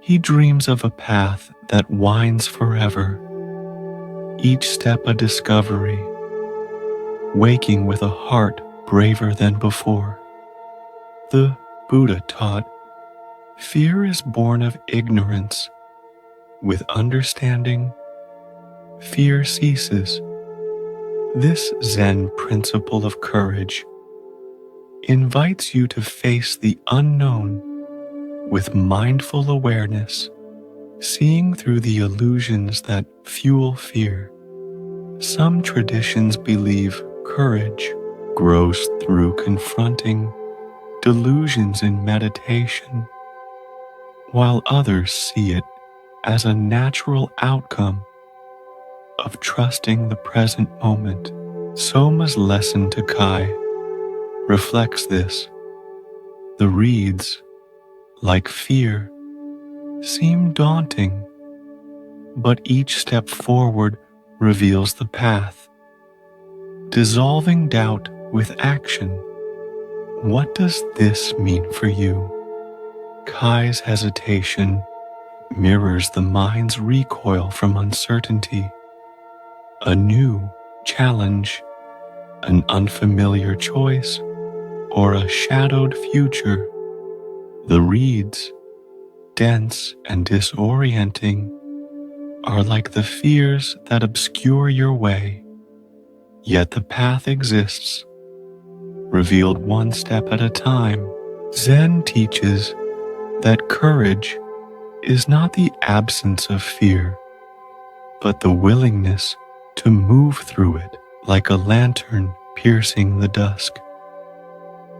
he dreams of a path that winds forever, each step a discovery, waking with a heart braver than before. The Buddha taught, fear is born of ignorance. With understanding, fear ceases. This Zen principle of courage invites you to face the unknown with mindful awareness, seeing through the illusions that fuel fear. Some traditions believe courage grows through confronting delusions in meditation, while others see it as a natural outcome of trusting the present moment. Soma's lesson to Kai reflects this. The reeds, like fear, seem daunting, but each step forward reveals the path, dissolving doubt with action. What does this mean for you? Kai's hesitation mirrors the mind's recoil from uncertainty, a new challenge, an unfamiliar choice, or a shadowed future. The reeds, dense and disorienting, are like the fears that obscure your way, yet the path exists, revealed one step at a time. Zen teaches that courage is not the absence of fear, but the willingness to move through it like a lantern piercing the dusk.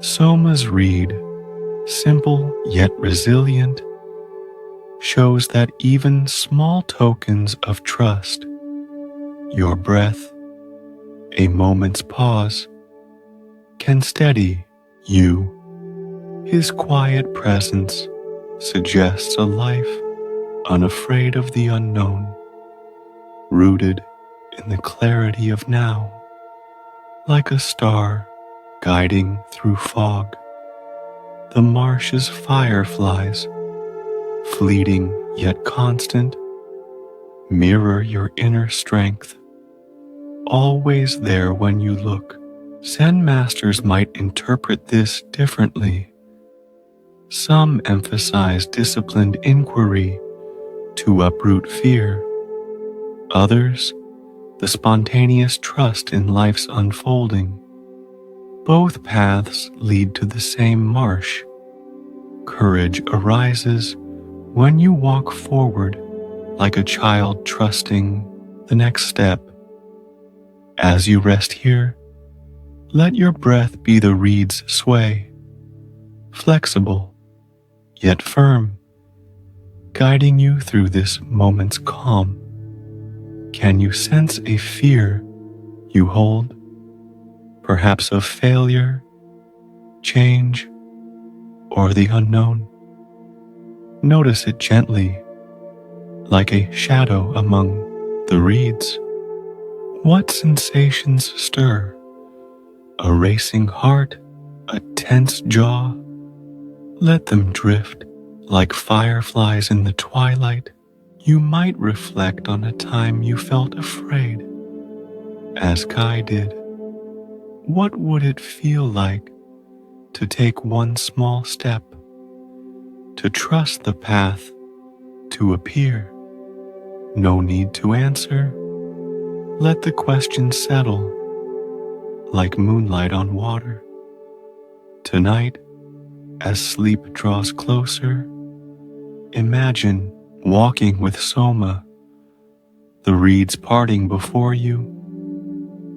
Soma's reed, simple yet resilient, shows that even small tokens of trust, your breath, a moment's pause, can steady you. His quiet presence suggests a life unafraid of the unknown, rooted in the clarity of now, like a star guiding through fog. The marsh's fireflies, fleeting yet constant, mirror your inner strength, always there when you look. Zen masters might interpret this differently. Some emphasize disciplined inquiry to uproot fear. Others, the spontaneous trust in life's unfolding. Both paths lead to the same marsh. Courage arises when you walk forward like a child trusting the next step. As you rest here, let your breath be the reed's sway, flexible yet firm, guiding you through this moment's calm. Can you sense a fear you hold, perhaps of failure, change, or the unknown? Notice it gently, like a shadow among the reeds. What sensations stir? A racing heart, a tense jaw? Let them drift like fireflies in the twilight. You might reflect on a time you felt afraid, as Kai did. What would it feel like to take one small step, to trust the path to appear? No need to answer. Let the question settle like moonlight on water. Tonight, as sleep draws closer, imagine walking with Soma, the reeds parting before you.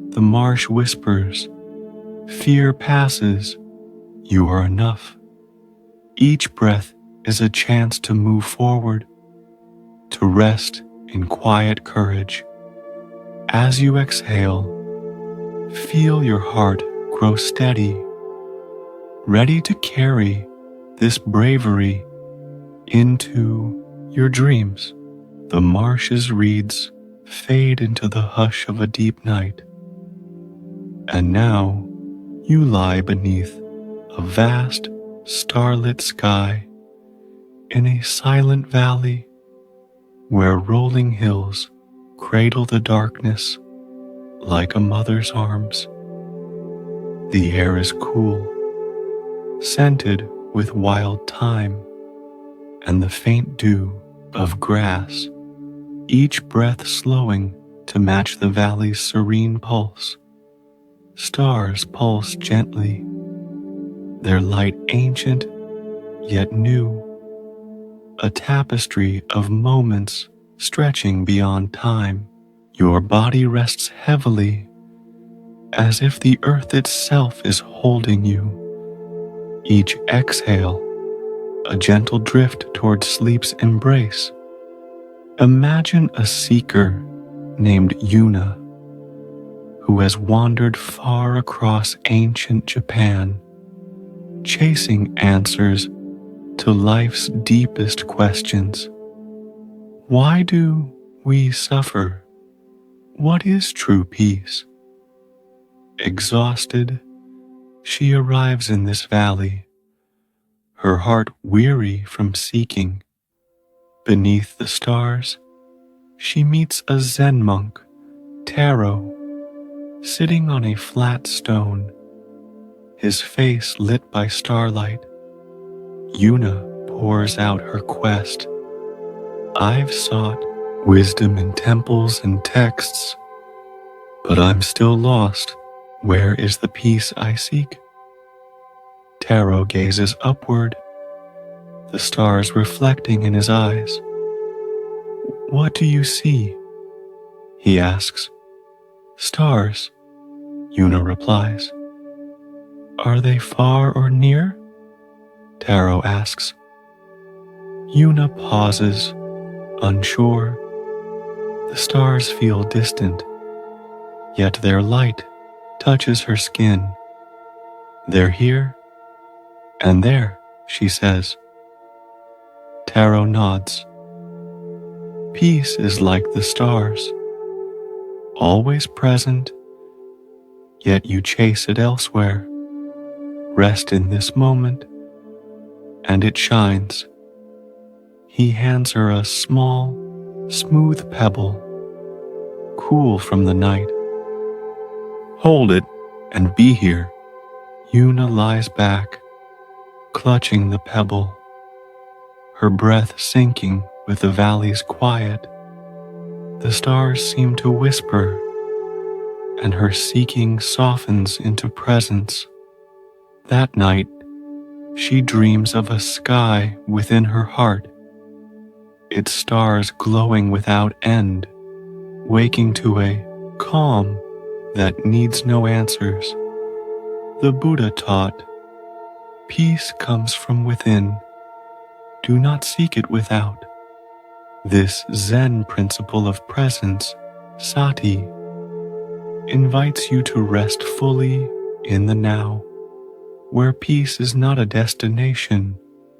The marsh whispers, fear passes, you are enough. Each breath is a chance to move forward, to rest in quiet courage. As you exhale, feel your heart grow steady, ready to carry this bravery into your dreams. The marsh's reeds fade into the hush of a deep night, and now you lie beneath a vast, starlit sky in a silent valley where rolling hills cradle the darkness like a mother's arms. The air is cool, scented with wild thyme and the faint dew of grass, each breath slowing to match the valley's serene pulse. Stars pulse gently, their light ancient yet new, a tapestry of moments stretching beyond time. Your body rests heavily, as if the earth itself is holding you. Each exhale, a gentle drift toward sleep's embrace. Imagine a seeker named Yuna, who has wandered far across ancient Japan, chasing answers to life's deepest questions. Why do we suffer? What is true peace? Exhausted, she arrives in this valley, her heart weary from seeking. Beneath the stars, she meets a Zen monk, Taro, sitting on a flat stone, his face lit by starlight. Yuna pours out her quest. I've sought wisdom in temples and texts, but I'm still lost. Where is the peace I seek? Taro gazes upward, the stars reflecting in his eyes. What do you see? He asks. Stars, Yuna replies. Are they far or near? Taro asks. Yuna pauses, unsure. The stars feel distant, yet their light touches her skin. They're here and there, she says. Taro nods. Peace is like the stars, always present, yet you chase it elsewhere. Rest in this moment, and it shines. He hands her a small, smooth pebble, cool from the night. Hold it and be here. Yuna lies back, clutching the pebble, her breath sinking with the valley's quiet. The stars seem to whisper, and her seeking softens into presence. That night, she dreams of a sky within her heart, its stars glowing without end, waking to a calm that needs no answers. The Buddha taught, peace comes from within. Do not seek it without. This Zen principle of presence, sati, invites you to rest fully in the now, where peace is not a destination,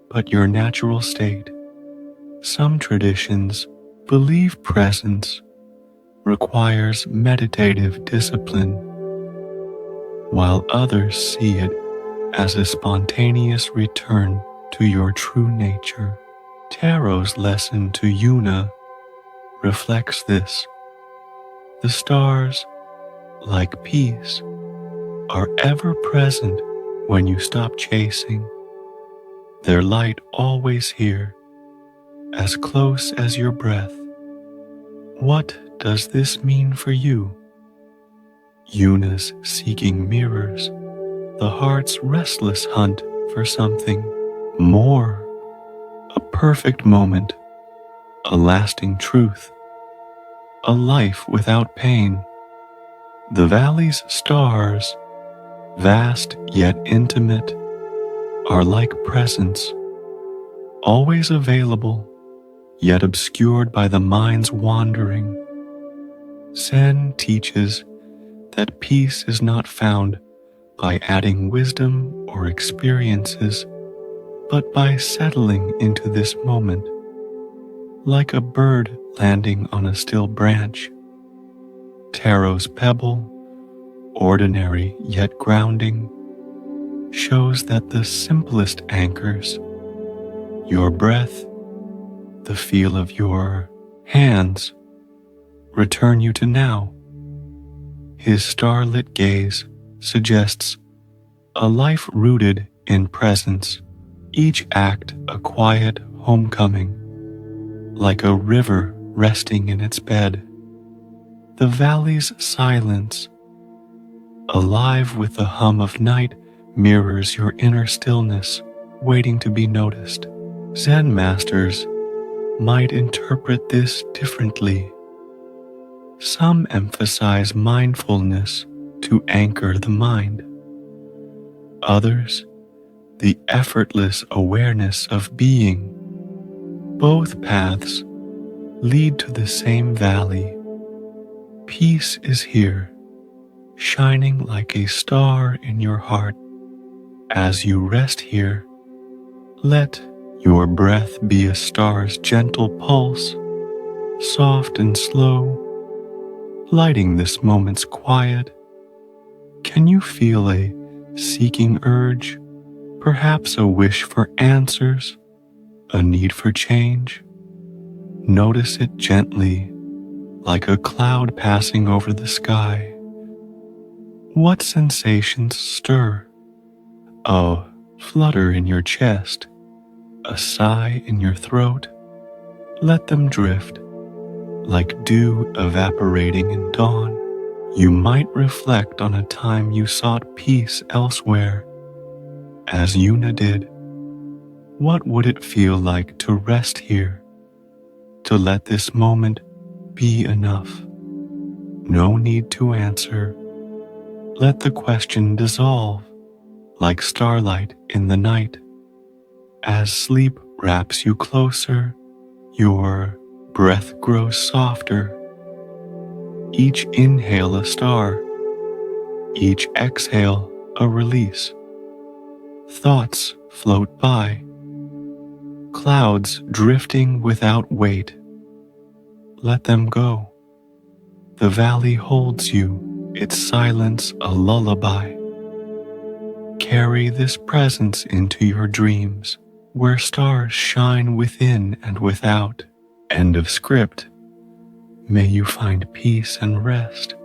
but your natural state. Some traditions believe presence requires meditative discipline, while others see it as a spontaneous return to your true nature. Taro's lesson to Yuna reflects this. The stars, like peace, are ever present when you stop chasing. Their light always here, as close as your breath. What does this mean for you? Yuna's seeking mirrors the heart's restless hunt for something more, a perfect moment, a lasting truth, a life without pain. The valley's stars, vast yet intimate, are like presence, always available, yet obscured by the mind's wandering. Zen teaches that peace is not found by adding wisdom or experiences, but by settling into this moment, like a bird landing on a still branch. Taro's pebble, ordinary yet grounding, shows that the simplest anchors, your breath, the feel of your hands, return you to now. His starlit gaze suggests a life rooted in presence, each act a quiet homecoming, like a river resting in its bed. The valley's silence, alive with the hum of night, mirrors your inner stillness, waiting to be noticed. Zen masters might interpret this differently. Some emphasize mindfulness to anchor the mind. Others, the effortless awareness of being. Both paths lead to the same valley. Peace is here, shining like a star in your heart. As you rest here, let your breath be a star's gentle pulse, soft and slow, lighting this moment's quiet. Can you feel a seeking urge, perhaps a wish for answers, a need for change? Notice it gently, like a cloud passing over the sky. What sensations stir? A flutter in your chest, a sigh in your throat? Let them drift, like dew evaporating in dawn. You might reflect on a time you sought peace elsewhere. As Yuna did, what would it feel like to rest here, to let this moment be enough? No need to answer. Let the question dissolve, like starlight in the night. As sleep wraps you closer, your breath grows softer. Each inhale a star, each exhale a release. Thoughts float by, clouds drifting without weight. Let them go. The valley holds you, its silence a lullaby. Carry this presence into your dreams, where stars shine within and without. End of script. May you find peace and rest